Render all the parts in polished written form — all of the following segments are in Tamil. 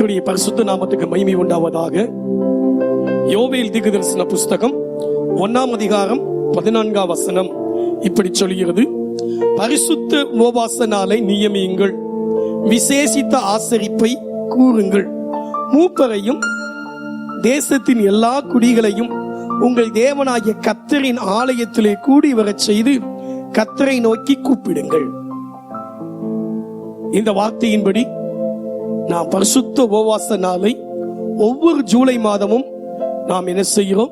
கர்த்தருடைய பரிசுத்த நாமத்துக்கு மகிமை உண்டாவதாக. யோவேல் தீர்க்கதரிசன புஸ்தகம் 1 அதிகாரம் 14 வசனம் இப்படி சொல்கிறது: பரிசுத்த உபவாச நாளை நியமியுங்கள், விசேஷித்த ஆசரிப்பை கூறுங்கள், மூப்பரையும் தேசத்தின் எல்லா குடிகளையும் உங்கள் தேவனாகிய கர்த்தரின் ஆலயத்திலே கூடி வரச் செய்து கர்த்தரை நோக்கி கூப்பிடுங்கள். இந்த வார்த்தையின்படி நாம் பரிசுத்த உபவாச நாளை ஒவ்வொரு ஜூலை மாதமும் நாம் என்ன செய்கிறோம்?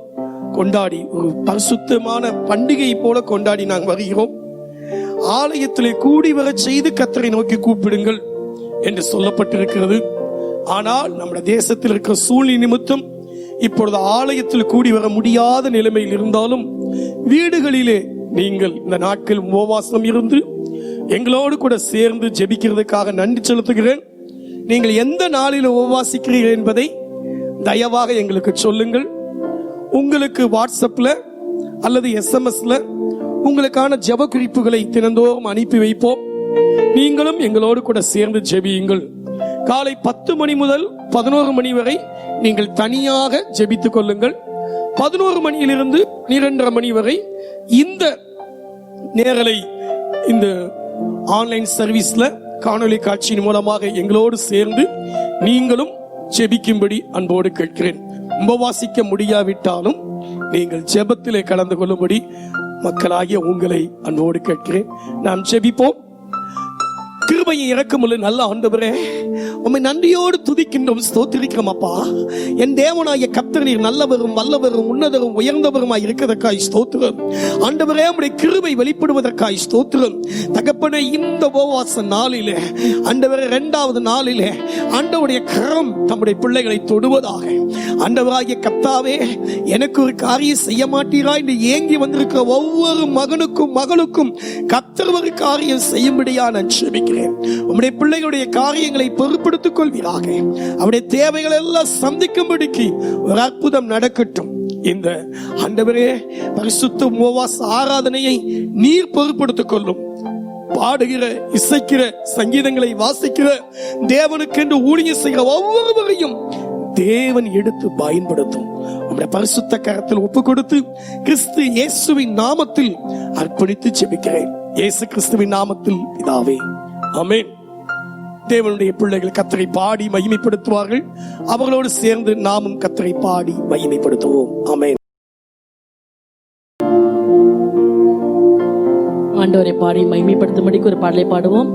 கொண்டாடி ஒரு பரிசுத்தமான பண்டிகை போல கொண்டாடி நாங்கள் வருகிறோம். ஆலயத்திலே கூடி வர செய்து கர்த்தரை நோக்கி கூப்பிடுங்கள் என்று சொல்லப்பட்டிருக்கிறது. ஆனால் நம்முடைய தேசத்தில் இருக்கிற சூழ்நிலை நிமித்தம் இப்பொழுது ஆலயத்தில் கூடி வர முடியாத நிலைமையில் இருந்தாலும் வீடுகளிலே நீங்கள் இந்த நாட்கள் உபவாசம் இருந்து எங்களோடு கூட சேர்ந்து ஜெபிக்கிறதுக்காக நன்றி செலுத்துகிறேன். நீங்கள் எந்த நாளில் உபவாசிக்கிறீர்கள் என்பதை தயவாக எங்களுக்கு சொல்லுங்கள். உங்களுக்கு வாட்ஸ்அப்ல அல்லது SMS-ல உங்களுக்கான ஜெப குறிப்புகளை தினந்தோறும் அனுப்பி வைப்போம். நீங்களும் எங்களோடு கூட சேர்ந்து ஜெபியுங்கள். காலை 10 மணி முதல் 11 மணி வரை நீங்கள் தனியாக ஜெபித்துக் கொள்ளுங்கள். 11 மணியிலிருந்து 2:30 மணி வரை இந்த நேரலை இந்த ஆன்லைன் சர்வீஸ்ல காணொலி காட்சியின் மூலமாக எங்களோடு சேர்ந்து நீங்களும் ஜெபிக்கும்படி அன்போடு கேட்கிறேன். உபவாசிக்க முடியாவிட்டாலும் நீங்கள் ஜெபத்திலே கலந்து கொள்ளும்படி மக்களாகிய உங்களை அன்போடு கேட்கிறேன். நாம் ஜெபிப்போம். கிருபையை இரக்கமுள்ள நல்ல ஆண்டவரே, உம்மை நன்றியோடு துதிக்கின்றோம், ஸ்தோத்திரிக்கிறோம். அப்பா, என் தேவனாகிய கர்த்தர் நீர் நல்லவரும் வல்லவரும் உன்னதரும் உயர்ந்தவருமாய் இருக்கிறதற்காய் ஸ்தோத்திரம். ஆண்டவரே, உம்முடைய கிருபை வெளிப்படுவதற்காய் ஸ்தோத்திரம். தகப்பனே, இந்த உபவாச நாளிலே ஆண்டவரே 2வது நாளிலே ஆண்டவருடைய கரம் தம்முடைய பிள்ளைகளை தொடுவதாக. ஆண்டவராகிய கர்த்தாவே, எனக்கு ஒரு காரியம் செய்ய மாட்டீரா என்று ஏங்கி வந்திருக்கிற ஒவ்வொரு மகனுக்கும் மகளுக்கும் கர்த்தர் ஒரு காரியம் செய்யும்படியா நான் ஜெபிக்கிறேன். உம்முடைய பிள்ளைகளுடைய காரியங்களை பொறுப்படுத்திக் கொள்வீராக. அவருடைய தேவைகள் எல்லாம் சந்திக்கும்படிக்கு ஒரு அற்புதம் நடக்கட்டும். இந்த ஆண்டவரே, பரிசுத்த உபவாச ஆராதனையை நீர் பொறுப்படுத்திக் கொள்ளும். பாடுகிற, இசைக்கிற, சங்கீதங்களை வாசிக்கிற, தேவனுக்கென்று ஊழியம் செய்கிற ஒவ்வொருவரையும் தேவன் எடுத்து பயன்படுத்தும். நம்முடைய பரிசுத்த கரத்தில் ஒப்பு கொடுத்து கிறிஸ்து இயேசுவின் நாமத்தில் அர்ப்பணித்து ஜெபிக்கிறேன். இயேசு கிறிஸ்துவின் நாமத்தில் பிதாவே, ஆமென். தேவனுடைய பிள்ளைகள் கர்த்தரை பாடி மகிமைப்படுத்துவார்கள். அவர்களோடு சேர்ந்து நாமும் கர்த்தரை பாடி மகிமைப்படுத்துவோம். ஆமென். ஆண்டவரை பாடி மகிமைப்படுத்தும்படிக்கு ஒரு பாடலை பாடுவோம்.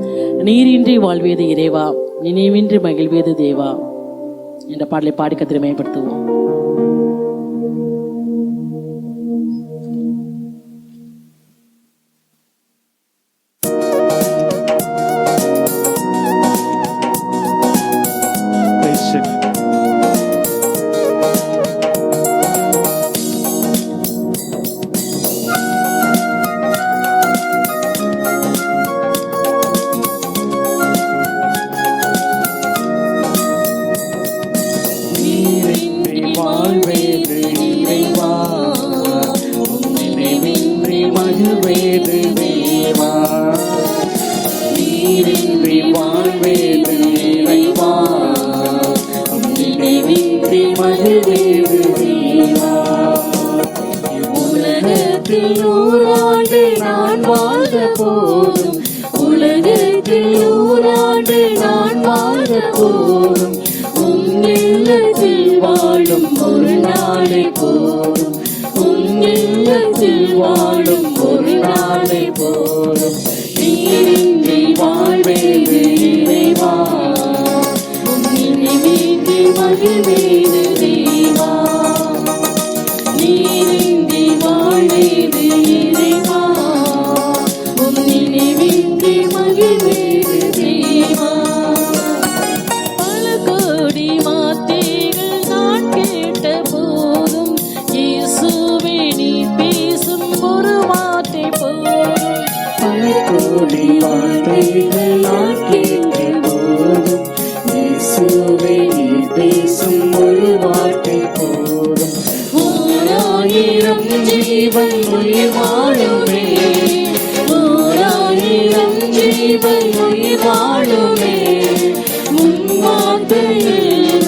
நீரின்றி வாழ்வேது இறைவா, நினைவின்றி மகிழ்வேது தேவா என்ற பாடலை பாடி கர்த்தரை மகிமைப்படுத்துவோம். உலகத்தில் 100 ஆண்டு நான் வாழ்ந்த போதும், உலகத்தில் 100 ஆண்டு நான் வாழ்ந்த போதும், உம் இல்லத்தில் வாழும் ஒரு நாளை போதும், உம் இல்லத்தில் வாழும் ஒரு நாளை போதும். நீரின்றி வாழ்வேது இறைவா, உம் நினைவின்றி மகிழ்வேது தேவா. நீரின்றி வாழ்வேது இறைவா, உம் நினைவின்றி மகிழ்வேது தேவா. பல கோடி வார்த்தைகள் நான் கேட்ட போதும், இயேசுவே நீ பேசும் ஒரு வார்த்தை போதும். பல கோடி வார்த்தைகள் நான் கேட்ட போதும், இயேசுவே நீ பேசும் ஒரு வார்த்தை போதும். 1000 ஜீவன் உயிர் வாழுமே, 1000 ஜீவன் உயிர் வாழுமே, உன் வார்த்தையில்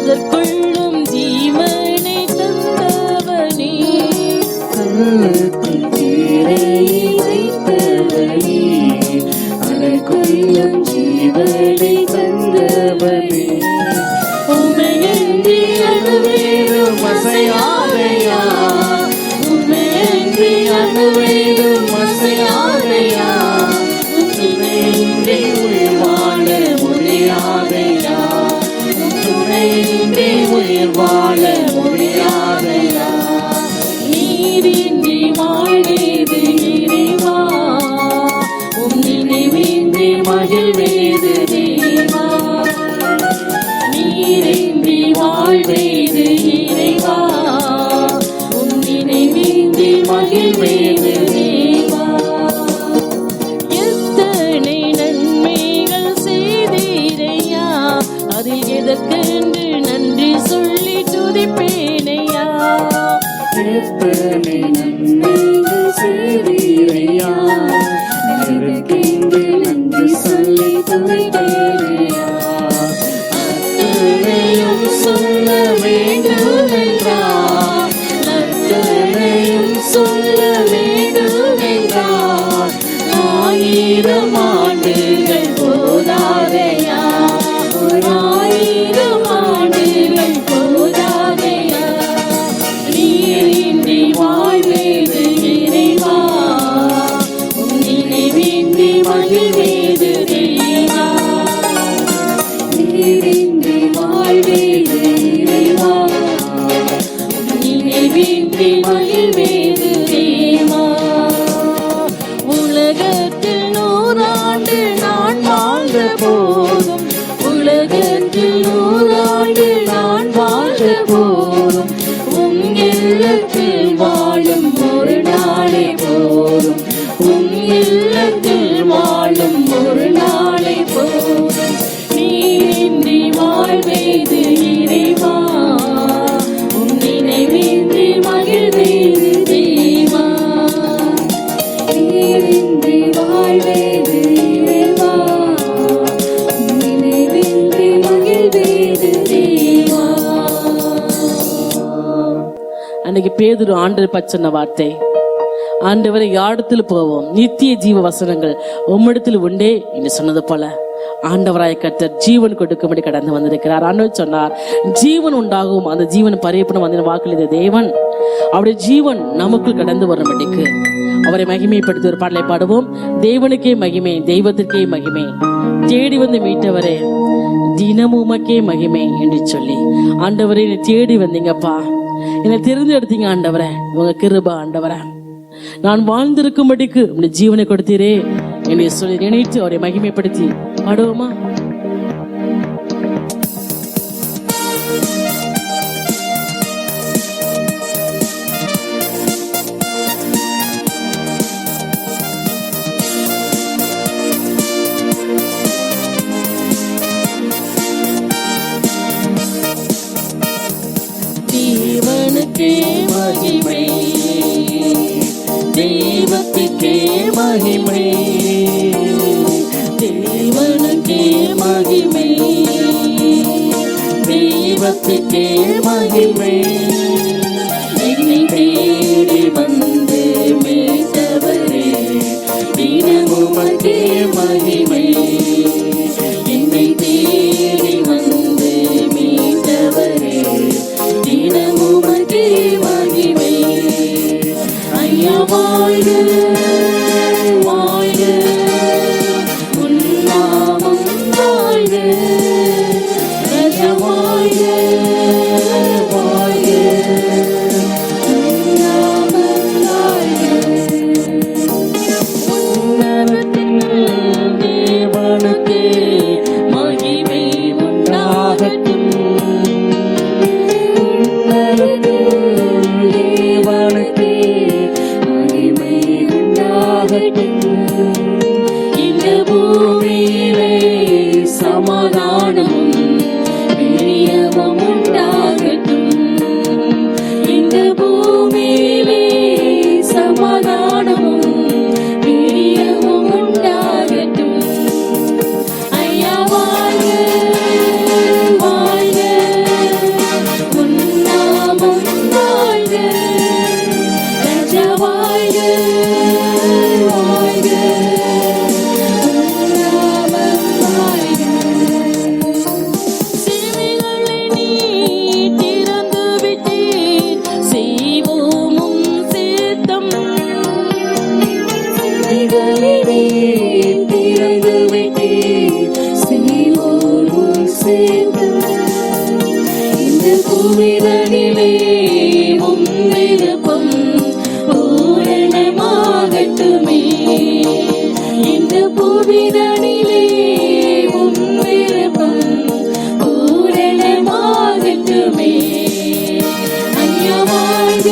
அதற்குள்ளும் ஜீவனை தந்தவனே, கள்ளத்தில் கீரையை வைத்தவனே, அதற்குள்ளும் ஜீவனை தந்தவனே. உம்மையன்றி அணுவேதும் அசையாதையா, உம்மையன்றி அணுவேதும் அசையாதையா, துணையின்றி உயிர் வாழ முடியாதையா, துணையின்றி உயிர் வாழ முடியாதையா. நீரின்றி வாழ்வேது இறைவா, உம் நினைவின்றி மகிழ்வேது தேவா. நீரின்றி வாழ்வேது இறைவா, உம் நினைவின்றி மகிழ்வேது தேவா. எத்தனை நன்மைகள் செய்தீரையா, அதில் எதற்கென்று நன்றி சொல்லி துதிப்பேனையா. எத்தனை நன்மைகள் செய்தீரையா, அதற்கென்று நன்றி சொல்லி துதிப்பேனையா. அத்தனையும் சொல்ல வேண்டுமென்றார், அத்தனையும் சொல்ல வேண்டுமென்றார், 1000 ஆண்டுகள் போதாதையா, 1000 ஆண்டுகள் போதாதையா. நீரின்றி வாழ்வேது இறைவா, உம் நினைவின்றி மகிழ்வேது தேவா. நீரின்றி வாழ்வேது இறைவா, உம் நினைவின்றி மகிழ்வேது தேவா. உலகத்தில் 100 ஆண்டு நான் வாழ்ந்த போதும், உலகத்தில் 100 ஆண்டு நான் வாழ்ந்த போதும், உம் இல்லத்தில் வாழும் ஒரு நாளே போதும், உம் இல்லத்தில் வாழும் ஒரு நாளே போதும். நீரின்றி வாழ்வேது இறைவா, உம் நினைவின்றி மகிழ்வேது தேவா. நீரின்றி வாழ்வேது இறைவா, உம் நினைவின்றி மகிழ்வேது தேவா. அன்னைக்கு பேதுரு ஆண்டவர் பச்சன வார்த்தை, ஆண்டவரை யாரிடத்தில் போவோம், நித்திய ஜீவ வசனங்கள் உம்மிடத்தில் உண்டே என்று சொன்னது போல ஆண்டவராய கர்த்தர் ஜீவன் கொடுக்கும்படி கடந்து வந்திருக்கிறார். ஆண்டவர் சொன்னார், ஜீவன் உண்டாகும், அந்த ஜீவன் பரியப்படும் வந்த வாக்களித்த தேவன் அவருடைய ஜீவன் நமக்குள் கடந்து வரும்படிக்கு அவரை மகிமைப்படுத்தி ஒரு பாடலை பாடுவோம். தேவனுக்கே மகிமை, தெய்வத்திற்கே மகிமை, தேடி வந்து மீட்டவரே தினமும் உமக்கே மகிமை என்று சொல்லி, ஆண்டவரே என்னை தேடி வந்தீங்கப்பா, என்னை தெரிந்தெடுத்தீங்க ஆண்டவரே, உங்க கிருபை ஆண்டவரே, நான் வாழ்ந்திருக்கும்படிக்கு உங்களுடைய ஜீவனை கொடுத்தீரே என்று சொல்லி நினைத்து அவரை மகிமைப்படுத்தி பாடுவோமா? தேவனுக்கே மகிமை, தெய்வத்துக்கே மகிமை, தேவனுக்கே மகிமை, தெய்வத்துக்கே மகிமை. என்னை தேடி வந்து மீட்டவரே தினமுமக்கே மகிமை, என்னை தேடி வந்து மீட்டவரே தினமுமக்கே மகிமை. ஐயா வாழ்க வாழ்க, உன் நாமம் வாழ்க, ராஜா வாழ்க வாழ்க, உன் நாமம் வாழ்க. உன்னதத்தில் தேவனுக்கே மகிமை உண்டாகட்டும், உன்னதத்தில் தேவனுக்கே மகிமை உண்டாகட்டும். இந்த பூமியிலே சமாதானம் பிரியமும் உண்டாகட்டும், இந்த பூமியிலே சமாதானமும் பிரியமும் உண்டாகட்டும். ஐயா வாழ்க வாழ்க, சேர்த்து இந்த பூமிதனிலே உம் விருப்பம் பூரணமாகட்டுமே. இந்த பூமிதனிலே உம் விருப்பம் பூரணமாகட்டுமே. ஐயா வாழ்க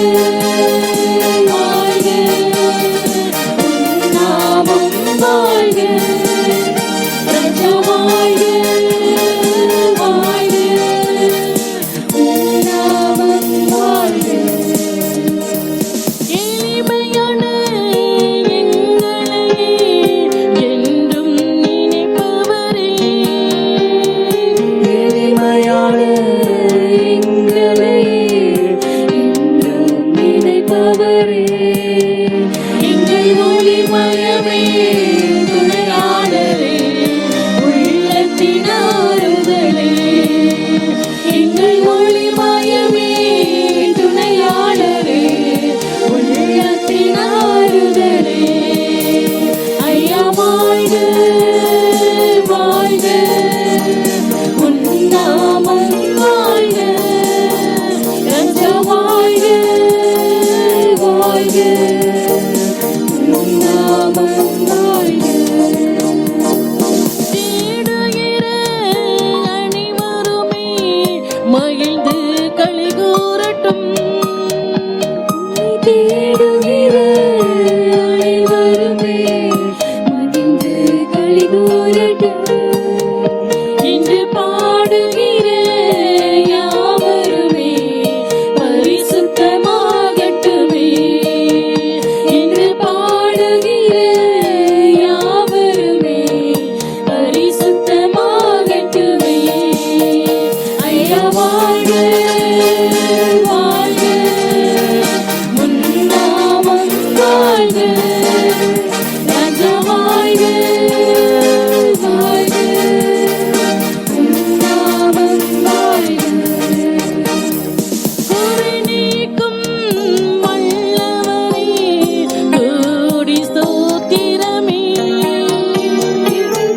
வாழ்க உம் நாமம் வாழ்க. ராஜா வாழ்க வாழ்க உம் நாமம் வாழ்க. எளிமையான எங்களையே என்றும் நினைப்பவரே, எளிமையான எங்களை என்றும் நினைப்பவரே. எங்கள் ஒளிமயமே துணையாளரே, உள்ளத்தின் ஆறுதலே. எங்கள் ஒளிமயமே துணையாளரே, உள்ளத்தின் ஆறுதலே. ஐயா வாழ்க வாழ்க உன் நாமம் வாழ்க. ராஜா வாழ்க வாழ்க உன் நாமம் வாழ்க. தேடுகிற அனைவருமே மகிழ்ந்து களி கூறட்டும். தேடுகிற அனைவருமே மகிழ்ந்து களி கூறட்டும். இன்று பாடுகிற யாவருமே பரிசுத்தமாகட்டுமே. இன்று பாடுகிற யாவருமே பரிசுத்தமாகட்டுமே. ஐயா வாழ்க வாழ்க உன் நாமம் வாழ்க. ராஜா வாழ்க வாழ்க உன் நாமம் வாழ்க. குறை நீக்கும் வல்லவரே, கோடி ஸ்தோத்திரமே.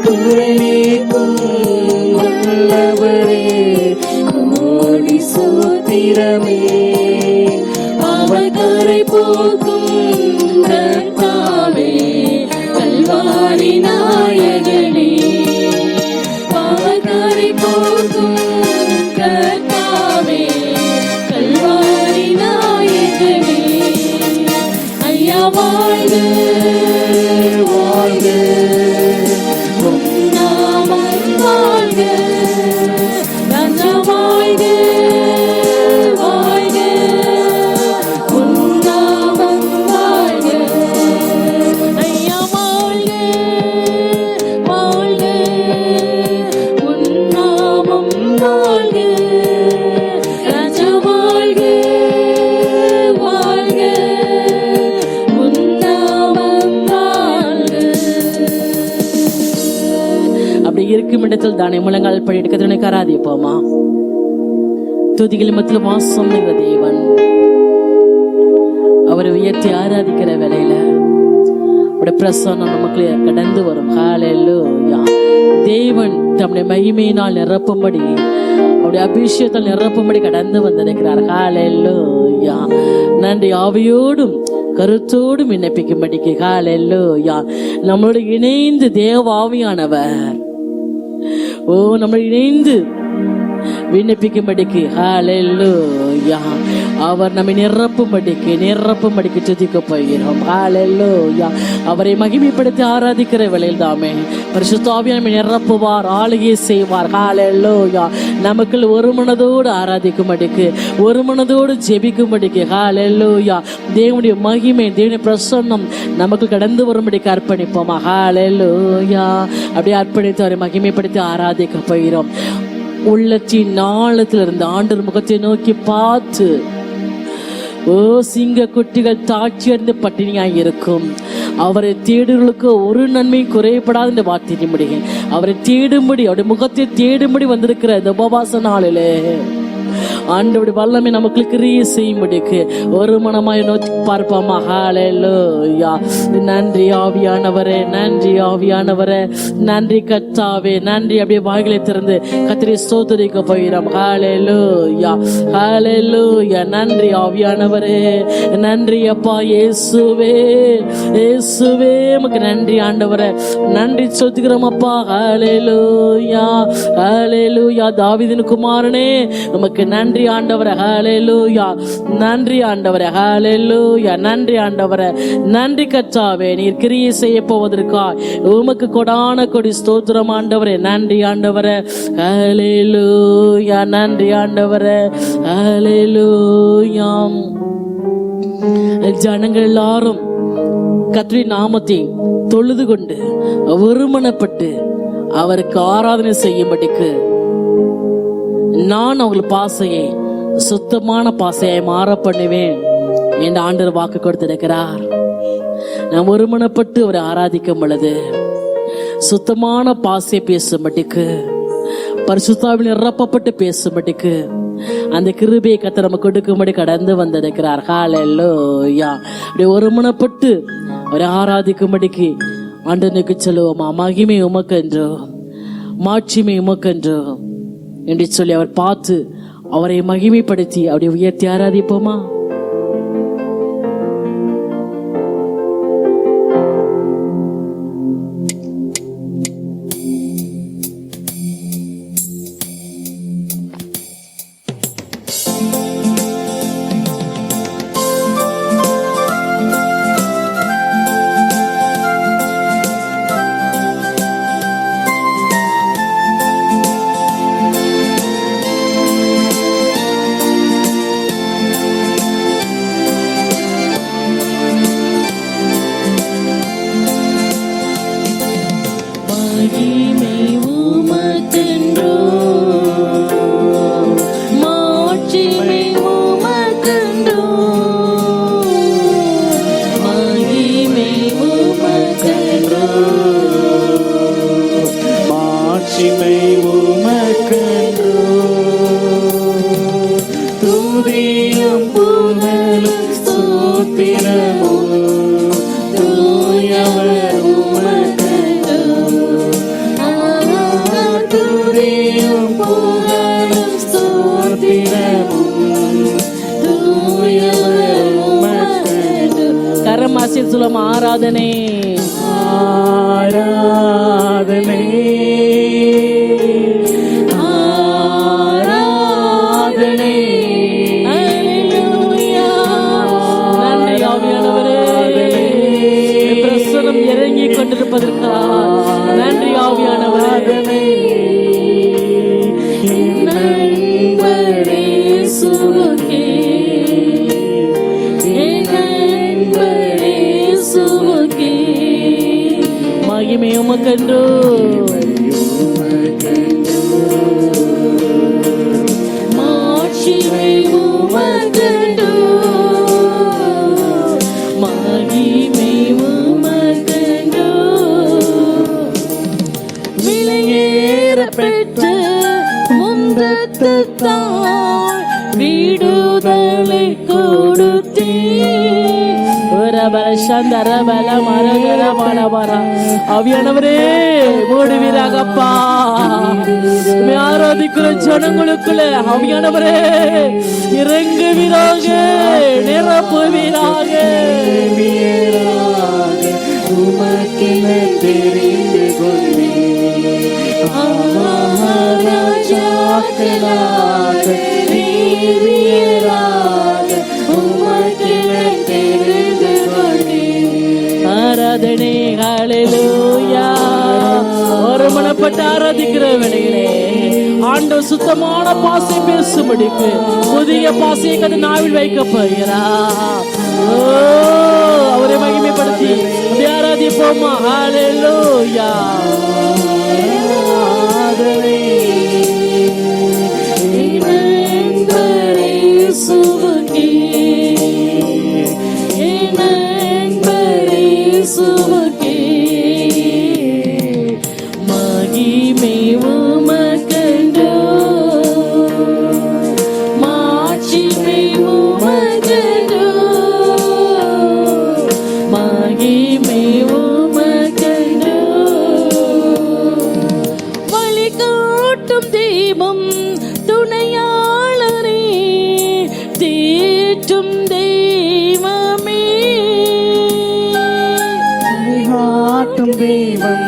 குறைநீக்கும் வல்லவரே, கோடி ஸ்தோத்திரமே. பாவக்கரை போக்கும் கர்த்தாவே, கல்வாரி நாயகனே. பாவக்கரை போக்கும் கர்த்தாவே, கல்வாரி நாயகனே. ஐயா வாழ்க வாழ்க உம் நாமம் வாழ்க. ராஜா வாழ்க வாழ்க உம் நாமம் வாழ்க. ஐயா வாழ்க வாழ்க உன் நாமம் வாழ்க. ராஜா வாழ்க வாழ்க உன் நாமம் வாழ்க. அப்படி இருக்கும் இடத்தில் தானே முழங்கால் படி எடுக்க துணைக்கு ஆராதிப்போமா. துதிகள் மத்தியில் வாசம் என்ற தேவன், அவரை உயர்த்தி ஆராதிக்கிற வேளையில அவருடைய பிரசன்னம் நமக்கு கடந்து வரும். ஹalleluya. தேவன் தம்முடைய மகிமையினால் நிரப்பும்படி, அவருடைய அபிஷேகத்தால் நிரப்பும்படி கடந்து வந்திருக்கிறார். ஹalleluya. நன்றி. ஆவியோடும் கருத்தோடும் விண்ணப்பிக்கும்படிக்கு ஹalleluya. நம்மளோடு இணைந்து தேவ ஆவியானவர் நம்மளோடு இணைந்து விண்ணப்பிக்கும்படிக்கு ஹalleluya. அவர் நம்மை நிரப்பும்படிக்கு துதிக்க போகிறோம். ஹalleluya. அவரை மகிமைப்படுத்தி ஆராதிக்கிற வேளையில் தாமே பரிசுத்த ஆவியானவர் நம்மை நிரப்புவார், ஆளுகை செய்வார். ஹalleluya. நமக்குள் ஒரு மனதோடு ஆராதிக்கும்படிக்கு, ஒரு மனதோடு ஜெபிக்கும்படிக்கு ஹalleluya. தேவனுடைய மகிமை, தேவனுடைய பிரசன்னம் நமக்கு கடந்து வரும்படிக்கு அர்ப்பணிப்போமா. ஹalleluya. அப்படியே அர்ப்பணித்து அவரை மகிமைப்படுத்தி ஆராதிக்க போகிறோம். உள்ளத்தின் ஆழத்தில் இருந்த ஆண்டவர் முகத்தை நோக்கி பார்த்து, சிங்க குட்டிகள் தாட்சியடைந்து பட்டினியாய் இருக்கும். அவரை தேடுகளுக்கு ஒரு நன்மை குறைபடாத இந்த வார்த்தை முடியும். அவரை தேடும்படி, அவருடைய முகத்தை தேடும்படி வந்திருக்கிற இந்த உபவாச நாளிலே ஆண்டவருடைய வல்லமை நமக்கு கிரியை செய்யும்படிக்கு ஒரு மனமாய் நோக்கி பார்ப்போமா. ஹalleluya. நன்றி ஆவியானவரே, நன்றி ஆவியானவரே, நன்றி கர்த்தாவே, நன்றி. அப்படியே வாய்களை திறந்து கர்த்தரை ஸ்தோத்திரிக்க போகிறோம். ஹalleluya, ஹalleluya. நன்றி ஆவியானவரே, நன்றி அப்பா. இயேசுவே, இயேசுவே உமக்கு நன்றி ஆண்டவரே, நன்றி சொல்லுகிறோம் அப்பா. ஹalleluya, ஹalleluya. தாவீதின் குமாரனே உமக்கு நன்றி ஆண்டவரே. ஹalleluya, நன்றி ஆண்டவரே. ஹalleluya, நன்றி ஆண்டவரே, நன்றி கர்த்தாவே. நீர் கிரியை செய்ய போவதற்காய் உமக்கு கொடான கொடி ஸ்தோத்திரம் ஆண்டவரே. நன்றி ஆண்டவரே. ஹalleluya, நன்றி ஆண்டவரே. ஹalleluya. ஜனங்கள் எல்லாரும் கர்த்தருடைய நாமத்தை தொழுது கொண்டு ஒருமனப்பட்டு அவருக்கு ஆராதனை செய்யும்படிக்கு நான் அவர்கள் பாசையை சுத்தமான பாசையை மாற பண்ணுவேன் என்று ஆண்டவர் வாக்கு கொடுத்திருக்கிறார். நாம் ஒருமனப்பட்டு அவரை ஆராதிக்கும் பொழுது சுத்தமான பாசையை பேசும்படிக்கு, பரிசுத்தாவில் நிரப்பப்பட்டு பேசும்படிக்கு அந்த கிருபையை கர்த்தர் நம்ம கொடுக்கும்படி கடந்து வந்திருக்கிறார். ஹalleluya. அப்படியே ஒருமனப்பட்டு அவரை ஆராதிக்கும்படிக்கு ஆண்டவனுக்கு சொல்லுவோமா. மகிமை உமக்கென்றோ, மாட்சிமை உமக்கென்றோ என்று சொல்லி அவர் பார்த்து அவரை மகிமைப்படுத்தி அவரை உயர்த்தி ஆராதிப்போமா. கரமாசில் சுலம் ஆராதனை, ஆராதனை, ஆராதனை. நன்றி ஆவியானவரே, பிரசனம் இறங்கி கொண்டிருப்பதற்காக நன்றி ஆவியானவரே. மகிமை உமக்கென்றோ, மாட்சிமை உமக்கென்றோ, மகிமை உமக்கென்றோ. விலையேற பெற்ற முந்தத்தாய் விடுதலை கொடுத்தே. அவியானவரே மூடுவீராகப்பா. ஆராதிக்கிற ஜனங்களுக்குள்ள அவியானவரே இறங்குவீராக, நிரப்புவீராக. உமக்கென தெரிந்து கொண்டே மகாராஜாக்களாக நீவீராக, உமக்கென தெரிந்து கொண்டே. ஆராதனை ஹalleluya. ஒருமனப்பட்டு ஆராதிக்கிற வேளையிலே ஆண்டவர் சுத்தமான பாசை பேசும்படிக்கு புதிய பாசையை கண்டு நாவில் வைக்க போகிறார். அவரை மகிமைப்படுத்தி ஆராதிப்போமா. ஹalleluya. மகிமை உமக்கென்றோ, தேற்றும் தெய்வம் துணையாளரே, தேற்றும் தெய்வமே, காட்டும் தெய்வம்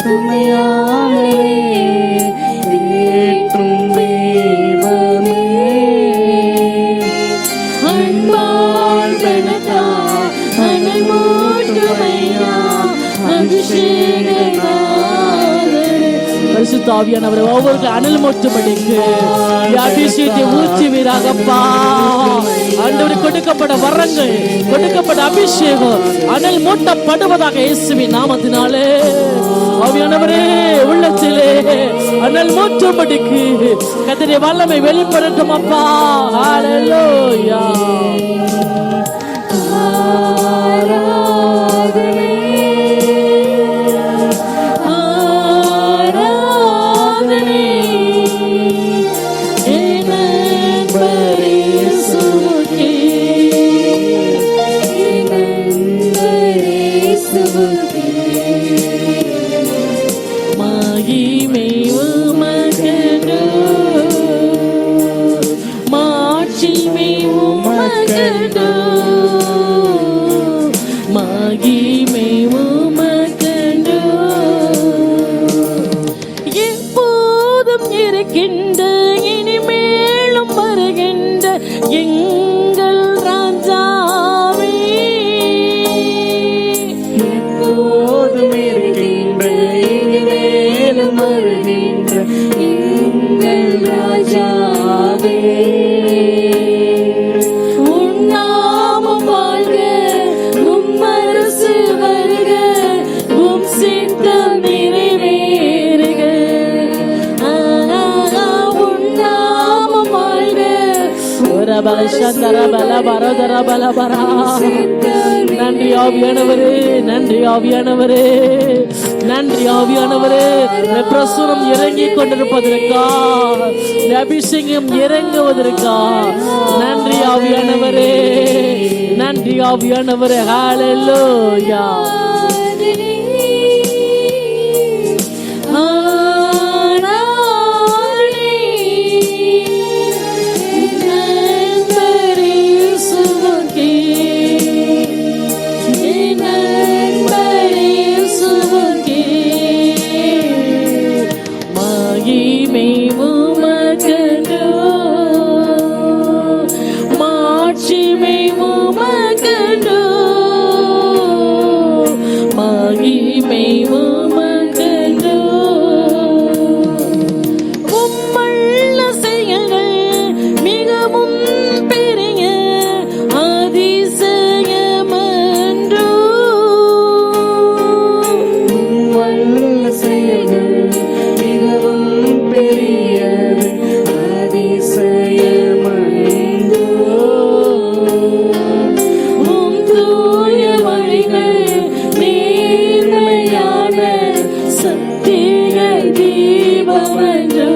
துணையாளரே, தேற்றும் தெய்வமே, அன்பால் பெணத்தார் அனை மூட்டுமையா அபிஷேகநாதரே. பரிசுத்த ஆவியானவரை ஒவ்வொரு அனல் மூட்டும்படிக்கு அபிஷேகத்தை ஊற்றுவீராகப்பா. ஆண்டவரே, கொடுக்கப்பட்ட வரங்கள், கொடுக்கப்பட்ட அபிஷேகம் அனல் மூட்டப்படுவதாக இயேசுவின் நாமத்தினாலே. ஆவியானவரே, உள்ளத்திலே அனல் மூட்டும்படிக்கு கர்த்தருடைய வல்லமை வெளிப்படட்டும் அப்பா. ஹல்லேலூயா. மகிமை உமக்கென்று, மாட்சிமை உமக்கென்று, மகிமை உமக்கென்று, எப்போதும் இருக்கின்ற இனிமேலும் வருகின்ற எங்கள் ராஜாவே, எப்போதும் இருக்கின்ற இனிமேலும் வருகின்ற எங்கள் ராஜாவே, உம் நாமம் வாழ்க, உம் அரசு வருக, உம் சித்தம் நிறைவேறுக. உம் நாமம் வாழ்க, நன்றி ஆவியானவரே, நன்றி ஆவியானவரே, நன்றி ஆவியானவரே. பிரசுரம் இறங்கி கொண்டிருப்பதற்கா, அபிஷேகம் இறங்குவதற்கா நன்றி ஆவியானவரே, நன்றி ஆவியானவரே. ஹல்லேலூயா. மகிமை உமக்கென்று, மாட்சிமை உமக்கென்று, மகிமை உமக்கென்று. உம்முள்ள செயல்கள் மிகவும் பெரிய அதிசயமன்றோ, வல்ல செயல்கள் மிகவும் பெரியது அதிசயமன்றோ. உம் தூய வழிகள் நேர்மையான சத்திய தீபமன்றோ,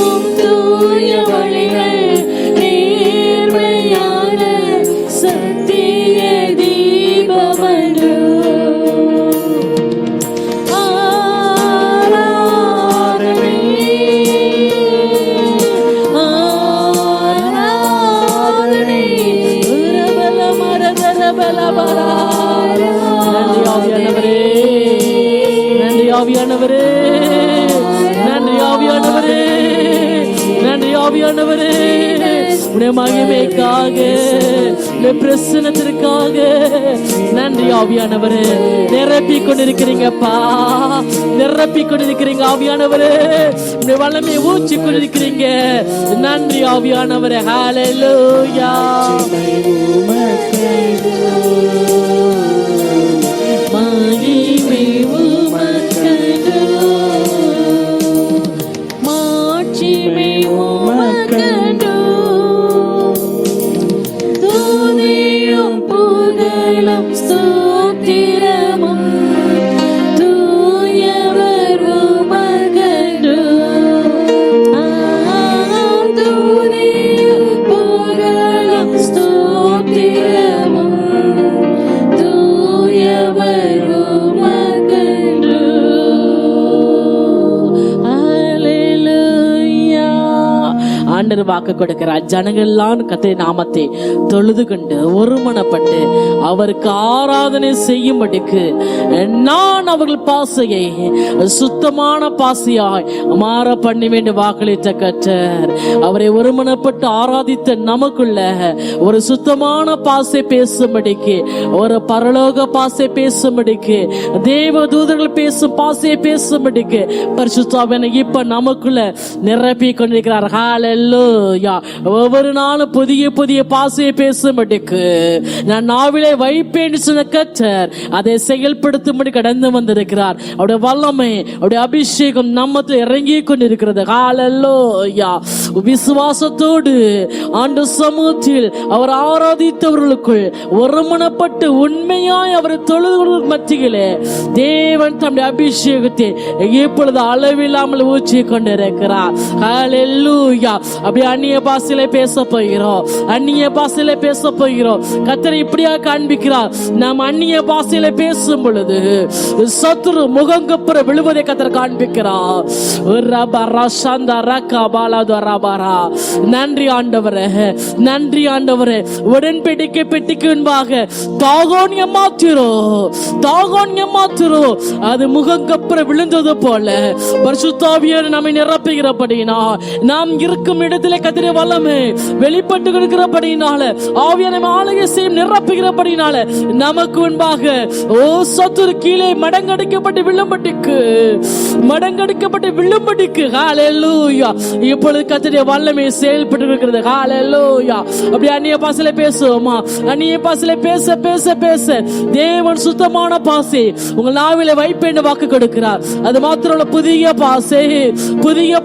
உம் தூய வழிகள் நேர்மையான சத்திய தீபமன்றோ. நன்றி ஆவியானவரே, நன்றி ஆவியானவரே, நன்றி ஆவியானவரே, நன்றி ஆவியானவரே. உடைய மகிமைக்காக, உடைய பிரசன்னத்திற்காக நன்றி ஆவியானவரே. நிரப்பி கொண்டிருக்கிறீங்கப்பா, நிரப்பி கொண்டிருக்கிறீங்க ஆவியானவரே. உடைய வல்லமையை ஊற்றி கொண்டிருக்கிறீங்க. நன்றி ஆவியானவரே. ஹல்லேலூயா. மகிமை உமக்கென்று, மாட்சிமை உமக்கென்று, துதியும் புகழும் ஸ்தோத்திரமும் தூயவர் உமக்கென்று. துதியும் புகழும் ஸ்தோத்திரமும் ஆண்டவர் வாக்கு கொடுக்கிறார். ஜனங்கள் எல்லாம் கர்த்தருடைய நாமத்தை தொழுது கொண்டு ஒருமனப்பட்டு அவருக்கு ஆராதனை செய்யும்படிக்கு நான் அவர்கள் பாசையை சுத்தமான பாசையாய் மாற பண்ணி வேண்டும் வாக்களித்த கர்த்தர். அவரை ஒருமனப்பட்டு ஆராதித்த நமக்குள்ள ஒரு சுத்தமான பாசை பேசும்படிக்கு, ஒரு பரலோக பாசை பேசும்படிக்கு, தேவ தூதர்கள் பேசும் பாசையை பேசும்படிக்கு பரிசுத்தாவினை இப்ப நமக்குள்ள நிரப்பி கொண்டிருக்கிறார். ஹல்லேலூயா. ஒவ்வொரு நாளும் புதிய புதிய பாசையை பேசும்படிக்கு நான் நாவிலே வைப்பேன் சொன்ன கர்த்தர் அதை செயல்படுத்தும்படி கடந்து வந்திருக்கிறார். அவருடைய வல்லமை, அவருடைய அபிஷேகம் நம்மத்தில் இறங்கி கொண்டிருக்கிறது. ஹல்லேலூயா. விசுவாசத்தோடு ஆண்டு சமூகத்தில் அவர் ஆராதித்தவர்களுக்குள் ஒருமனப்பட்டு உண்மையாய் அவரை தொழுது மத்தியிலே தேவன் தம்முடைய அபிஷேகத்தை இப்பொழுது அளவில்லாமல் ஊற்றி கொண்டிருக்கிறார். ஹல்லேலூயா. அப்படியே அந்நிய பாஷையில பேச போகிறோம், அந்நிய பாஷையில பேச போகிறோம். கர்த்தர் இப்படியா காண்பிக்கிறார். நாம் அந்நிய பாஷையில பேசும் பொழுது சத்துரு முகங்கப்புற விழுவதை கர்த்தர் காண்பிக்கிறார். நன்றி ஆண்டவரே, நன்றி ஆண்டவரே. உடன்படிக்கை பெட்டிக்கு முன்பாக தாகோனியம் மாத்திரோ அது முகங்கப்புற விழுந்தது போல பரிசுத்தாவியார் நம்மை நிரப்புகிறபடினா, நாம் இருக்கும் இடத்திலே கர்த்தருடைய வல்லமை வெளிப்பட்டு இருக்கிறபடினால, ஆவியான ஆளுகை செய்யும் நிரப்புகிறபடினால நமக்கு முன்பாக ஓ சத்துரு கீழே மடங்கடிக்கப்பட்டு விழும்படிக்கு ஹல்லேலூயா. இப்பொழுது கர்த்தருடைய வல்லமை செயல்பட்டு இருக்கிறது. ஹல்லேலூயா. அப்படி அந்நிய பாஷையில பேசுவோமா? அந்நிய பாஷையில பேச பேச பேச தேவன் சுத்தமான பாசை உங்கள் நாவிலே வைப்பேன் வாக்கு கொடுக்கிறார். அது மாத்திரம் புதிய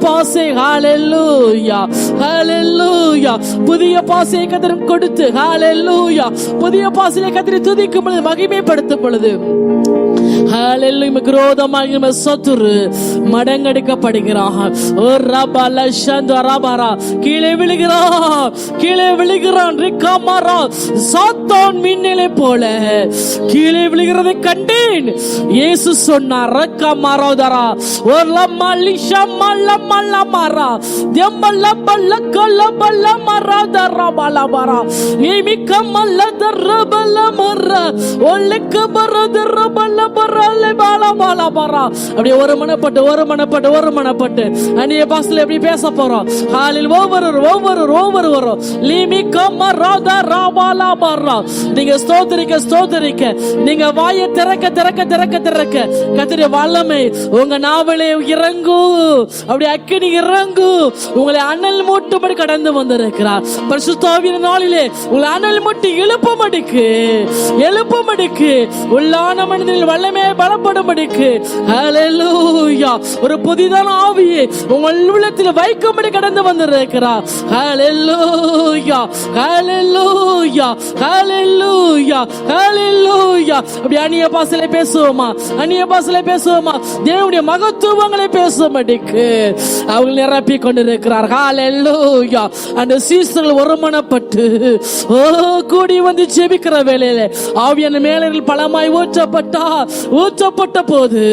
பாசை ஹல்லேலூயா, ஹல்லேலூயா. புதிய பாசையை கர்த்தர் கொடுத்து ஹல்லேலூயா, புதிய பாசையை கர்த்தரை துதிக்கும் பொழுது, மகிமைப்படுத்தும் பொழுது ஹல்லேலூயா விரோதமாக சத்துரு மடங்கடிக்கப்படுகிறான். கீழே விழுகிறான். சாத்தான் மின்னலை போல கீழே விழுகிறதை கண்டேன். இயேசு சொன்னார், அப்படியே ஒருமனப்பட்டு அந்நிய பாஷையில எப்படி பேச போறோம். நீங்க ஸ்தோத்திரிக்க நீங்க வாயை திறக்க கர்த்தருடைய வல்லமை உங்க நாவலே இறங்கும். அப்படி அக்கினி இறங்கும். உங்களை அனல் மூட்டும்படி கடந்து வந்திருக்கிறார். பரிசுத்தாவியின் நாளிலே உங்களை அனல் மூட்டி எழுப்பும்படிக்கு உள்ளான மனிதனில் வல்லமே பலப்படும்படிக்கு ஹல்லேலூயா ஒரு புதிதான ஆவியை உங்கள் உள்ளத்தில் வைக்கும்படி கடந்து வந்திருக்கிறார். ஹல்லேலூயா, ஹல்லேலூயா, ஹல்லேலூயா, ஹல்லேலூயா. அப்படி அந்நிய பாஷையில பேசுவோமா? தேவனுடைய மகத்துவங்களை பேசும்படிக்கு அவங்க நிரப்பி கொண்டிருக்கிறார். ஹல்லேலூயா. அந்த சீசர்கள் ஒருமனப்பட்டு கூடி வந்து ஜெபிக்கிற வேளையிலே ஆவியான மேலர்கள் பலமாய் ஊற்றப்பட்ட போது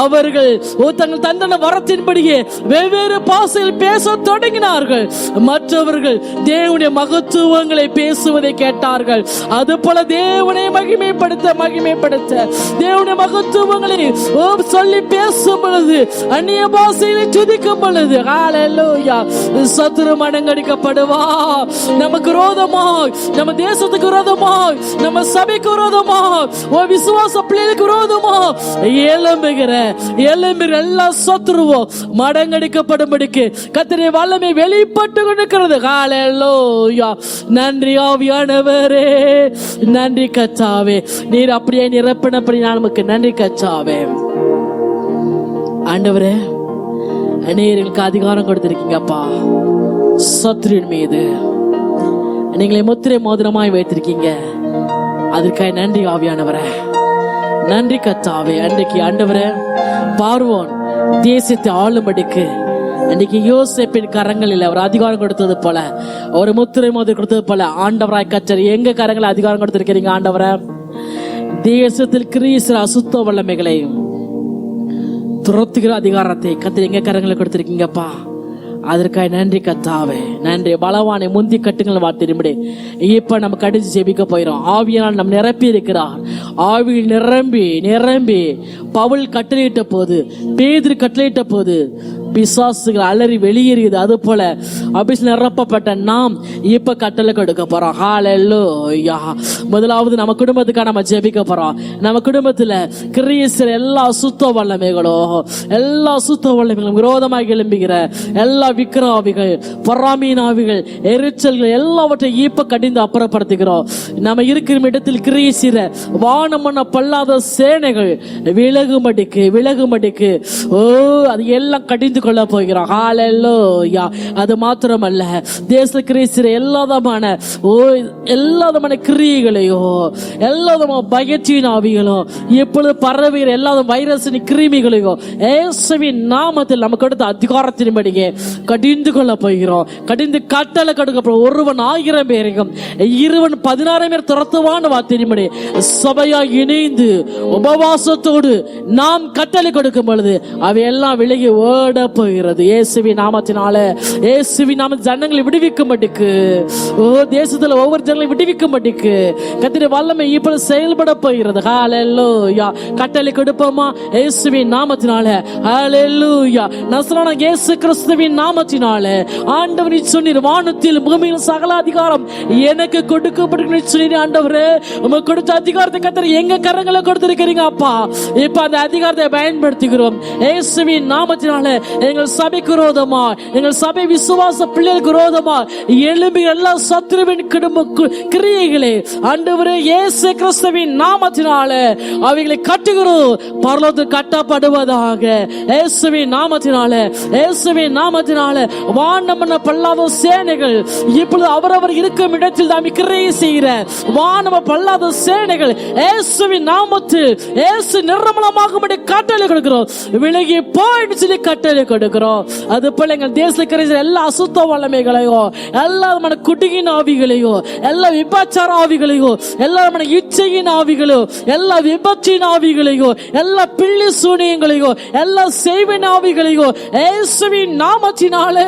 அவர்கள் தங்கள் தந்தன வரத்தின்படியே வெவ்வேறு பாஷையில் பேச தொடங்கினார்கள். மற்றவர்கள் தேவனுடைய மகத்துவங்களை பேசுவதை கேட்டார்கள். அதுபோல தேவனை மகிமைப்படுத்த தேவனுடைய மகத்துவங்களை சொல்லி பேசும் பொழுது, அந்நிய பாஷையிலே துதிக்கும் பொழுது ஹல்லேலூயா சத்துரு மடங்கடிக்கப்படுவா. நமக்கு விரோதமாய், நம்ம தேசத்துக்கு விரோதமாய், நம்ம சபைக்கு விரோதமாய், விசுவாச பிள்ளைகளுக்கு விரோதமாய் எழும்புகிற எல்லா சத்துருவும் மடங்கடிக்கப்படும்படிக்கு கர்த்தருடைய வல்லமை வெளிப்பட்டு கொண்டிருக்கிறது. ஹல்லேலூயா. நன்றி ஆவியானவரே, நன்றி கர்த்தாவே. நீர் அப்படியே நிரப்பினபடி நமக்கு நன்றி கர்த்தாவே. ஆண்டவரே, அநேகருக்கு அதிகாரம் கொடுத்திருக்கீங்கப்பா. சத்துருவின் மீது நீங்களை முத்திரை மோதிரமாய் வைத்திருக்கீங்க. அதற்காக நன்றி ஆவியானவரே, நன்றி கர்த்தாவே. அன்றைக்கு ஆண்டவரே பார்வோன் தேசத்தை ஆளும்படிக்கு அன்றைக்கு யோசேப்பின் கரங்களில் அவர் அதிகாரம் கொடுத்தது போல, ஒரு முத்திரை மோதிரம் கொடுத்தது போல ஆண்டவராய் கர்த்தர் எங்க கரங்களில் அதிகாரம் கொடுத்திருக்கிறீங்க. ஆண்டவரே, தேசத்தில் கிரீஸ்வர அசுத்த வல்லமைகளையும் துரத்துகிற அதிகாரத்தை கர்த்தர் எங்க கரங்களில் கொடுத்திருக்கீங்கப்பா. அதற்காக நன்றி கர்த்தாவே, நன்றி. பலவானை முந்தி கட்டுங்கள் வார்த்தையின்படி இப்ப நம்ம கடிச்சு ஜெபிக்க போயிடும். ஆவியால் நம்ம நிரப்பி இருக்கிறார். ஆவியில் நிரம்பி நிரம்பி பவுல் கட்டளையிட்ட போது, பேதுரு கட்டளையிட்ட போது பிசாசுகள் அலறி வெளியேறியது. அது போல அபிஷேகம் நிரப்பப்பட்ட நாம் இப்ப கட்டளை கொடுக்க போறோம். ஹல்லேலூயா. முதலாவது நம்ம குடும்பத்துக்காக நம்ம ஜெபிக்க போறோம். நம்ம குடும்பத்துல கிறிஸ்துவின் எல்லா சுத்த வல்லமைகளும், எல்லா சுத்த வல்லமைகளும், விரோதமாக எழும்புகிற எல்லா விக்கிராவிகள், பொறாமையின் ஆவிகள், எரிச்சல்கள் எல்லாவற்றையும் இப்ப கடிந்து அப்புறப்படுத்துகிறோம். நம்ம இருக்கிற இடத்தில் கிறிஸ்துவின் வானமன பல்லாத சேனைகள் விலகுமடிக்கு அது எல்லாம் கடிந்து கொள்ள போகிறோம். ஹல்லேலூயா. அது மாத்திரமல்ல, தேச கிறிஸ்துவின் எல்லாதமான கிரியைகளையோ, எல்லாதமான பயத்தின் ஆவிகளும், இப்பொழுது பரவுகிற எல்லா வைரஸின் கிருமிகளையோ இயேசுவின் நாமத்தில் நமக்கு கொடுத்த அதிகாரத்தின்படியே கடிந்து கொள்ள போகிறோம். கடிந்து கட்டளை கொடுக்க போகிறோம். ஒருவன் 1000 பேரையும், இருவன் 16 பேர் துரத்துவான் வார்த்தையின்படி சபையா இணைந்து உபவாசத்தோடு நாம் கட்டளை கொடுக்கும் பொழுது அவை எல்லாம் விலகி ஓட போகிறது. இயேசுவின் நாமத்தினாலே, இயேசுவின் நாம ஜனங்களை விடுவிக்கும்படிக்கு, தேசத்துல ஒவ்வொரு ஜனங்களை விடுவிக்கும்படிக்கு கர்த்தருடைய வல்லமை இப்ப செயல்பட போகிறது. ஹல்லேலூயா. கட்டளை கொடுப்போமா? இயேசுவின் நாமத்தினாலே. ஹல்லேலூயா. நசரேயனான இயேசு கிறிஸ்துவின் நாமத்தினாலே. ஆண்டவர் சொன்னீர், வானத்தில் பூமியில் சகல அதிகாரம் எனக்கு கொடுக்கப்பட்டிருக்கிறது சொன்னீர். ஆண்டவரே, உமக்கு கொடுத்த அதிகாரத்தை கர்த்தர் எங்க கரங்களை கொடுத்திருக்கிறீங்க அப்பா. இப்ப அந்த அதிகாரத்தை பயன்படுத்துகிறோம். இயேசுவின் நாமத்தினாலே எங்கள் சபைக்கு விரோதமா, எங்கள் சபை விசுவாச பிள்ளைகளுக்கு விரோதமா எழும்பி எல்லா சத்துருவின் குடும்ப கிரியைகளே ஆண்டவரே இயேசு கிறிஸ்துவின் நாமத்தினாலே அவைகளை கட்டுகிறோம். பரலோகத்தில் கட்டப்படுவதாக. இயேசுவின் நாமத்தினாலே, இயேசுவின் நாமத்தினாலே வானமன பல்லாத சேனைகள் இப்பொழுது அவரவர் இருக்கும் இடத்தில் தாம் கிரியை செய்கிற வானம பல்லாத சேனைகள் இயேசுவின் நாமத்தில் இயேசு நிர்மலமாகும்படி கட்டளை கொடுக்கிறோம். விலகி போயிட்டு சொல்லி கட்டளை கொடுக்கிறோம். அது போல எங்கள் தேசத்தில் எல்லா அசுத்த வல்லமைகளையோ, எல்லா குடியின் ஆவிகளையோ, எல்லா விபச்சார ஆவிகளையோ, எல்லா இச்சையின் ஆவிகளோ, எல்லா விபத்தின் ஆவிகளையோ, எல்லா பிள்ளை சூனியங்களையோ, எல்லா செய்வின் ஆவிகளையோ இயேசுவின் நாமத்தினாலே,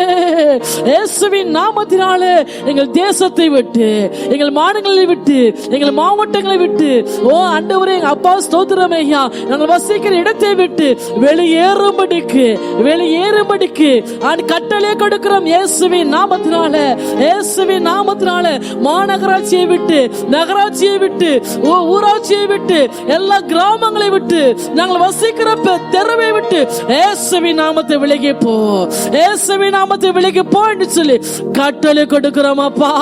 இயேசுவின் நாமத்தினாலே எங்கள் தேசத்தை விட்டு, எங்கள் மாநிலங்களை விட்டு, எங்கள் மாவட்டங்களை விட்டு, ஓ ஆண்டவரே எங்க அப்பா ஸ்தோத்திரம் ஐயா, நாங்கள் வசிக்கிற இடத்தை விட்டு வெளியேறும்படிக்கு கட்டளை கொடுக்கிறோம். இயேசுவின் நாமத்தினாலே, இயேசுவின் நாமத்தினாலே மாநகராட்சியை விட்டு, நகராட்சியை விட்டு, ஊராட்சியை விட்டு, எல்லா கிராமங்களை விட்டு, நாங்கள் வசிக்கிற தெருவை விட்டு இயேசுவின் நாமத்தை விலகி போ, இயேசுவின் நாமத்தை விலகி போ என்று சொல்லி கட்டளை கொடுக்கிறோம் அப்பா.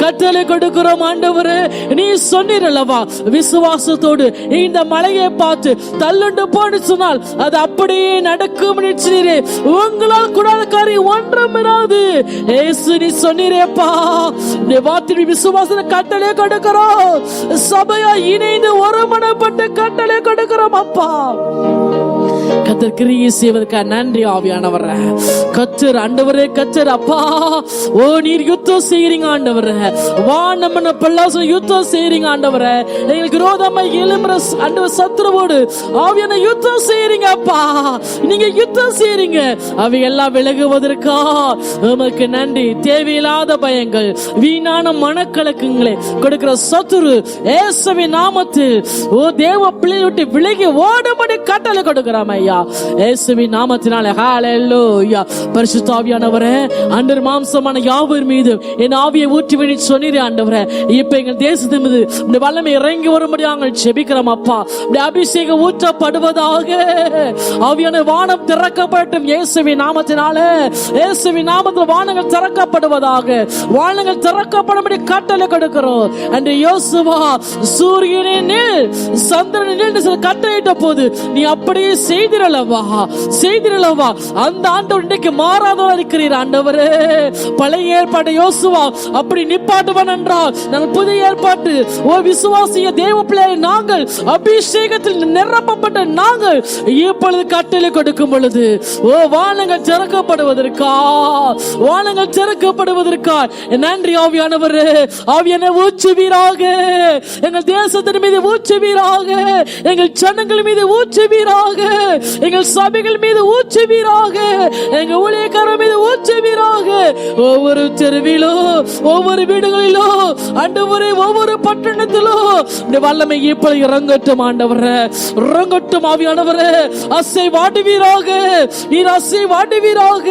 கட்டளை கொடுக்கிறோம் ஆண்டவரே. நீ சொன்னீரல்லவா, விசுவாசத்தோடு இந்த மலையை பார்த்து தள்ளுண்டு போன்னு சொன்னால் அது அப்படியே நடக்கும். உங்களால் கூடாத காரியம் ஒன்றும் இராது. இயேசு நீ சொன்னீரேப்பா. இந்த வார்த்தை விசுவாச கட்டளை கொடுக்கிறோம். சபையா இணைந்து ஒருமனப்பட்டு கட்டளை கொடுக்கிறோம் அப்பா. கர்த்தர் கிரியை செய்வதற்காக நன்றி ஆவியானவரே. கர்த்தர் ஆண்டவரே, கர்த்தர் அப்பா, ஓ நீர் யுத்தம் செய்றீங்க ஆண்டவரே. வானமன பல்லாச யுத்தம் செய்றீங்க ஆண்டவரே. எங்களுக்கு விரோதமாய் எழும்புற ஆண்டவர் சத்துருவோடு ஆவியான யுத்தம் செய்றீங்க அப்பா. நீங்க யுத்தம் செய்றீங்க. அவை எல்லாம் விலகுவதற்கா உமக்கு நன்றி. தேவையில்லாத பயங்கள், வீணான மனக்கலக்கங்களை கொடுக்கிற சத்துரு இயேசுவின் நாமத்தில் ஓ தேவ பிள்ளை விட்டு விலகி ஓடும்படி கட்டளை கொடுக்கிறோம் ஐயா. இயேசுவின் நாமத்தினாலே. ஹல்லேலூயா. பரிசுத்த ஆவியானவரே, ஆண்டவர் மாம்சமான யாவர் மீது என் ஆவியை ஊற்றி விட சொன்னீரே ஆண்டவரே. இப்ப எங்கள் தேசத்தின் மீது இந்த வல்லமை இறங்கி வரும்படி நாங்கள் ஜெபிக்கிறோம் அப்பா. இந்த அபிஷேகம் ஊற்றப்படுவதாக. ஆவியான வானம் திறக்கப்படட்டும் இயேசுவின் நாமத்தினாலே. இயேசுவின் நாமத்தில் வானங்கள் திறக்கப்படுவதாக. வானங்கள் திறக்கப்படும்படி கட்டளை கொடுக்கிறோம். அன்று யோசுவா சூரியனே நில், சந்திரனே நில் என்று கட்டளையிட்ட போது நீ அப்படியே செய்திரலவா. அந்த ஆண்டவர் இன்றைக்கு மாறாதவராக இருக்கிறீர் ஆண்டவரே. பழைய ஏற்பாடு யோசுவா அப்படி நிப்பாட்டுவான் என்றால், நாங்கள் புதிய ஏற்பாட்டு ஓ விசுவாசிய தேவ பிள்ளை நாங்கள் அபிஷேகத்தில் நிரப்பப்பட்ட நாங்கள் இப்பொழுது கட்டளை கொடுக்கும் பொழுது ஓ வானங்கள் திறக்கப்படுவதற்கா நன்றி ஆவியானவரே. ஆவியான ஊற்றுவீராக, எங்கள் தேசத்தின் மீது ஊற்றுவீராக, எங்கள் ஜனங்கள் மீது ஊற்றுவீராக. எங்கள் சபைகள் மீது ஊற்றுவீராக, எங்க ஊழியக்காரர் மீது ஊற்றுவீராக. ஒவ்வொரு தெருவிலோ, ஒவ்வொரு வீடுகளிலோ, ஆண்டவரே ஒவ்வொரு பட்டணத்திலோ இந்த வல்லமை இப்பொழுது இறங்கட்டும் ஆண்டவரே, இறங்கட்டும் ஆவியானவரே. அசை வாடுவீராக, நீர் அசை வாடுவீராக,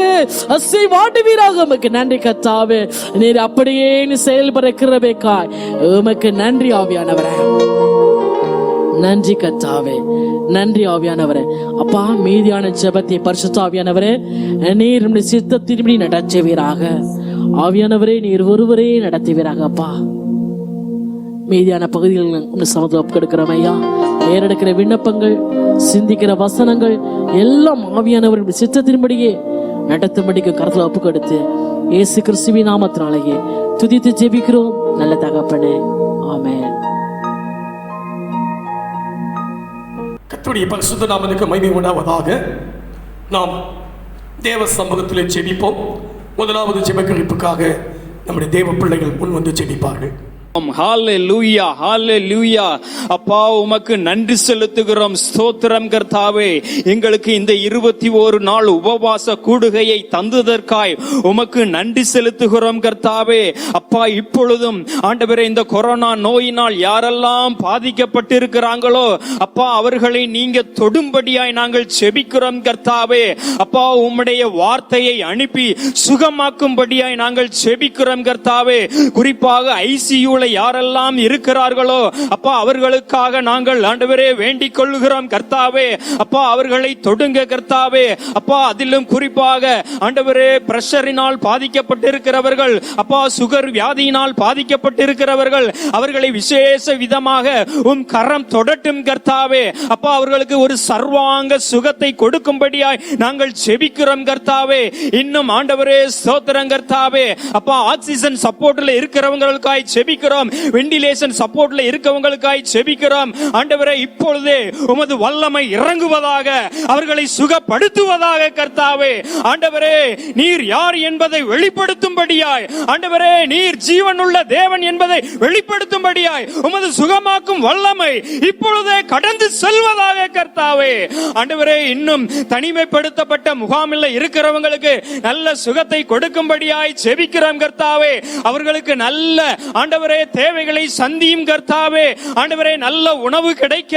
அசை வாடுவீராக. உமக்கு நன்றி கர்த்தாவே, நீர் அப்படியே நீ செயல்பட கிருபைக்காய் உமக்கு நன்றி ஆவியானவரே. நன்றி கர்த்தாவே, நன்றி ஆவியானவரே. அப்பா, மீதியான ஜெபத்தை பரிசுத்த ஆவியானவரே நீர் நம்முடைய சித்தத்தின்படி நடத்துவீராக. ஆவியானவரே நீர் ஒருவரே நடத்துவீராக. அப்பா, மீதியான பகுதிகள் உங்க சமூகத்தில் ஒப்புக்கொடுக்கிறோம் ஐயா. ஏறெடுக்கிற விண்ணப்பங்கள், சிந்திக்கிற வசனங்கள் எல்லாம் ஆவியானவருடைய சித்தத்தின்படியே நடத்தும்படிக்கு கருத்துல ஒப்புக்கொடுத்து இயேசு கிறிஸ்துவின் நாமத்தினாலேயே துதித்து ஜெபிக்கிறோம் நல்ல தகப்பனே, ஆமென். கர்த்தருடைய பரிசுத்த நாமத்துக்கு மகிமை உண்டாவதாக. நாம் தேவ சமூகத்திலே ஜெபிப்போம். முதலாவது ஜெபக்கரிப்புக்காக நம்முடைய தேவ பிள்ளைகள் முன் வந்து ஜெபிப்பார்கள். ஹல்லேலூயா, ஹல்லேலூயா. அப்பா, உமக்கு நன்றி செலுத்துகிறோம். ஸ்தோத்திரம் கர்த்தாவே. எங்களுக்கு இந்த 21 நாள் உபவாச கூடுகையை தந்ததற்காய் உமக்கு நன்றி செலுத்துகிறோம் கர்த்தாவே. அப்பா, இப்பொழுதும் ஆண்டவரே இந்த கொரோனா நோயினால் யாரெல்லாம் பாதிக்கப்பட்டிருக்கிறாங்களோ அப்பா, அவர்களை நீங்க தொடும்படியாய் நாங்கள் செபிக்கிறோம் கர்த்தாவே. அப்பா, உம்முடைய வார்த்தையை அனுப்பி சுகமாக்கும்படியாய் நாங்கள் செபிக்கிறோம் கர்த்தாவே. குறிப்பாக ஐசியூல யாரெல்லாம் இருக்கிறார்களோ அப்பா, அவர்களுக்காக நாங்கள் ஆண்டவரே வேண்டிக் கொள்ளுகிறோம் கர்த்தாவே. அப்பா, அவர்களை தொடுங்க கர்த்தாவே. அப்பா, அதிலும் குறிப்பாக ஆண்டவரே பிரஷரினால் பாதிக்கப்பட்டிருக்கிறவர்கள், அப்பா சுகர் வியாதியினால் பாதிக்கப்பட்டிருக்கிறவர்கள், அவர்களை விசேஷ விதமாக கரம் தொடட்டும் கர்த்தாவே. அப்பா, அவர்களுக்கு ஒரு சர்வாங்க சுகத்தை கொடுக்கும்படியாய் நாங்கள் செபிக்கிறோம் கர்த்தாவே. இன்னும் ஆண்டவரே ஸ்தோத்திரம் கர்த்தாவே. அப்பா, ஆக்சிஜன் சப்போர்ட்ல இருக்கிறவங்களுக்காய் செபிக்கிறோம், வெண்டிலேஷன் சப்போர்ட்ல இருக்கவங்களுக்காய் செபிக்கிறோம் ஆண்டவரே. இப்பொழுதே உமது வல்லமை இறங்குவதாக, அவர்களை சுகப்படுத்துவதாக கர்த்தாவே. ஆண்டவரே, நீர் யார் என்பதை வெளிப்படுத்தும்படியாய், ஆண்டவரே நீர் ஜீவனுள்ள தேவன் என்பதை வெளிப்படுத்தும்படியாய் உமது சுகமாக்கும் வல்லமை இப்பொழுதே கடந்து செல்வதாக கர்த்தாவே. ஆண்டவரே, இன்னும் தனிமைப்படுத்தப்பட்ட முகாமில் இருக்கிறவங்களுக்கு நல்ல சுகத்தை கொடுக்கும்படியாய் செபிக்கிறோம் கர்த்தாவே. அவர்களுக்கு நல்ல ஆண்டவரே தேவைகளை சந்தியும் கர்த்தாவே. ஆண்டவரே, நல்ல உணவு கிடைக்க,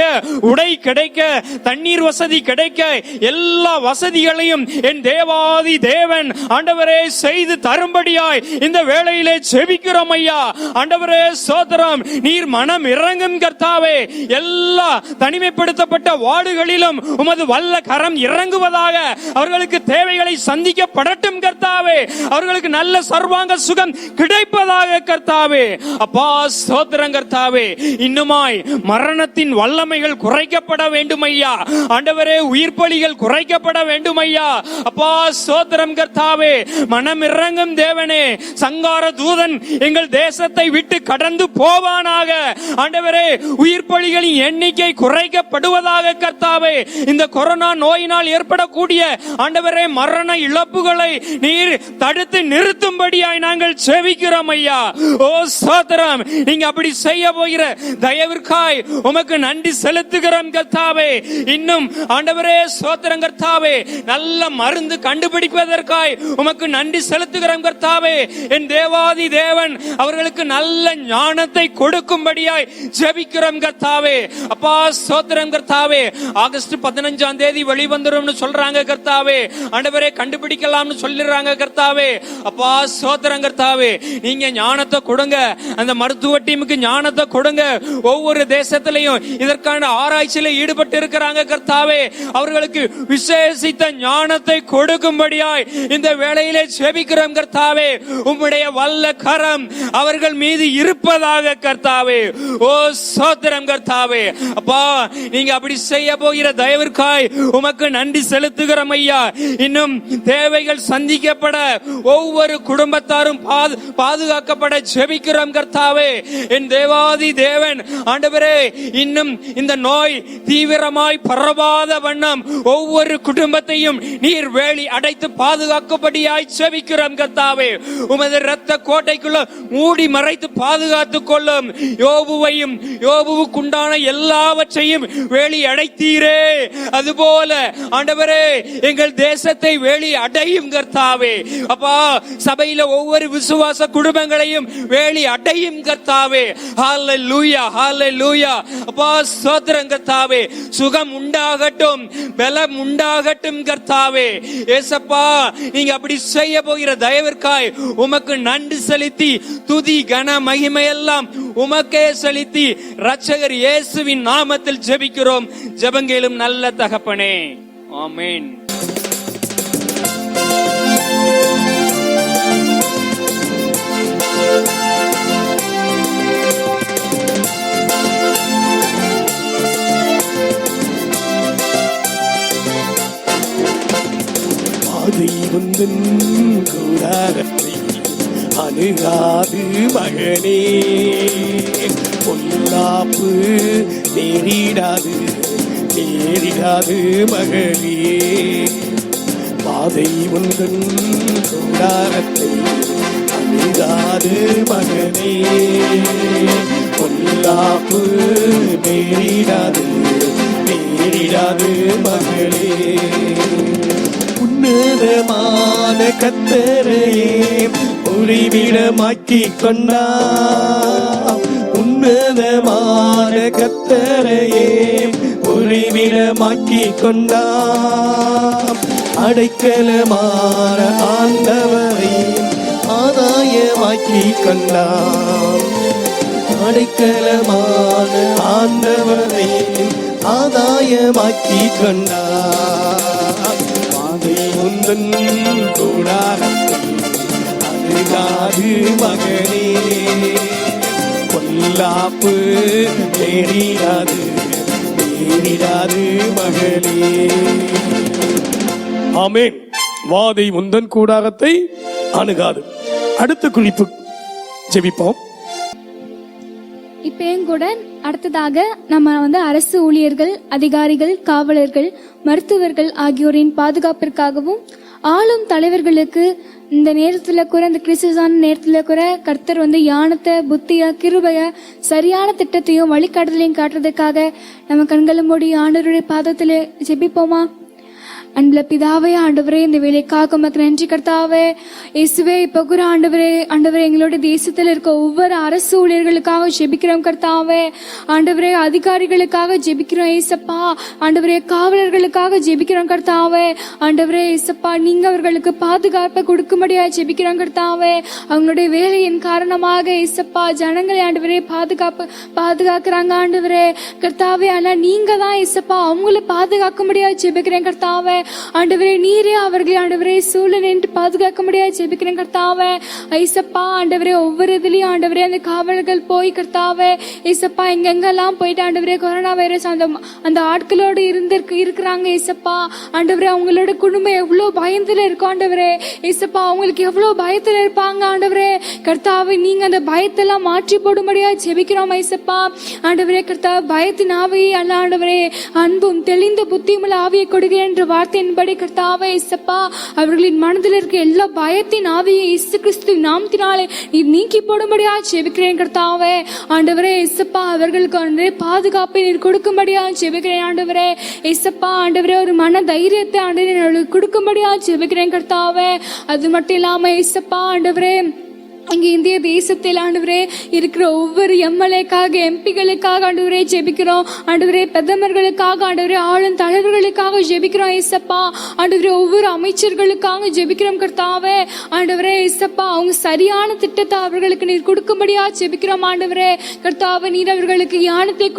உடை கிடைக்க, தண்ணீர் வசதி கிடைக்க, எல்லா வசதிகளையும் என் தேவாதி தேவன் ஆண்டவரே செய்து தரும்படியாய் இந்த வேளையிலே செபிக்கிறோம் ஐயா. ஆண்டவரே ஸ்தோத்திரம். நீர் மனம் இறங்கும் கர்த்தாவே. எல்லா தனிமைப்படுத்தப்பட்ட வார்டுகளிலும் உமது வல்ல கரம் இறங்குவதாக, அவர்களுக்கு தேவைகளை சந்திக்கப்படட்டும் கர்த்தாவே. அவர்களுக்கு நல்ல சர்வாங்க சுகம் கிடைப்பதாக கர்த்தாவே. அப்பா ஸ்தோத்திரம் கர்த்தாவே. இன்னுமாய் மரணத்தின் வல்லமைகள் குறைக்கப்பட வேண்டும் ஐயா. ஆண்டவரே, உயிர் பலிகள் குறைக்கப்பட வேண்டும் ஐயா. அப்பா ஸ்தோத்திரம் கர்த்தாவே. மனம் இறங்கும் தேவனே, சங்கார தூதன் எங்கள் தேசத்தை விட்டு கடந்து போவானாக. ஆண்டவரே, உயிர் பலிகளின் எண்ணிக்கை குறைக்கப்படுவதாக கர்த்தாவே. இந்த கொரோனா நோயினால் ஏற்படக்கூடிய ஆண்டவரே மரண இழப்புகளை நீர் தடுத்து நிறுத்தும்படியாய் நாங்கள் செபிக்கிறோம் ஐயா. ஓ ஸ்தோத்திரம். நீங்க அப்படி செய்ய போகிற தயவிற்காய் உமக்கு நன்றி செலுத்துகிறோம் கர்த்தாவே. இன்னும் ஆண்டவரே ஸ்தோத்திரம் கர்த்தாவே. நல்ல மருந்து கண்டுபிடிப்பதற்காய் உமக்கு நன்றி செலுத்துகிறோம் கர்த்தாவே. என் தேவாதி தேவன் அவர்களுக்கு நல்ல ஞானத்தை கொடுக்கும்படியாய் ஜெபிக்கிறோம் கர்த்தாவே. அப்பா ஸ்தோத்திரம் கர்த்தாவே. ஆகஸ்ட் 15ஆம் தேதி வெளிவந்துரும்னு சொல்றாங்க கர்த்தாவே. ஆண்டவரே, கண்டுபிடிக்கலாம்னு சொல்லிடுறாங்க கர்த்தாவே. அப்பா ஸ்தோத்திரம் கர்த்தாவே. நீங்க ஞானத்தை கொடுங்க, அந்த மருத்துவ டீமுக்கு ஞானத்தை கொடுங்க. ஒவ்வொரு தேசத்திலையும் இதற்கான ஆராய்ச்சியில ஈடுபட்டு இருக்கிறாங்க கர்த்தாவே. அவர்களுக்கு விசேஷித்த ஞானத்தை கொடுக்கும்படியாய் இந்த வேளையிலே ஜெபிக்கிறோம் கர்த்தாவே. உம்முடைய வல்ல கரம் அவர்கள் மீது இருப்பதாக கர்த்தாவே. ஓ ஸ்தோத்திரம் கர்த்தாவே. அப்பா, நீங்க அப்படி செய்ய போகிற தயவிற்காய் உமக்கு நன்றி செலுத்துகிறோம் ஐயா. இன்னும் தேவைகள் சந்திக்கப்பட, ஒவ்வொரு குடும்பத்தாரும் பாதுகாக்கப்பட ஜெபிக்கிறோம் கர்த்தாவே. கர்த்தாவே. என் தேவாதி தேவன் ஆண்டவரே, இன்னும் இந்த நோய் தீவிரமாய் பரவாத வண்ணம் ஒவ்வொரு குடும்பத்தையும் நீர் வேலி அடைத்து பாதுகாக்கப்படியாய் செபிக்கிறோம் கர்த்தாவே. உமது இரத்த கோட்டைக்குள்ள மூடி மறைத்து பாதுகாத்துக் கொள்ளும். யோபுவையும் யோபுவுக்குண்டான எல்லாவற்றையும் வேலி அடைத்தீரே, அதுபோல ஆண்டவரே எங்கள் தேசத்தை வேலி அடையும் கர்த்தாவே. அப்பா, சபையில ஒவ்வொரு விசுவாச குடும்பங்களையும் வேலி அடையும் கர்த்தாவே. ஹல்லேலூயா, ஹல்லேலூயா. அப்பா ஸ்தோத்திரம் கர்த்தாவே. சுகம் உண்டாகட்டும், பலம் உண்டாகட்டும் கர்த்தாவே. ஏசப்பா, நீங்க அப்படி செய்ய போகிற தயவிற்காய் உமக்கு நன்றி செலுத்தி துதி கன மகிமையெல்லாம் உமக்கே செலுத்தி இரட்சகர் இயேசுவின் நாமத்தில் ஜெபிக்கிறோம். ஜெபங்கேளும் நல்ல தகப்பனே, ஆமென். பாதை உந்தன் கூடாரத்தை அணுகாது மகனே, பொல்லாப்பு நேரிடாது நேரிடாது மகளே. பாதை உந்தன் கூடாரத்தை அணுகாது மகனே, பொல்லாப்பு நேரிடாது நேரிடாது மகளே. உன்னதமான கர்த்தரையே உறைவிடமாக்கிக் கொண்டார். உன்னதமான கர்த்தரையே உறைவிடமாக்கிக் கொண்டார். அடைக்கலமான ஆண்டவரை ஆதாயமாக்கிக் கொண்டார். அடைக்கலமான ஆண்டவரை ஆதாயமாக்கிக் கொண்டார். உந்தன் கூடாரத்தை அணுகாது மகனே, பொல்லாப்பு நேரிடாது நேரிடாது மகளே. ஆமென். வாதை உந்தன் கூடாரத்தை அணுகாது. அடுத்த குறிப்பு ஜெபிப்போம். இப்ப அடுத்ததாக நம்ம அரசு ஊழியர்கள், அதிகாரிகள், காவலர்கள், மருத்துவர்கள் ஆகியோரின் பாதுகாப்பிற்காகவும் ஆளும் தலைவர்களுக்கு இந்த நேரத்துல கூட, இந்த கிறிஸ்துவான நேரத்துல கூட கர்த்தர் ஞானத்தை, புத்திய, கிருபைய, சரியான திட்டத்தையும் வழிகாட்டுதலையும் காட்டுறதுக்காக நம்ம கண்களை மூடி ஆண்டவருடைய பாதத்திலே ஜெபிப்போமா? அன்புள்ள பிதாவே, ஆண்டவரே, இந்த வேலைக்காக உமக்கு நன்றி கர்த்தாவே. இயேசுவே, இப்ப கூட ஆண்டவரே எங்களோட தேசத்தில் இருக்க ஒவ்வொரு அரசு ஊழியர்களுக்காக ஜெபிக்கிறோம் கர்த்தாவே. ஆண்டவரே, அதிகாரிகளுக்காக ஜெபிக்கிறோம் ஏசப்பா. ஆண்டவரே, காவலர்களுக்காக ஜெபிக்கிறோம் கர்த்தாவே. ஆண்டவரே ஏசப்பா, நீங்க அவர்களுக்கு பாதுகாப்பை கொடுக்கும்படியா ஜெபிக்கிறோம் கர்த்தாவே. அவங்களுடைய வேலையின் காரணமாக ஏசப்பா ஜனங்களை ஆண்டவரே பாதுகாக்கிறாங்க ஆண்டவரே கர்த்தாவே. ஆனா நீங்க தான் ஏசப்பா அவங்களை பாதுகாக்கும்படியா ஜெபிக்கிறேன் கர்த்தாவே. ஆண்டவரே, நீரே அவர்களை ஆண்டவரே சூழல் என்று பாதுகாக்க முடியாது ஜெபிக்கிறேன் கர்த்தாவே. ஐசப்பா ஆண்டவரே, ஒவ்வொரு இதுலயும் ஆண்டவரே அந்த காவலர்கள் போய் கர்த்தாவே ஏசப்பா எங்கெங்கெல்லாம் போயிட்டு ஆண்டவரே கொரோனா வைரஸ் அந்த ஆட்களோடு இருக்கிறாங்க ஏசப்பா. ஆண்டவரே, அவங்களோட குடும்பம் எவ்வளவு பயத்துல இருக்கும் ஆண்டவரே ஏசப்பா. அவங்களுக்கு எவ்வளவு பயத்துல இருப்பாங்க ஆண்டவரே கர்த்தாவே. நீங்க அந்த பயத்தெல்லாம் மாற்றி போடும்படியா ஜெபிக்கிறோம் ஐசப்பா. ஆண்டவரே கர்த்தாவே, பயத்தின் ஆவியை அல்ல ஆண்டவரே, அன்பும் தெளிந்த புத்தியுமுள்ள ஆவியை கொடுக்கிறேன் என்ற வார்த்தையின்படி கர்த்தாவே இயேசப்பா அவர்களின் மனதில் இருக்க எல்லா பயத்தின் ஆவியை இயேசு கிறிஸ்து நாமத்தினாலே நீர் நீக்கி போடும்படியா ஜெபிக்கிறேன் கர்த்தாவே. ஆண்டவரே இயேசப்பா, அவர்களுக்கு பாதுகாப்பை நீர் கொடுக்கும்படியா ஜெபிக்கிறேன் ஆண்டவரே இயேசப்பா. ஆண்டவரே, ஒரு மன தைரியத்தை ஆண்டவரே கொடுக்கும்படியா ஜெபிக்கிறேன் கர்த்தாவே. அது மட்டும் இல்லாம இயேசப்பா ஆண்டவரே, இங்க இந்திய தேசத்தில் ஆண்டவரே இருக்கிற ஒவ்வொரு எம்எல்ஏக்காக, எம்பிகளுக்காக ஆண்டவரே ஜெபிக்கிறோம் ஆண்டவரே. பிரதமர்களுக்காக ஆண்டவரே, ஆளும் தலைவர்களுக்காக ஜெபிக்கிறோம் ஏசப்பா. ஆண்டவரே, ஒவ்வொரு அமைச்சர்களுக்காக ஜெபிக்கிறோம் கர்த்தாவே. ஆண்டவரே ஏசப்பா, அவங்க சரியான திட்டத்தை அவர்களுக்கு நீர் கொடுக்கும்படியா ஜெபிக்கிறோம் ஆண்டவரே கர்த்தாவே. நீர் அவர்களுக்கு ஞானத்தை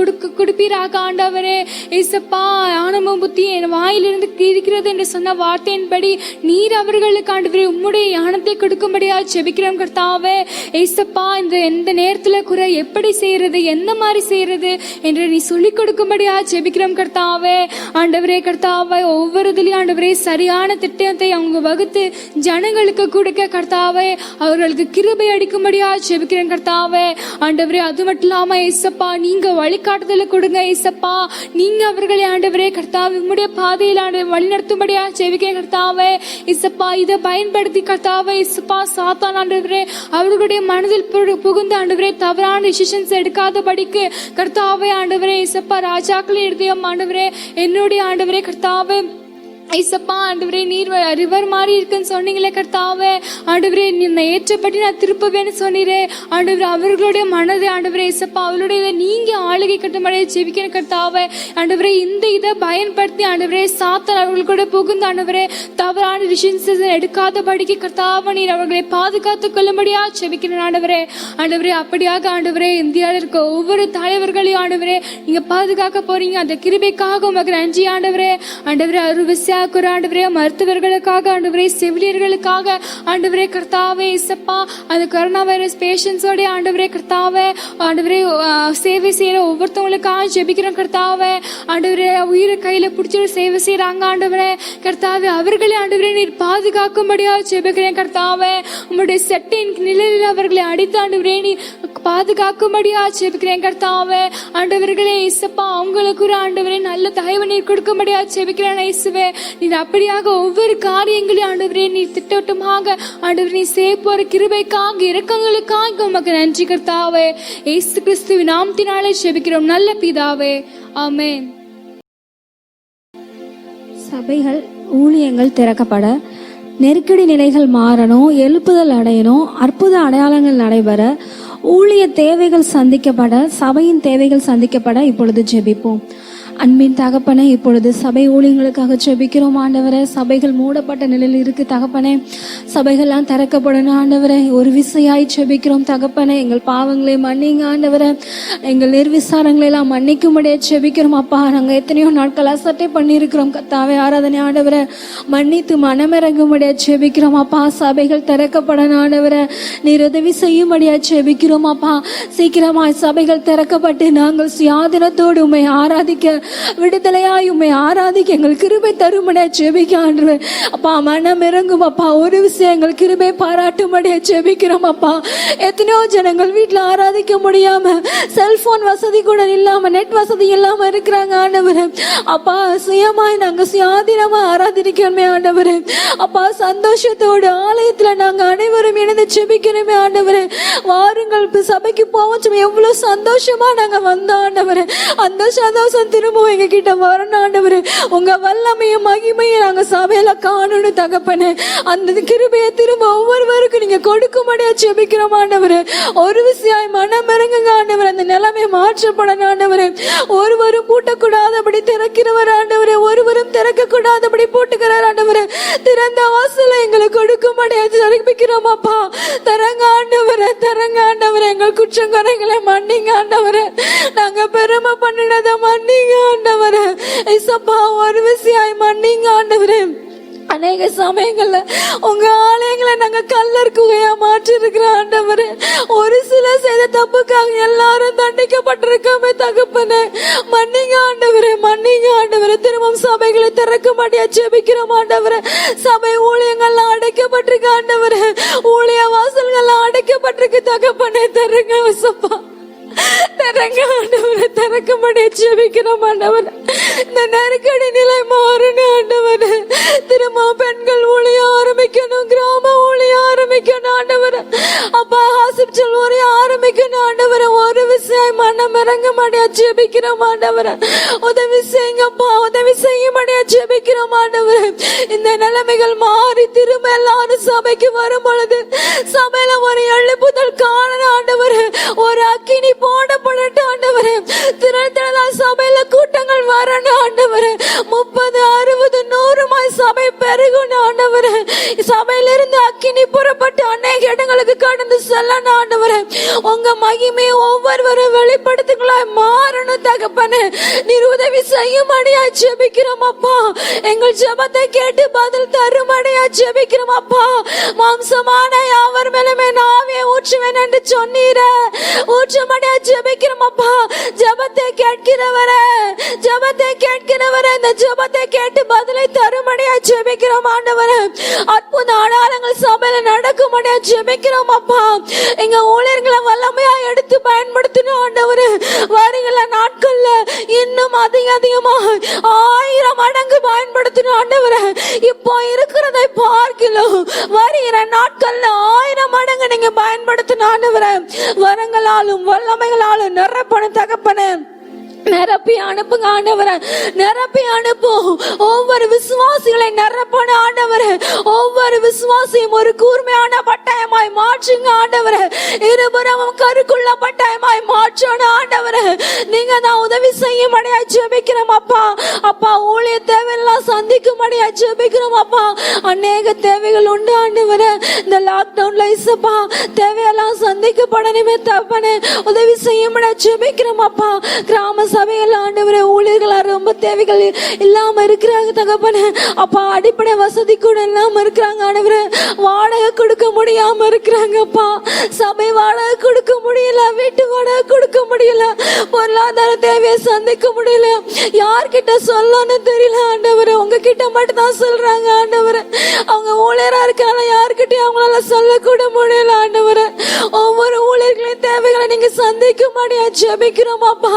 கொடுப்பீராக ஆண்டவரே ஏசப்பா. ஞானமும் புத்தி என் வாயிலிருந்து இருக்கிறது என்று சொன்ன வார்த்தையின்படி நீர் அவர்களுக்கு ஆண்டவரே உம்முடைய ஞானத்தை கொடுக்கும்படியா ஜெபிக்கிறோம் கர்த்தாவே. கர்த்தாவே. ஏசப்பா இந்த நேரத்துல கூட எப்படி செய்யறது, எந்த மாதிரி செய்யறது என்று நீ சொல்லிக் கொடுக்கும்படியா ஜெபிக்கிறோம் கர்த்தாவே. ஆண்டவரே கர்த்தாவே, ஒவ்வொரு இதுலயும் ஆண்டவரே சரியான திட்டத்தை அவங்க வகுத்து ஜனங்களுக்கு கொடுக்க கர்த்தாவே, அவர்களுக்கு கிருபை அடிக்கும்படியா ஜெபிக்கிறேன் கர்த்தாவே. ஆண்டவரே அது மட்டும் இல்லாம ஏசப்பா, நீங்க வழிகாட்டுதல கொடுங்க ஏசப்பா. நீங்க அவர்களை ஆண்டவரே கர்த்தாவே உம்முடைய பாதையில் வழிநடத்தும்படியா ஜெபிக்கிறேன் கர்த்தாவே. ஏசப்பா இதை பயன்படுத்தி கர்த்தாவே ஏசப்பா, சாத்தான் ஆண்டவரே அவர்களுடைய மனதில் புகுந்து ஆண்டவரே தவறான டிசிஷன்ஸ் எடுக்காதபடிக்கு கர்த்தாவே ஆண்டவரே ஏசப்பா, ராஜாக்களின் இருதயம் ஆண்டவரே என்னுடைய ஆண்டவரே கர்த்தாவே ஐசப்பா ஆண்டவரே, நீர் ரிவர் மாதிரி இருக்குன்னு சொன்னீங்களே கர்த்தாவே. ஆண்டவரே என்னை ஏற்றப்பட்டு நான் திருப்பவேன்னு சொன்னீரே ஆண்டவரே. அவர்களுடைய மனதை ஆண்டவரே ஐசப்பா, அவளுடைய நீங்க ஆளுகை கட்டும்படியே ஜெபிக்கணும் கர்த்தாவே. ஆண்டவரே இந்த இதை பயன்படுத்தி ஆண்டவரே சாத்தான் அவர்கள் கூட புகுந்து ஆண்டவரே தவறான டிசிஷன்ஸ் எடுக்காதபடிக்கு கர்த்தாவே நீர் அவர்களை பாதுகாத்துக் கொள்ளும்படியா ஜெபிக்கணும் ஆண்டவரே. ஆண்டவரே அப்படியாக ஆண்டவரே இந்தியாவில் இருக்க ஒவ்வொரு தலைவர்களையும் ஆண்டவரே நீங்க பாதுகாக்க போறீங்க. அந்த கிருபைக்காக உமக்கு நன்றி ஆண்டவரே. ஆண்டவரே அருவிசா ஆண்டவரே, மருத்துவர்களுக்காக ஆண்டவரே, செவிலியர்களுக்காக ஆண்டவரே கர்த்தாவே இசப்பா, அந்த கொரோனா வைரஸ் பேஷண்ட்ஸோட ஆண்டவரே கர்த்தாவே ஆண்டவரே சேவை செய்யற ஒவ்வொருத்தவங்களுக்காக ஜெபிக்கிறோம் கர்த்தாவே. ஆண்டவரே உயிரை கையில பிடிச்சி சேவை செய்யறாங்க ஆண்டவரே கர்த்தாவே, அவர்களை ஆண்டவரே நீர் பாதுகாக்கும்படியா ஜெபிக்கிறேன் கர்த்தாவே. உங்களுடைய செட்டின் நிலையில் அவர்களை அடித்து ஆண்டவரே நீ பாதுகாக்கும்படியா ஜெபிக்கிறேன் கர்த்தாவே. ஆண்டவர்களே இசப்பா, அவங்களுக்கு ஆண்டவரே நல்ல தயவு நீர் கொடுக்கும்படியா ஜெபிக்கிறேன் இயேசுவே. நீர் அப்படியாக ஒவ்வொரு காரியங்களையும் ஆண்டவரே நீர் திட்டவட்டமாக ஆண்டவரே நீ சேப்போற கிருபைக்காக இரக்கங்களுக்காக உமக்கு நன்றி கர்த்தாவே. இயேசு கிறிஸ்துவின் நாமத்தினாலே ஜெபிக்கிறோம் நல்ல பிதாவே, ஆமென். சபைகள் ஊழியங்கள் திறக்கப்பட, நெருக்கடி நிலைகள் மாறணும், எழுப்புதல் அடையணும், அற்புத அடையாளங்கள் நடைபெற, ஊழிய தேவைகள் சந்திக்கப்பட, சபையின் தேவைகள் சந்திக்கப்பட இப்பொழுது ஜெபிப்போம். அன்பின் தகப்பனே, இப்பொழுது சபை ஊழியங்களுக்காக ஜெபிக்கிறோம் ஆண்டவரே. சபைகள் மூடப்பட்ட நிலையில் இருக்கு தகப்பனே, சபைகள்லாம் திறக்கப்படணும் ஆண்டவரே. ஒரு விசையாய் ஜெபிக்கிறோம் தகப்பனே. எங்கள் பாவங்களை மன்னிங்க ஆண்டவரே, எங்கள் நிர்விசாரங்களை எல்லாம் மன்னிக்கும்படியே ஜெபிக்கிறோம் அப்பா. நாங்கள் எத்தனையோ நாட்கள் அசட்டை பண்ணியிருக்கிறோம் கர்த்தாவே, ஆராதனை ஆண்டவரே மன்னித்து மனமிறங்கும்படியா ஜெபிக்கிறோம் அப்பா. சபைகள் திறக்கப்படணும் ஆண்டவரே, நீர் உதவி செய்யும்படியா ஜெபிக்கிறோம் அப்பா. சீக்கிரமாய் சபைகள் திறக்கப்பட்டு நாங்கள் சுயாதீனத்தோடு உம்மை ஆராதிக்க, விடுதலையாய் உம்மை ஆராதிக்க எங்கள் கிருபை தரும்படியா ஜெபிக்க ஆண்டவரே அப்பா. மனம் இறங்கும் அப்பா. ஒரு விஷயம் எங்கள் கிருபை பாராட்டும்படியா ஜெபிக்கிறோம் அப்பா. எத்தனையோ ஜனங்கள் வீட்டுல ஆராதிக்க முடியாம, செல்போன் வசதி கூட இல்லாம, நெட் வசதி இல்லாம இருக்கிறாங்க ஆண்டவரே அப்பா. சுயமாய் நாங்க சுயாதீனமா ஆராதிக்கணுமே ஆண்டவரே அப்பா. சந்தோஷத்தோடு ஆலயத்துல நாங்க அனைவரும் இணைந்து ஜெபிக்கணுமே ஆண்டவரே. வாருங்கள் சபைக்கு போவோம், எவ்வளவு சந்தோஷமா நாங்க வந்தோம் ஆண்டவரே. அந்த சந்தோஷம் திரும்ப எங்க கிட்ட வரணும் ஆண்டவரே. உங்க வல்லமையும் மகிமையும் நாங்க சபையில காணணும் தகப்பனே. அந்த கிருபையை திரும்ப ஒவ்வொருவருக்கும் நீங்க கொடுக்கும்படியா ஜெபிக்கிறோம் ஆண்டவரே. ஒரு விஷயம் மனம் இறங்குங்க ஆண்டவரே. அந்த நிலைமை மாற்றப்படணும் ஆண்டவரே. ஒருவரும் பூட்டக்கூடாதபடி திறக்கிறவர் ஆண்டவரே, ஒருவரும் திறக்க கூடாதபடி பூட்டுகிறார் ஆண்டவரே. திறந்த வாசலை எங்களுக்கு கொடுக்கும்படியா ஜெபிக்கிறோம் அப்பா. தரங்க ஆண்டவரே, தரங்க ஆண்டவரே. எங்கள் குற்றங்குறைகளை மன்னிங்க ஆண்டவரே. நாங்க பெருமை பண்ணினதை மன்னிங்க ஆண்டவரே. இசப்பா ஒரு விஷயம் மன்னிங்க ஆண்டவரே. அநேக சமயங்கள்ல உங்க ஆலயங்களை நாங்க கல்லர் குகையா மாற்றி இருக்கிற ஆண்டவரே. ஒரு சில செய்த தப்புக்காக எல்லாரும் தண்டிக்கப்பட்டிருக்காமே தகப்பனே. மன்னிங்க ஆண்டவரே, மன்னிங்க ஆண்டவரே. திரும்பவும் சபைகளை திறக்கும்படியா ஜெபிக்கிறோம் ஆண்டவரே. சபை ஊழியங்கள்லாம் அடைக்கப்பட்டிருக்கு ஆண்டவரே. ஊழிய வாசல்கள்லாம் அடைக்கப்பட்டிருக்கு தகப்பனே. தருங்க வசப்பா, தரங்க ஆண்டவரே. திறக்கும்படி ஜெபிக்கிறோம் ஆண்டவரே. இந்த நெருக்கடி நிலை மாறணும் ஆண்டவரே. திரும்ப பெண்கள் ஊழிய ஆரம்பிக்கணும், கிராம ஊழிய ஆரம்பிக்கணும் ஆண்டவரே அப்பா. ஹாஸ்பிட்டல் ஊழிய ஆரம்பிக்கணும் ஆண்டவரே. ஒரு விஷயம் மனம் இறங்கும்படியா ஜெபிக்கிறோம் ஆண்டவரே. உதவி செய்யுங்கப்பா, உதவி செய்யும்படியா ஜெபிக்கிறோம் ஆண்டவரே. இந்த நிலைமைகள் மாறி திரும்ப எல்லாரும் சபைக்கு வரும் பொழுது சபையில ஒரு எழுப்புதல் காணணும் ஆண்டவரே. ஒரு அக்கினி போடப்படட்டும் ஆண்டவரே. திரள் சபையில கூட்டங்கள் வரணும் ஆண்டவரே. 30, 60, 100 சபை பெருகணும் ஆண்டவரே. சபையிலிருந்து அக்கினி புறப்பட்டு அநேக இடங்களுக்கு கடந்து செல்லணும் ஆண்டவரே. உங்க மகிமையை ஒவ்வொருவரும் வெளிப்படுத்த உள்ளத்துக்குள்ளாய் மாறணும் தகப்பனே. நீர் உதவி செய்யும்படியா ஜெபிக்கிறோம் அப்பா. எங்கள் ஜெபத்தை கேட்டு பதில் தரும்படியா ஜெபிக்கிறோம் அப்பா. மாம்சமான யாவர் மேலுமே நாவே ஊற்றுவேன் என்று சொன்னீரே, ஊற்றும்படியா ஜெபிக்கிறோம் அப்பா. ஜெபத்தை கேட்கிறவரே, ஜெபத்தை கேட்கிறவரே, இந்த ஜெபத்தை கேட்டு பதிலை தரும்படியா ஜெபிக்கிறோம் ஆண்டவரே. அற்புத அடையாளங்கள் சபையில நடக்கும்படியா ஜெபிக்கிறோம் அப்பா. எங்க ஊழியர்களை வல்லமையா எடுத்து பயன்படுத்தணும் ஆண்டவரே. வருகிற நாட்கள்ல இன்னும் அதிகமா 1000 மடங்கு பயன்படுத்தணும் ஆண்டவரே. இப்போ இருக்கிறதை பார்க்கலாம் வருகிற நாட்கள்ல 1000 மடங்கு நீங்க பயன்படுத்தணும் ஆண்டவரே. வரங்களாலும் வல்லமைகளாலும் நிரப்பணும் தகப்பனே. நிரப்பி அனுப்புங்க ஆண்டவரே, நிரப்பி அனுப்பும். ஒவ்வொரு விசுவாசிகளை நிரப்பணும் ஆண்டவரே. ஒவ்வொரு விசுவாசியும் ஒரு கூர்மையான பட்டயமாய் மாற்றுங்க ஆண்டவரே. இருபுறமும் கருக்குள்ள பட்டயமாய் மாற்றணும் ஆண்டவரே. நீங்க தான் உதவி செய்யும்படியா ஜெபிக்கிறோம் அப்பா. அப்பா ஊழிய தேவையெல்லாம் சந்திக்கும்படியா ஜெபிக்கிறோம் அப்பா. அநேக தேவைகள் உண்டு ஆண்டவரே. இந்த லாக்டவுன்ல இசப்பா தேவையெல்லாம் சந்திக்கப்படணுமே தப்பனே. உதவி செய்யும்படியா ஜெபிக்கிறோம் அப்பா. கிராம சபைகள் ஆண்டவரே ஊழியர்களா ரொம்ப தேவைகள் இல்லாம இருக்கிறாங்க தகப்பனே. அப்பா அடிப்படை வசதி கூட இல்லாம இருக்கிறாங்க ஆண்டவரே. வாடகை கொடுக்க முடியாம இருக்கிறாங்க அப்பா. சபை வாடகை கொடுக்க முடியல, வீட்டு வாடகை கொடுக்க முடியல, பொருளாதார தேவையை சந்திக்க முடியல. யார்கிட்ட சொல்லணும்னு தெரியல ஆண்டவரே. உங்ககிட்ட மட்டும் தான் சொல்றாங்க ஆண்டவரே. அவங்க ஊழியரா இருக்காங்க, யார்கிட்டயும் அவங்களால சொல்ல கூட முடியல ஆண்டவரே. ஒவ்வொரு ஊழியர்களின் தேவைகளை நீங்க சந்திக்கும்படியா ஜெபிக்கிறோம் அப்பா.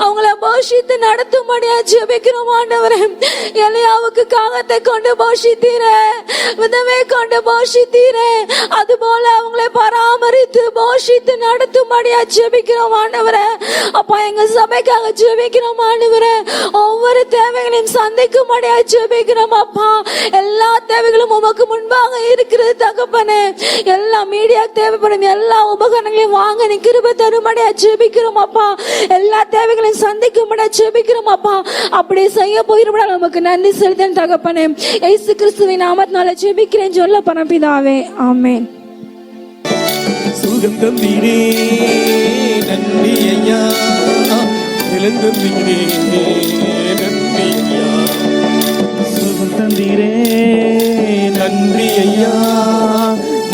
அவங்கள போஷித்து நடத்தும்படியா ஜெபிக்கிறோம் ஆண்டவரே. எலியாவுக்கு காகத்தை கொண்டு போஷித்தீரே, விதவை கொண்டு போஷித்தீரே, அது போல அவங்களை பராமரித்து போஷித்து நடத்தும்படியா ஜெபிக்கிறோம் ஆண்டவரே. அப்பா எங்க சபைக்காக ஜெபிக்கிறோம் ஆண்டவரே. ஒவ்வொரு தேவைகளையும் சந்திக்கும்படியா ஜெபிக்கிறோம் அப்பா. எல்லா தேவைகளும் உமக்கு முன்பாக இருக்கிறது தகப்பனே. எல்லா மீடியா தேவைப்படும் எல்லா உபகரணங்களையும் வாங்க நீ கிருபை தரும்படியா ஜெபிக்கிறோம் அப்பா. எல்லா தேவைகளையும் சந்திக்கும்படியா ஜெபிக்கிறோம் அப்பா. அப்படி செய்ய போகிறோம் நமக்கு நன்றி செலுத்தேன் தகப்பனே. இயேசு கிறிஸ்துவின் நாமத்தினால ஜெபிக்கிறேன் சொல்ல பரம்பிதாவே, ஆமென். சுகம் தந்தீரே நன்றி ஐயா, இளந்தந்தீரே நன்றி ஐயா. சுகம் தந்தீரே நன்றி ஐயா,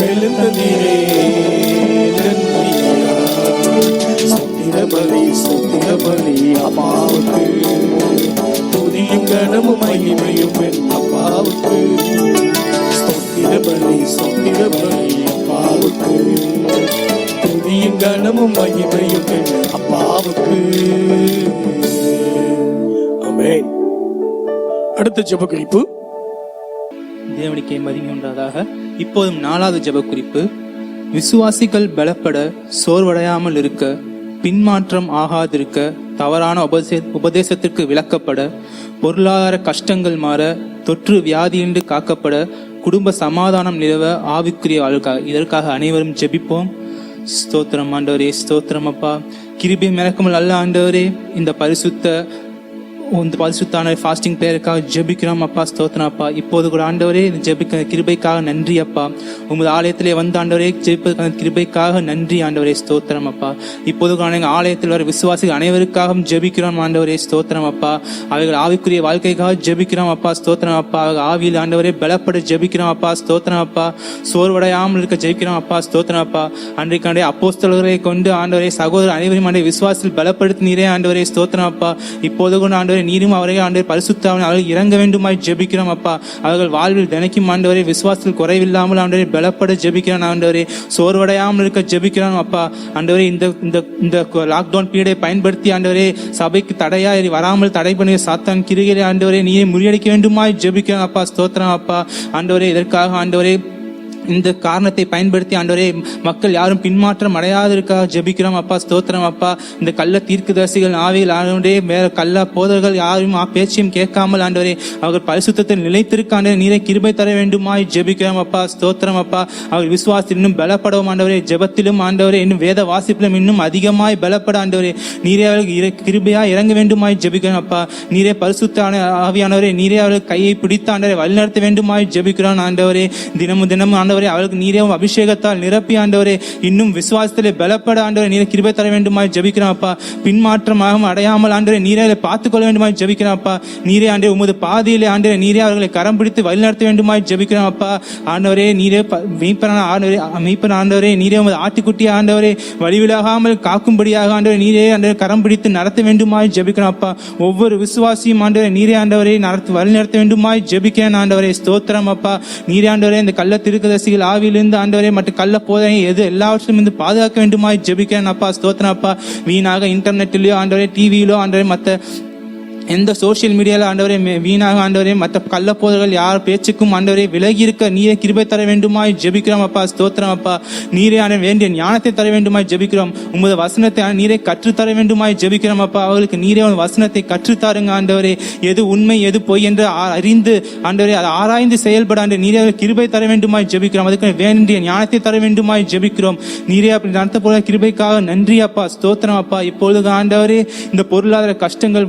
இளந்தந்தீரே நன்றி ஐயா. சுத்திரபலி அப்பாவுக்கு துதியும் கனமும் மகிமையும் என் அப்பாவுக்கு. சொத்திரபலி அப்பாவுக்கு துதியும் கனமும் மகிமையும் என் அப்பாவுக்கு. ஆமென். அடுத்த ஜெப குறிப்பு. தேவனுக்கே மகிமை உண்டாதாக. இப்போதும் 4வது ஜெப குறிப்பு. விசுவாசிகள் பலப்பட, சோர்வடையாமல் இருக்க, பின்மாற்றம் ஆகாதிருக்க, தவறான உபதேசத்திற்கு விலக்கப்பட, பொருளாதார கஷ்டங்கள் மாற, தொற்று வியாதியின்றி காக்கப்பட, குடும்ப சமாதானம் நிலவ, ஆவிக்குரிய வாழ்க்கை. இதற்காக அனைவரும் ஜெபிப்போம். ஸ்தோத்திரம் ஆண்டவரே, ஸ்தோத்திரம் அப்பா. கிருபை மிரக்கமல் அல்ல ஆண்டவரே. இந்த பரிசுத்தான ஃபாஸ்டிங் பிரேயருக்காக ஜெபிக்கிறோம் அப்பா. ஸ்தோத்திரம் அப்பா. இப்போது கூட ஆண்டவரே ஜெபிக்க கிருபைக்காக நன்றி அப்பா. உமது ஆலயத்திலே வந்து ஆண்டவரே ஜெபிப்பதற்கான கிருபைக்காக நன்றி ஆண்டவரே. ஸ்தோத்திரம் அப்பா. இப்போது கூட ஆலயத்தில் வர விசுவாசிகள் அனைவருக்காகவும் ஜெபிக்கிறோம் ஆண்டவரே. ஸ்தோத்திரம் அப்பா. அவைகள் ஆவிக்குரிய வாழ்க்கைக்காக ஜெபிக்கிறோம் அப்பா. ஸ்தோத்திரம் அப்பா. ஆவியில் ஆண்டவரே பலப்பட ஜெபிக்கிறோம் அப்பா. ஸ்தோத்திரம் அப்பா. சோர்வடையாமல் இருக்க ஜெபிக்கிறோம் அப்பா. ஸ்தோத்திரம் அப்பா. அன்றைக்கு அப்போஸ்தலர்களை கொண்டு ஆண்டவரே சகோதரர் அனைவரும் ஆண்டவரே விசுவாசத்தில் பலப்படுத்தினீரே ஆண்டவரே. ஸ்தோத்திரம் அப்பா. இப்போது கூட ஆண்டவரே நீரும் அவரை ஆண்டவர் பரிசுத்தாவின் அவர்கள் இறங்க வேண்டுமாய் ஜெபிக்கிறோம் அப்பா. அவர்கள் வாழ்வில் தினைக்கும் ஆண்டவரே விசுவாசத்தில் குறைவில்லாமல் ஆண்டவரே பலப்பட ஜெபிக்கிறான் ஆண்டவரே. சோர்வடையாமல் இருக்க ஜெபிக்கிறான் அப்பா. ஆண்டவரே இந்த லாக்டவுன் பீரியடை பயன்படுத்தி ஆண்டவரே சபைக்கு தடையா வராமல் தடை பண்ணிய சாத்தான் கிரிகளை ஆண்டவரே நீரை முறியடிக்க வேண்டுமாய் ஜெபிக்கிறான் அப்பா. ஸ்தோத்திரம் அப்பா. ஆண்டவரே இதற்காக ஆண்டவரே இந்த காரணத்தை பயன்படுத்தி ஆண்டவரே மக்கள் யாரும் பின்மாற்றம் அடையாதிருக்காக ஜெபிக்கிறோம் அப்பா. ஸ்தோத்திரம் அப்பா. இந்த கள்ள தீர்க்கதரிசிகள் ஆவிகள் ஆண்டவரே வேற கள்ள போதர்கள் யாரும் பேச்சையும் கேட்காமல் ஆண்டவரே அவர்கள் பரிசுத்தத்தில் நிலைத்திருக்க ஆண்டவரே நீரை கிருபை தர வேண்டுமாய் ஜெபிக்கிறோம் அப்பா. ஸ்தோத்திரம் அப்பா. அவர்கள் விசுவாசத்தில் இன்னும் பலப்படவும் ஆண்டவரே, ஜெபத்திலும் ஆண்டவரே இன்னும் வேத வாசிப்பிலும் இன்னும் அதிகமாய் பலப்பட ஆண்டவரே நீரே அவர்களுக்கு கிருபையா இறங்க வேண்டுமாய் ஜெபிக்கிறோம் அப்பா. நீரே பரிசுத்த ஆவியானவரே நீரே அவர்கள் கையை பிடித்த ஆண்டவரை வழிநடத்த வேண்டுமாய் ஜெபிக்கிறோம் ஆண்டவரே. தினமும் ஆண்டவரே ஆண்டவரே அவளுக்கு நீரே அபிஷேகத்தால் நிரப்பி ஆண்டவரே இன்னும் விசுவாசத்திலே பலப்பட ஆண்டவரே நீரை கிருபை தர வேண்டுமாய் ஜெபிக்கிறோம் அப்பா. பின்மாற்றமாக அடையாமல் ஆண்டவரே நீரே பார்த்துக்கொள்ள வேண்டுமாய் ஜெபிக்கிறோம் அப்பா. நீரே ஆண்டே உமது பாதையிலே ஆண்டவரே நீரே அவர்களை கரம் பிடித்து வழிநடத்த வேண்டுமாய் ஜெபிக்கிறோம் அப்பா. ஆண்டவரே நீரே மெய்ப்பன ஆண்டவரே நீரே உமது ஆட்டுக்குட்டி ஆண்டவரே வழிவிலகாமல் காக்கும்படியாக ஆண்டவரே நீரே ஆண்டவரே கரம் பிடித்து நடத்த வேண்டுமாய் ஜெபிக்கிறோம் அப்பா. ஒவ்வொரு விசுவாசியும் ஆண்டவரே நீரே ஆண்டவரே வழிநடத்த வேண்டுமாய் ஜெபிக்கிறேன் ஆண்டவரே. ஸ்தோத்திரம் அப்பா. நீரே ஆண்டவரே இந்த கள்ள திருக்கதரிசிகள் ஆவியிலிருந்து ஆண்டவரே மற்றும் கள்ள போதனை எது எல்லாவற்றிலும் இருந்து பாதுகாக்க வேண்டுமாய் ஜெபிக்கிறேன் அப்பா. ஸ்தோத்திரம் அப்பா. வீணாக இன்டர்நெட்டிலோ ஆண்டவரே டிவியிலோ ஆண்டவரே மற்ற எந்த சோசியல் மீடியாவில் ஆண்டவரே வீணாக ஆண்டவரே மற்ற கள்ள போதர்கள் யார் பேச்சுக்கும் ஆண்டவரே விலகி இருக்க நீரே கிருபை தர வேண்டுமாய் ஜெபிக்கிறோம் அப்பா. ஸ்தோத்திரம் அப்பா. நீரே ஆண்டவரே வேண்டிய ஞானத்தை தர வேண்டுமாய் ஜெபிக்கிறோம். உமது வசனத்தை நீரே கற்றுத்தர வேண்டுமாய் ஜெபிக்கிறோம் அப்பா. அவர்களுக்கு நீரே வசனத்தை கற்றுத்தாருங்க ஆண்டவரே. எது உண்மை எது பொய் என்று அறிந்து ஆண்டவரே அதை ஆராய்ந்து செயல்பட ஆண்டு நீரே கிருபை தர வேண்டுமாய் ஜெபிக்கிறோம். அதுக்கு வேண்டிய ஞானத்தை தர வேண்டுமாய் ஜெபிக்கிறோம். நீரே அப்படி நடத்த போற கிருபைக்காக நன்றி அப்பா. ஸ்தோத்திரம் அப்பா. இப்பொழுது ஆண்டவரே இந்த பொருளாதார கஷ்டங்கள்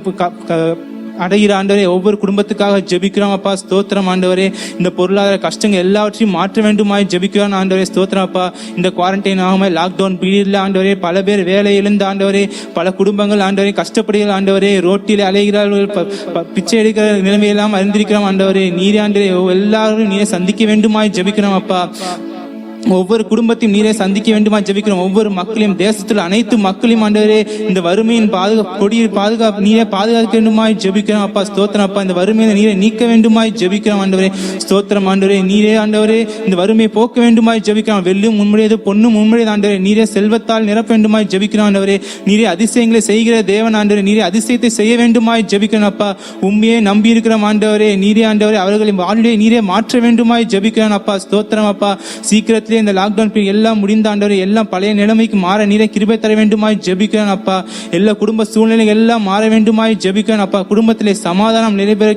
அடைகிற ஆண்டவரே ஒவ்வொரு குடும்பத்துக்காக ஜெபிக்கிறோம் அப்பா. ஸ்தோத்திரம் ஆண்டவரே. இந்த பொருளாதார கஷ்டங்கள் எல்லாவற்றையும் மாற்ற வேண்டுமாய் ஜெபிக்கிறோம் ஆண்டவரே. ஸ்தோத்திரம் அப்பா. இந்த குவாரண்டைன் ஆகாம லாக்டவுன் பீரியட்ல ஆண்டவரே பல பேர் வேலை இழந்த ஆண்டவரே பல குடும்பங்கள் ஆண்டவரே கஷ்டப்படுகிற ஆண்டவரே ரோட்டில் அலைகிறார்கள் பிச்சை எடுக்கிற நிலைமையெல்லாம் அறிந்திருக்கிறோம் ஆண்டவரே. நீரே ஆண்டவரே எல்லாரும் நீரை சந்திக்க வேண்டுமாய் ஜெபிக்கிறோம் அப்பா. ஒவ்வொரு குடும்பத்தையும் நீரே சந்திக்க வேண்டுமா ஜெபிக்கிறோம். ஒவ்வொரு மக்களையும் தேசத்தில் அனைத்து மக்களையும் ஆண்டவரே இந்த வறுமையின் பாதுகாப்பு நீரே பாதுகாக்க வேண்டுமாய் ஜெபிக்கிறோம் அப்பா. ஸ்தோத்திரம் அப்பா. இந்த வறுமையை நீரே நீக்க வேண்டுமாய் ஜெபிக்கிறோம் ஆண்டவரே. ஸ்தோத்திரம் ஆண்டவரே. நீரே ஆண்டவரே இந்த வறுமையை போக்க வேண்டுமாய் ஜெபிக்கிறோம். வெள்ளும் உண்மையது பொண்ணும் உண்மையது ஆண்டவரே. நீரே செல்வத்தால் நிரப்ப வேண்டுமாய் ஜெபிக்கிறோம் ஆண்டவரே. நீரே அதிசயங்களை செய்கிற தேவன் ஆண்டவரே. நீரே அதிசயத்தை செய்ய வேண்டுமாய் ஜெபிக்கிறோம் அப்பா. உண்மையை நம்பி இருக்கிற ஆண்டவரே நீரே ஆண்டவரே அவர்களின் வாழ்வை நீரே மாற்ற வேண்டுமாய் ஜெபிக்கிறோம் அப்பா. ஸ்தோத்திரம் அப்பா. சீக்கிரத்தில் இந்த லாக்டவுன் பீரியட் எல்லாம் முடிந்த ஆண்டவரே எல்லாம் பழைய நிலைமைக்கு மாற நீரே கிருபை தர வேண்டுமாய் ஜெபிக்கிறேன் அப்பா. எல்லா குடும்ப சூழ்நிலைகள் எல்லாம் மாற வேண்டுமாய் ஜெபிக்கிறேன் அப்பா. குடும்பத்திலே சமாதானம் நிறைவேற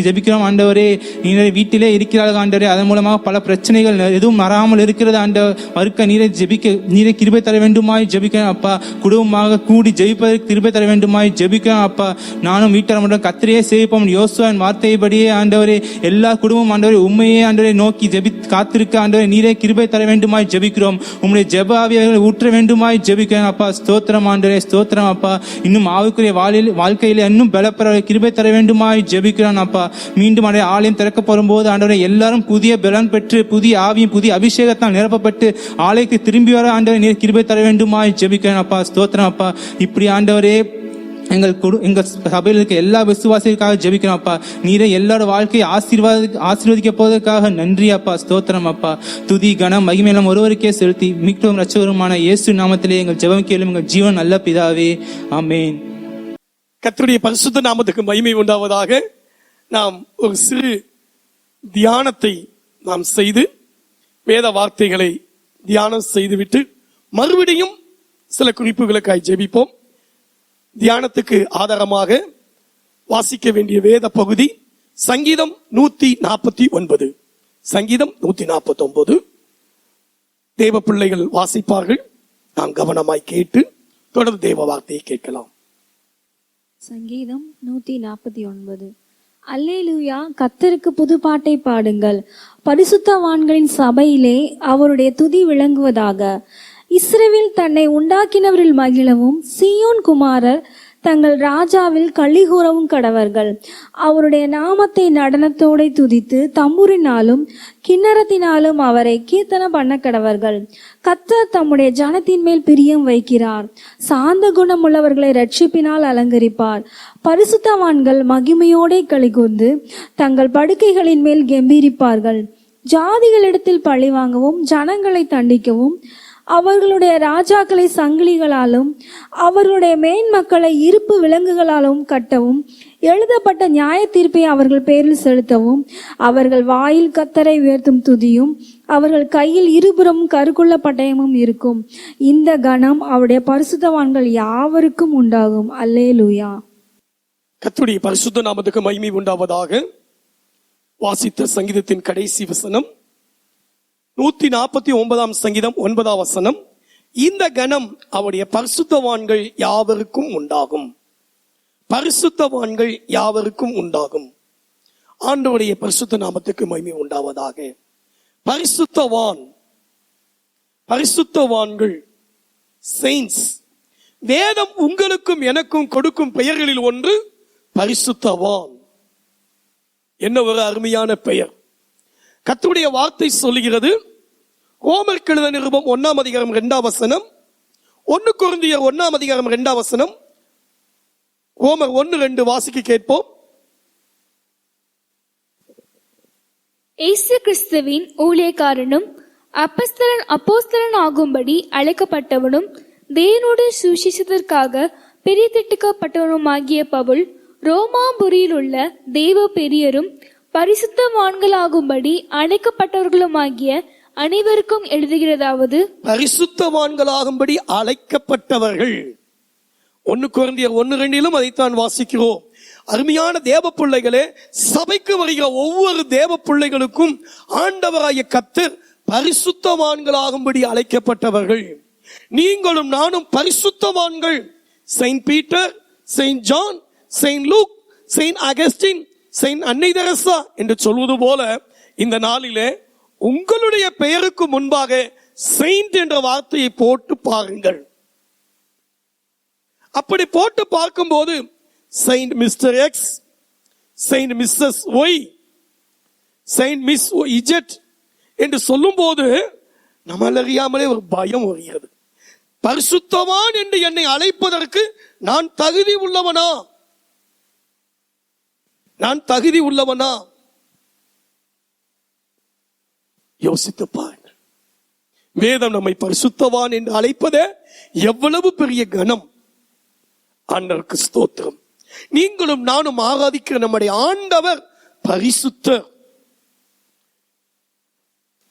ஜெபிக்கிறோம் ஆண்டவரே. நீரே வீட்டிலே இருக்கிறார்கள் ஆண்டவரே. அதன் மூலமாக பல பிரச்சனைகள் எதுவும் வராமல் இருக்கிறது ஆண்டவர் மறுக்க நீரே கிருபை தர வேண்டுமாய் ஜெபிக்கிறேன் அப்பா. குடும்பமாக கூடி ஜெபிப்பதற்கு கிருபை தர வேண்டுமாய் ஜெபிக்கிறேன் அப்பா. நானும் வீட்டார் மட்டும் கத்திரையே சேவிப்போம் யோசுவாவின் வார்த்தைப்படியே ஆண்டவரே எல்லா குடும்பம் ஆண்டவரே உண்மையே ஆண்டவரை நோக்கி காத்திருக்க ஆண்டவரே நீரே கிருபை தர வேண்டுமாய் ஜெபிக்கிறோம். உம்முடைய ஜெப ஆவியை ஊற்ற வேண்டுமாய் ஜெபிக்கிறேன் அப்பா. ஸ்தோத்திரம் ஆண்டவரே. ஸ்தோத்திரம் அப்பா. இன்னும் ஆவிக்குரிய வாழ்க்கையில இன்னும் பலப்பெற கிருபை தர வேண்டுமாய் ஜெபிக்கிறான் அப்பா. மீண்டும் ஆண்டவரே ஆலயம் திறக்கப்படும் போது ஆண்டவரே எல்லாரும் புதிய பலன் பெற்று புதிய ஆவியும் புதிய அபிஷேகத்தால் நிரப்பப்பட்டு ஆலயக்கு திரும்பி வர ஆண்டவரே நீர் கிருபை தர வேண்டுமாய் ஜெபிக்கிறேன் அப்பா. ஸ்தோத்திரம் அப்பா. இப்படி ஆண்டவரே எங்க சபையில் இருக்க எல்லா விசுவாசிகளுக்காக ஜெபிக்கிறோம் அப்பா. நீரே எல்லாரோட வாழ்க்கையை ஆசீர்வதிக்க போவதற்காக நன்றி அப்பா. ஸ்தோத்திரம் அப்பா. துதி கனம் மகிமையெல்லாம் ஒருவருக்கே செலுத்தி மீட்பும் இரட்சகருமான இயேசு நாமத்திலே எங்கள் ஜெபம் கேளும் எங்கள் ஜீவன் நல்ல பிதாவே. ஆமென். கர்த்தருடைய பரிசுத்த நாமத்துக்கு மகிமை உண்டாவதாக. நாம் ஒரு சிறு தியானத்தை நாம் செய்து வேத வார்த்தைகளை தியானம் செய்துவிட்டு மறுபடியும் சில குறிப்புகளுக்காய் ஜெபிப்போம். தியானத்துக்கு ஆதாரமாக வாசிக்க வேண்டிய வேத பகுதி சங்கீதம் 149. சங்கீதம் 149 தேவ பிள்ளைகள் வாசிப்பார்கள். நாம் கவனமாய் கேட்டு தொடர்ந்து தேவ வார்த்தையை கேட்கலாம். சங்கீதம் 149. அல்லேலூயா, கர்த்தருக்கு புது பாட்டை பாடுங்கள். பரிசுத்தவான்களின் சபையிலே அவருடைய துதி விளங்குவதாக. இஸ்ரவேல் தன்னை உண்டாக்கினவரில் மகிழவும் சீயோன் குமாரர் தங்கள் ராஜாவில் களிகூறவும் கடவர்கள். அவருடைய நாமத்தை நடனத்தோടെ துதித்து தம்புரினாலும் கிண்ணறத்தினாலும் அவரை கீர்த்தனை பண்ண கடவர்கள். கர்த்தர் தம்முடைய ஜனத்தின் மேல் பிரியம் வைக்கிறார். சாந்த குணம் உள்ளவர்களை ரட்சிப்பினால் அலங்கரிப்பார். பரிசுத்தவான்கள் மகிமையோடே களிகூர்ந்து தங்கள் படுக்கைகளின் மேல் கெம்பீரிப்பார்கள். ஜாதிகளிடத்தில் பழி வாங்கவும் ஜனங்களை தண்டிக்கவும் அவர்களுடைய ராஜாக்களை சங்கிலிகளாலும் அவர்களுடைய மேன்மக்களை இருப்பு விலங்குகளாலும் கட்டவும் எழுதப்பட்ட நியாய தீர்ப்பை அவர்கள் பேரில் செலுத்தவும் அவர்கள் வாயில் கர்த்தரை உயர்த்தும் துதியும் அவர்கள் கையில் இருபுறமும் கருக்குள்ள பட்டயமும் இருக்கும். இந்த கணம் அவருடைய பரிசுத்தவான்கள் யாவருக்கும் உண்டாகும். அல்லேலூயா. கர்த்தருடைய பரிசுத்த நாமத்துக்கு மகிமை உண்டாவதாக. வாசித்த சங்கீதத்தின் கடைசி வசனம் 149 சங்கீதம் 9 வசனம். இந்த கணம் அவருடைய பரிசுத்தவான்கள் யாவருக்கும் உண்டாகும். பரிசுத்தவான்கள் யாவருக்கும் உண்டாகும். ஆண்டவருடைய பரிசுத்த நாமத்துக்கு மகிமை உண்டாவதாக. பரிசுத்தவான், பரிசுத்தவான்கள், செயின்ஸ். வேதம் உங்களுக்கும் எனக்கும் கொடுக்கும் பெயர்களில் ஒன்று பரிசுத்தவான். என்ன ஒரு அருமையான பெயர்! கர்த்தருடைய வார்த்தை சொல்லுகிறது, ரோமருக்கு எழுதின நிருபம் 1 அதிகாரம் 2 வசனம், 1 கொரிந்தியர் 1 அதிகாரம் 2 வசனம், ரோமர் 1:2 வாசிக்க கேட்போம். இயேசு கிறிஸ்துவின் ஊழியக்காரனும் அப்போஸ்தலன் ஆகும்படி அழைக்கப்பட்டவனும் தேவனுடைய சுவிசேஷத்திற்காக பிரித்தெடுக்கப்பட்டவனுமாகிய பவுல், ரோமாபுரியில் உள்ள தேவ பெரியரும் பரிசுத்தவான்களாகும்படி அழைக்கப்பட்டவர்களுமாகிய அனைவருக்கும் எழுதுகிறதாவது, பரிசுத்தவான்களாகும்படி அழைக்கப்பட்டவர்கள். 1 கொரிந்தியர் 1:2 அதைத்தான் வாசிக்கிறோம். அருமையான தேவ பிள்ளைகளே, சபைக்கு வருகிற ஒவ்வொரு தேவ பிள்ளைகளுக்கும் ஆண்டவராகிய கர்த்தர் பரிசுத்தவான்களாகும்படி அழைக்கப்பட்டவர்கள். நீங்களும் நானும் பரிசுத்தவான்கள். Saint Peter, saint John, saint Luke, saint Augustine, saint அன்னை தெரசா என்று சொல்வது போல இந்த நாளிலே உங்களுடைய பெயருக்கு முன்பாக செயின்ட் என்ற வார்த்தையை போட்டு பாருங்கள். அப்படி போட்டு பார்க்கும்போது saint mister X, saint missus Y, saint miss Z என்று சொல்லும் போது நம்மள அறியாமலே ஒரு பயம் வருகிறது. பரிசுத்தவான் என்று என்னை அழைப்பதற்கு நான் தகுதி உள்ளவனா? நான் தகுதி உள்ளவனா? யோசித்து பாருங்கள். வேதம் நம்மை பரிசுத்தவான் என்று அழைப்பதே எவ்வளவு பெரிய கனம்! ஆண்டவருக்கு ஸ்தோத்திரம். நீங்களும் நானும் ஆராதிக்கிற நம்முடைய ஆண்டவர் பரிசுத்தர்.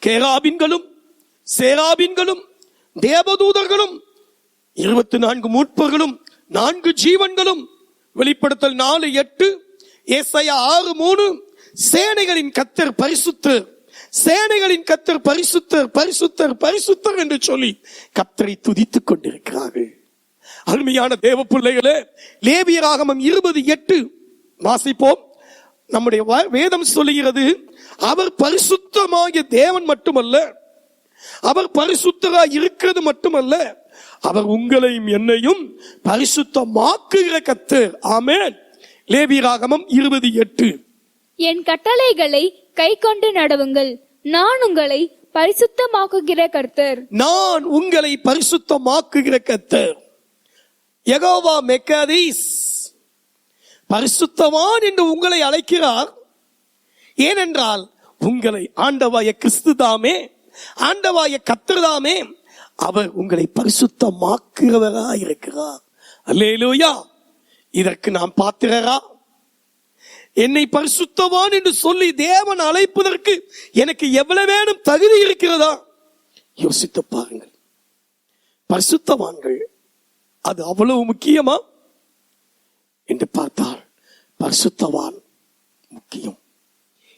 கேராபின்களும் சேராபின்களும் தேவதூதர்களும் 24 மூப்பர்களும் 4 ஜீவன்களும், வெளிப்படுத்தல் 4:8, ஏசாயா 6:3, சேனைகளின் கர்த்தர் பரிசுத்தர், சேனைகளின் கர்த்தர் பரிசுத்தர், பரிசுத்தர், பரிசுத்தர் என்று சொல்லி கர்த்தரை துதித்துக் கொண்டிருக்கிறார்கள். அருமையான தேவ பிள்ளைகளே, லேவியராகமம் 20:8 வாசிப்போம். நம்முடைய வேதம் சொல்லுகிறது, அவர் பரிசுத்தமாகிய தேவன் மட்டுமல்ல, அவர் பரிசுத்தராய் இருக்கிறது மட்டுமல்ல, அவர் உங்களையும் என்னையும் பரிசுத்தமாக்குகிற கர்த்தர். ஆமென். லேவியராகமம் 20:8. என் கட்டளைகளை கைக்கொண்டு நடவுங்கள், நான் உங்களை பரிசுத்தமாக்குகிற கர்த்தர். நான் உங்களை பரிசுத்தமாக்குகிற கர்த்தர். யெகோவா மெக்காதீஸ், பரிசுத்தவான் என்று உங்களை அழைக்கிறார். ஏனென்றால் உங்களை ஆண்டவாய கிறிஸ்து தாமே, ஆண்டவாய கர்த்தர் தாமே அவர் உங்களை பரிசுத்தமாக்குகிறவராய் இருக்கிறார். அல்லேலூயா. இதற்கு நாம் பாத்திரரா? என்னை பரிசுத்தவான் என்று சொல்லி தேவன் அழைப்பதற்கு எனக்கு எவ்வளவு வேணும் தகுதி இருக்கிறதா? யோசித்து பாருங்கள். பரிசுத்தவான்கள் அது அவ்வளவு முக்கியமா என்று பார்த்தால் பரிசுத்தவான் முக்கியம்.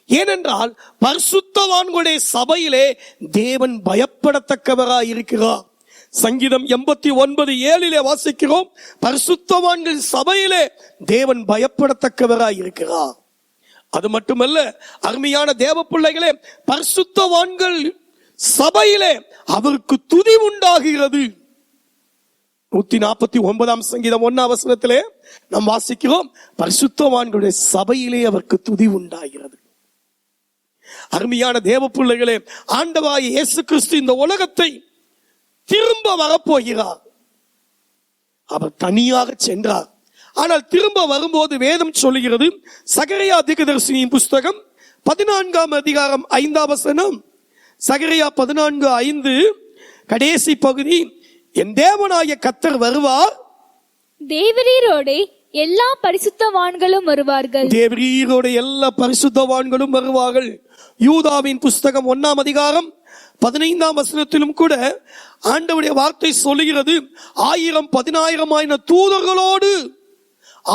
ஏனென்றால் பரிசுத்தவான்களுடைய சபையிலே தேவன் பயப்படத்தக்கவராய் இருக்கிறார். சங்கீதம் 89:7 வாசிக்கிறோம், பரிசுத்தவான்கள் சபையிலே தேவன் பயப்படத்தக்கவராய் இருக்கிறார். அது மட்டுமல்ல, அருமையான தேவ பிள்ளைகளே, பரிசுத்தவான்கள் சபையிலே அவருக்கு துதி உண்டாகிறது. 149 சங்கீதம் 1 வசனத்திலே நாம் வாசிக்கிறோம், பரிசுத்தவான்களுடைய சபையிலே அவருக்கு துதி உண்டாகிறது. அருமையான தேவ பிள்ளைகளே, ஆண்டவராகிய இயேசு கிறிஸ்து இந்த உலகத்தை திரும்ப வரப்போகிறார். அவர் தனியாக சென்றார். ஆனால் திரும்ப வரும்போது வேதம் சொல்லுகிறது, சகரியா தீர்க்கதரிசியின் புஸ்தகம் 14 அதிகாரம் 5 வசனம், சகரியா 14:5 கடைசி பகுதி, என் தேவனாகிய கர்த்தர் வருவார், தேவரீரோட எல்லா பரிசுத்தவான்களும் வருவார்கள். தேவரீரோட எல்லா பரிசுத்தவான்களும் வருவார்கள். யூதாவின் புஸ்தகம் 1 அதிகாரம் 15 வசனத்திலும் கூட ஆண்டவருடைய வார்த்தை சொல்லுகிறது, 1000-10,000 தூதர்களோடு,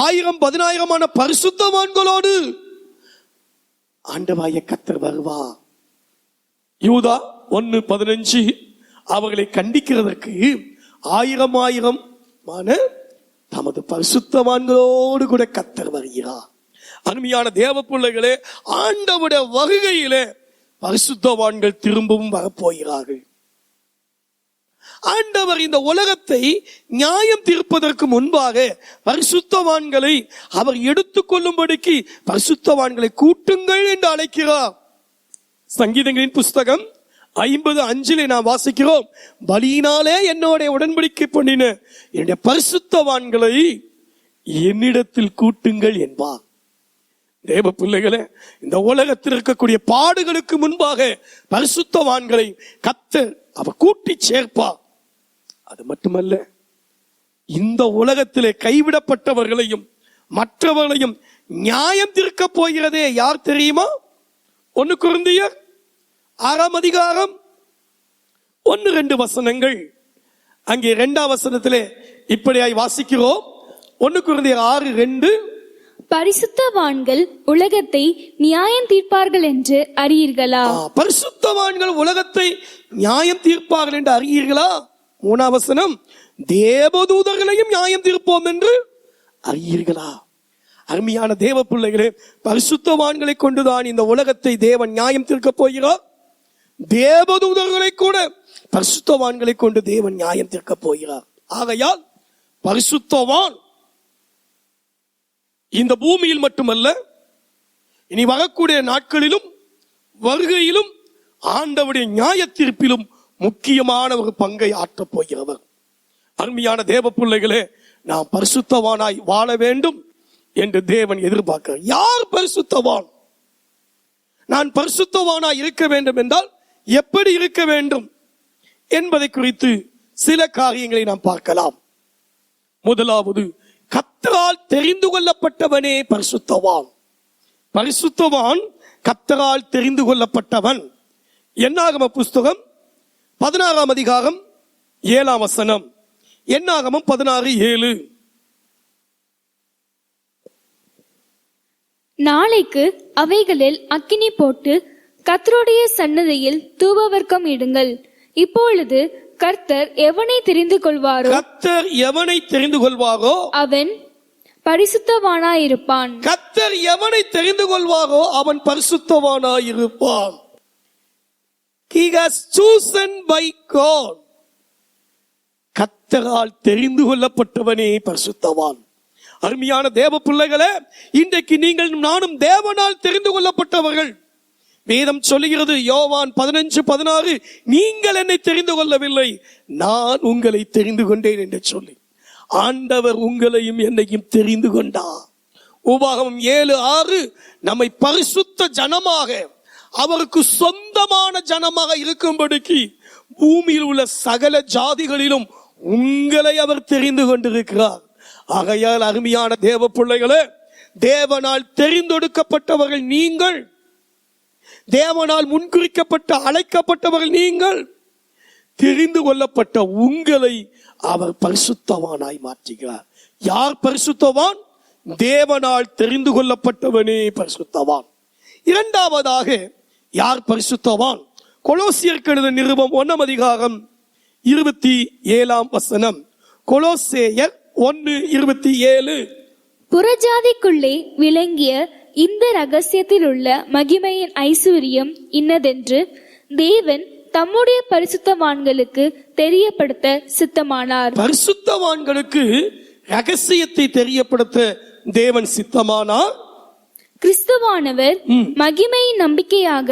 1000-10,000 பரிசுத்தவான்களோடு ஆண்டவராகிய கர்த்தர் வருவார். யூதா 1:15 அவர்களை கண்டிக்கிறதற்கு 1000-1000 தமது பரிசுத்தவான்களோடு கூட கர்த்தர் வருகிறார். அருமையான தேவ பிள்ளைகளே, ஆண்டவருடைய வருகையிலே பரிசுத்தவான்கள் திரும்பவும் வரப்போகிறார்கள். ஆண்டவர் இந்த உலகத்தை நியாயம் தீர்ப்பதற்கு முன்பாக பரிசுத்தவான்களை அவர் எடுத்துக்கொள்ளும்படிக்கு பரிசுத்தவான்களை கூட்டுங்கள் என்று அழைக்கிறார். சங்கீதங்களின் புஸ்தகம் 50:5 நாம் வாசிக்கிறோம், பலியினாலே என்னோட உடன்படிக்கை பண்ணின என்னுடைய பரிசுத்தவான்களை என்னிடத்தில் கூட்டுங்கள் என்பார். தேவ பிள்ளைகளே, இந்த உலகத்தில் இருக்கக்கூடிய பாடுகளுக்கு முன்பாக பரிசுத்தவான்களை கர்த்தர் அவர் கூட்டி சேர்ப்பார். அது மட்டுமல்ல, இந்த உலகத்திலே கைவிடப்பட்டவர்களையும் மற்றவர்களையும் நியாயம் தீர்க்க போகிறதே யார் தெரியுமா? 1 கொரிந்தியர் 6ஆம் அதிகாரம் 1-2 வசனங்கள். அங்கே 2ஆம் வசனத்திலே இப்படியாய் வாசிக்கிறோம். 1 கொரிந்தியர் 6:2, பரிசுத்தவான்கள் உலகத்தை நியாயம் தீர்ப்பார்கள் என்று அறியீர்களா? பரிசுத்தவான்கள் உலகத்தை நியாயம் தீர்ப்பார்கள் என்று அறியீர்களா? 3ஆம் வசனம், தேவதூதர்களையும் நியாயம் தீர்ப்போம் என்று அறியீர்களா? அருமையான தேவ பிள்ளைகளே, பரிசுத்தவான்களை கொண்டுதான் இந்த உலகத்தை தேவன் நியாயம் தீர்க்க போகிறார். தேவதூதர்களை கூட பரிசுத்தவான்களை கொண்டு தேவன் நியாயம் தீர்க்க போகிறார். ஆகையால் பரிசுத்தவான் இந்த பூமியில் மட்டுமல்ல, இனி வரக்கூடிய நாட்களிலும் வருகையிலும் ஆண்டவருடைய நியாய தீர்ப்பிலும் முக்கியமான ஒரு பங்கை ஆற்றப் போகிறவர். அருமையான தேவ பிள்ளைகளே, நாம் பரிசுத்தவானாய் வாழ வேண்டும் என்று தேவன் எதிர்பார்க்கிறார். யார் பரிசுத்தவான்? நான் பரிசுத்தவானாய் இருக்க வேண்டும் என்றால் எப்படி இருக்க வேண்டும் என்பதை குறித்து சில காரியங்களை நாம் பார்க்கலாம். முதலாவது, கர்த்தரால் தெரிந்து கொள்ளப்பட்டவனே பரிசுத்தவான். பரிசுத்தவான் கர்த்தரால் தெரிந்து கொள்ளப்பட்டவன். என்னாகம புஸ்தகம் 16ஆம் அதிகாரம் 7ஆம் வசனம். என்னாகமம் 16:7. நாளைக்கு அவைகளில் அக்கினி போட்டு கர்த்தருடைய சன்னதியில் தூபவர்க்கம் இடுங்கள். இப்பொழுது கர்த்தர் எவனை தெரிந்து கொள்வாரோ, கர்த்தர் எவனை தெரிந்து கொள்வாரோ அவன் பரிசுத்தவானாயிருப்பான். கர்த்தர் எவனை தெரிந்து கொள்வாரோ அவன் பரிசுத்தவானாயிருப்பான். He has chosen by God. கர்த்தரால் தெரிந்து கொள்ளப்பட்டவனே பரிசுத்தவான். அருமையான தேவ பிள்ளைகளே, இன்றைக்கு நீங்கள் நானும் தேவனால் தெரிந்து கொள்ளப்பட்டவர்கள். வேதம் சொல்லுகிறது, யோவான் 15:16, நீங்கள் என்னை தெரிந்து கொள்ளவில்லை, நான் உங்களை தெரிந்து கொண்டேன் என்று சொல்லி ஆண்டவர் உங்களையும் என்னையும் தெரிந்து கொண்டார். உபாகமம் 7:6 நம்மை பரிசுத்த ஜனமாக, அவருக்கு சொந்தமான ஜனமாக இருக்கும்படிக்கு பூமியில் உள்ள சகல ஜாதிகளிலும் உங்களை அவர் தெரிந்து கொண்டிருக்கிறார். ஆகையால் அருமையான தேவ பிள்ளைகளே, தேவனால் தெரிந்தெடுக்கப்பட்டவர்கள் நீங்கள், தேவனால் முன்குறிக்கப்பட்ட அழைக்கப்பட்டவர்கள் நீங்கள். தெரிந்து கொள்ளப்பட்ட உங்களை அவர் பரிசுத்தவானாய் மாற்றுகிறார். யார் பரிசுத்தவான்? தேவனால் தெரிந்து கொள்ளப்பட்டவனே பரிசுத்தவான். இரண்டாவதாக யார் பரிசுத்தவான்? கொலோசியருக்கு எழுதின நிருபம் 1ஆம் அதிகாரம் 27ஆம் வசனம். கொலோசேயர் 1:27. புறஜாதிக்குள்ளே விளங்கிய இந்த ரகசியத்தில் உள்ள மகிமையின் ஐஸ்வர்யம் இன்னதென்று தேவன் தம்முடைய பரிசுத்தவான்களுக்கு தெரியப்படுத்த சித்தமானார். பரிசுத்தவான்களுக்கு ரகசியத்தை தெரியப்படுத்த தேவன் சித்தமானார். கிறிஸ்துவானவர் மகிமையின் நம்பிக்கையாக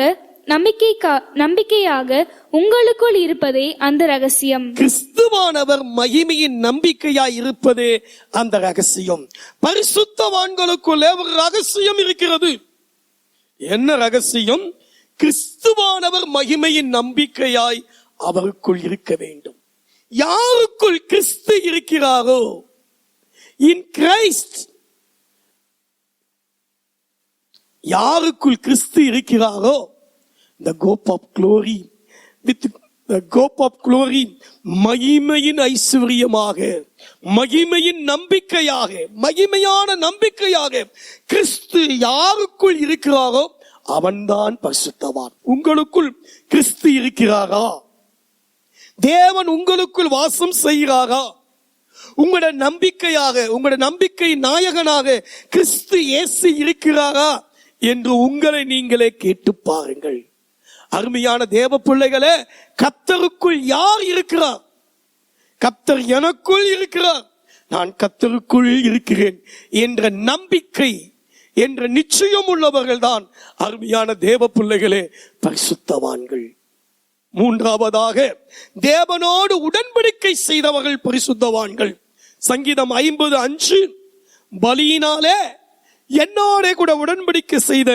உங்களுக்குள் இருப்பதே அந்த ரகசியம். கிறிஸ்துவானவர் மகிமையின் நம்பிக்கையாய் இருப்பதே அந்த ரகசியம். பரிசுத்தவான்களுக்குள்ளே ஒரு ரகசியம் இருக்கிறது. என்ன ரகசியம்? கிறிஸ்துவானவர் மகிமையின் நம்பிக்கையாய் அவருக்குள் இருக்க வேண்டும். யாருக்குள் கிறிஸ்து இருக்கிறாரோ, இன் கிரைஸ்ட், யாருக்குள் கிறிஸ்து இருக்கிறாரோ, the hope of glory, with the hope of glory, மகிமையின் ஐஸ்வர்யமாக, மகிமையின் நம்பிக்கையாக, மகிமையான நம்பிக்கையாக கிறிஸ்து யாருக்குள் இருக்கிறாரோ அவன்தான் பரிசுத்தவான். உங்களுக்குள் கிறிஸ்து இருக்கிறாரா? தேவன் உங்களுக்குள் வாசம் செய்கிறாரா? உங்களுடைய நம்பிக்கையாக, உங்களுடைய நம்பிக்கை நாயகனாக கிறிஸ்து இயேசு இருக்கிறாரா என்று உங்களை நீங்களே கேட்டு பாருங்கள். அருமையான தேவ பிள்ளைகளே, கர்த்தருக்குள் யார் இருக்கிறார்? கர்த்தர் எனக்குள் இருக்கிறார், நான் கர்த்தருக்குள் இருக்கிறேன் என்ற நம்பிக்கை, என்ற நிச்சயம் உள்ளவர்கள் தான் அருமையான தேவ பிள்ளைகளே பரிசுத்தவான்கள். மூன்றாவதாக, தேவனோடு உடன்படிக்கை செய்தவர்கள் பரிசுத்தவான்கள். சங்கீதம் 50:5, பலியினாலே என்னோட கூட உடன்படிக்கை செய்த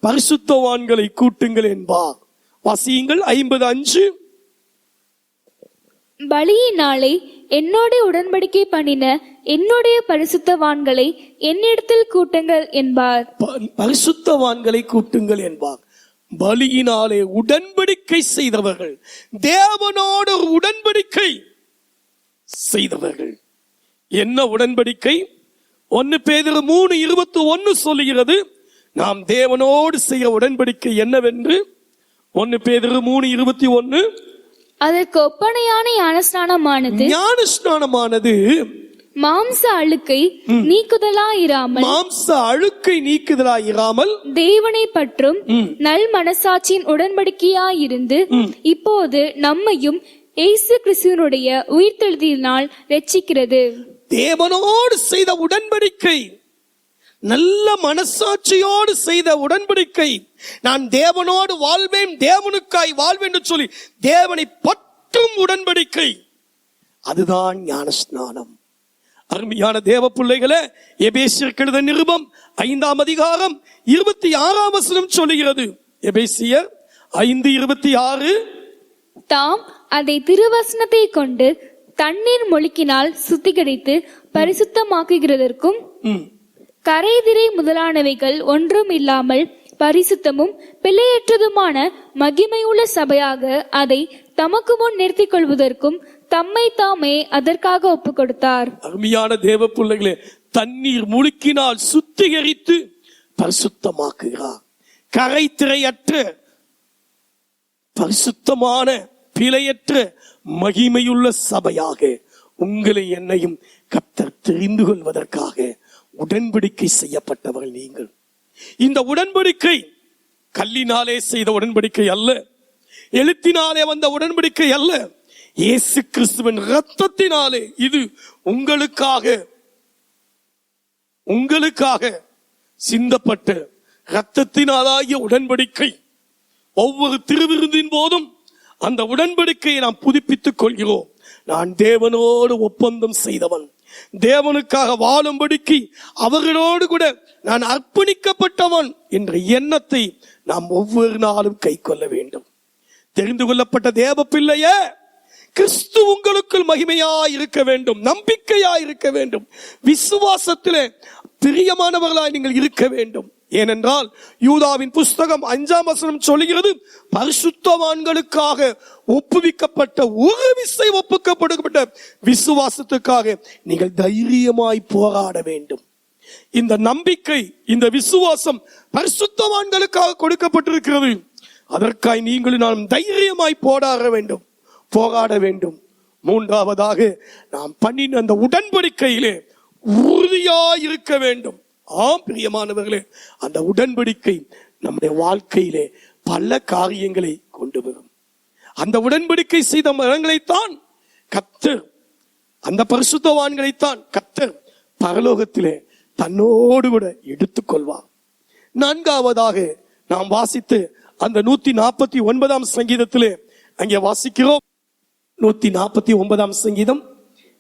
பரிசுத்தவான்களை கூட்டுங்கள் என்பார். வாசியுங்கள் 50:5. பலியினாலே என்னோட உடன்படிக்கை பண்ணின என்னுடைய பரிசுத்தவான்களை என்னிடத்தில் கூட்டுங்கள் என்பார். பரிசுத்தவான்களை கூட்டுங்கள் என்பார். பலியினாலே உடன்படிக்கை செய்தவர்கள், தேவனோடு உடன்படிக்கை செய்தவர்கள். என்ன உடன்படிக்கை? 1 பேதுரு 3:21 சொல்லுகிறது, நாம் தேவனோடு செய்ய உடன்படிக்கை என்னவென்று. 1 பேதுரு 3:21. அதற்கு ஒப்பனையான ஞானஸ்நானமானது மாம்ச அழுக்கை நீக்குதலாயிராமல் தேவனை பற்றும் நல் மனசாட்சியின் உடன்படிக்கையாயிருந்து இப்போது நம்மையும் இயேசு கிறிஸ்துவினுடைய உயிர்த்தெழுதலினால் ரட்சிக்கிறது. தேவனோடு செய்த உடன்படிக்கை, நல்ல மனசாட்சியோடு செய்த உடன்படிக்கை. நான் தேவனோடு வாழ்வேன், தேவனுக்காய் வாழ்வேன் என்று சொல்லி தேவனை பற்றும் உடன்படிக்கை, அதுதான் ஞானஸ்நானம். அருமையான தேவ பிள்ளைகளே, எபேசியருக்கு எழுதின நிருபம் 5ஆம் அதிகாரம் 26ஆம் வசனம் சொல்லுகிறது. எபேசியர் 5:26. தாம் அதை திருவசனத்தை கொண்டு தண்ணீர் மொழிக்கினால் சுத்திகரித்து பரிசுத்தமாக்குகிறதற்கும் கரைதிரை முதலானவைகள் ஒன்றும் இல்லாமல் பரிசுத்தமும் பிழையற்றதுமான மகிமையுள்ள சபையாக அதை தமக்கு முன் நிறுத்திக் கொள்வதற்கும் தம்மை தாமே அதற்காக ஒப்பு கொடுத்தார். அருமையான தேவ பிள்ளைகளே, தண்ணீர் முழுக்கினால் சுத்திகரித்து பரிசுத்தமாக்குகிறார். கரைதிரையற்ற பரிசுத்தமான பிழையற்ற மகிமையுள்ள சபையாக உங்களை என்னையும் கர்த்தர் தெரிந்து கொள்வதற்காக உடன்படிக்கை செய்யப்பட்டவர்கள் நீங்கள். இந்த உடன்படிக்கை கல்லினாலே செய்த உடன்படிக்கை அல்ல, எழுத்தினாலே வந்த உடன்படிக்கை அல்ல, இயேசு கிறிஸ்துவின் இரத்தத்தினாலே இது உங்களுக்காக சிந்தப்பட்ட இரத்தத்தினாலாகிய உடன்படிக்கை. ஒவ்வொரு திருவிருந்தின் போதும் அந்த உடன்படிக்கையை நாம் புதுப்பித்துக் கொள்கிறோம். நான் தேவனோடு ஒப்பந்தம் செய்தவன், தேவனுக்காக வாழும்படிக்கு அவர்களோடு கூட நான் அர்ப்பணிக்கப்பட்டவன் என்ற எண்ணத்தை நாம் ஒவ்வொரு நாளும் கை கொள்ள வேண்டும். தெரிந்து கொள்ளப்பட்ட தேவ பிள்ளையே, கிறிஸ்து உங்களுக்குள் மகிமையாய் இருக்க வேண்டும், நம்பிக்கையாய் இருக்க வேண்டும், விசுவாசத்திலே பிரியமானவர்களாய் நீங்கள் இருக்க வேண்டும். ஏனென்றால் யூதாவின் புஸ்தகம் 5ஆம் வசனம் சொல்லுகிறது, பரிசுத்தவான்களுக்காக ஒப்புவிக்கப்பட்ட ஒரு விசை ஒப்புக்கப்பட்ட விசுவாசத்துக்காக நீங்கள் தைரியமாய் போராட வேண்டும். இந்த நம்பிக்கை, இந்த விசுவாசம் பரிசுத்தவான்களுக்காக கொடுக்கப்பட்டிருக்கிறது. அதற்காய் நீங்கள் நாம் தைரியமாய் போராட வேண்டும். மூன்றாவதாக, நாம் பண்ணின அந்த உடன்படிக்கையிலே உறுதியாய் இருக்க வேண்டும். ஆம் பிரியமானவர்களே, அந்த உடன்படிக்கை நம்முடைய வாழ்க்கையிலே பல காரியங்களை கொண்டு வரும். அந்த உடன்படிக்கை செய்த மரங்களைத்தான் கர்த்தர், அந்த பரிசுத்தவான்களைத்தான் கர்த்தர் பரலோகத்திலே தன்னோடு கூட எடுத்துக் கொள்வார். நான்காவதாக நாம் வாசித்து அந்த 149ஆம் சங்கீதத்திலே அங்கே வாசிக்கிறோம். 149ஆம் சங்கீதம்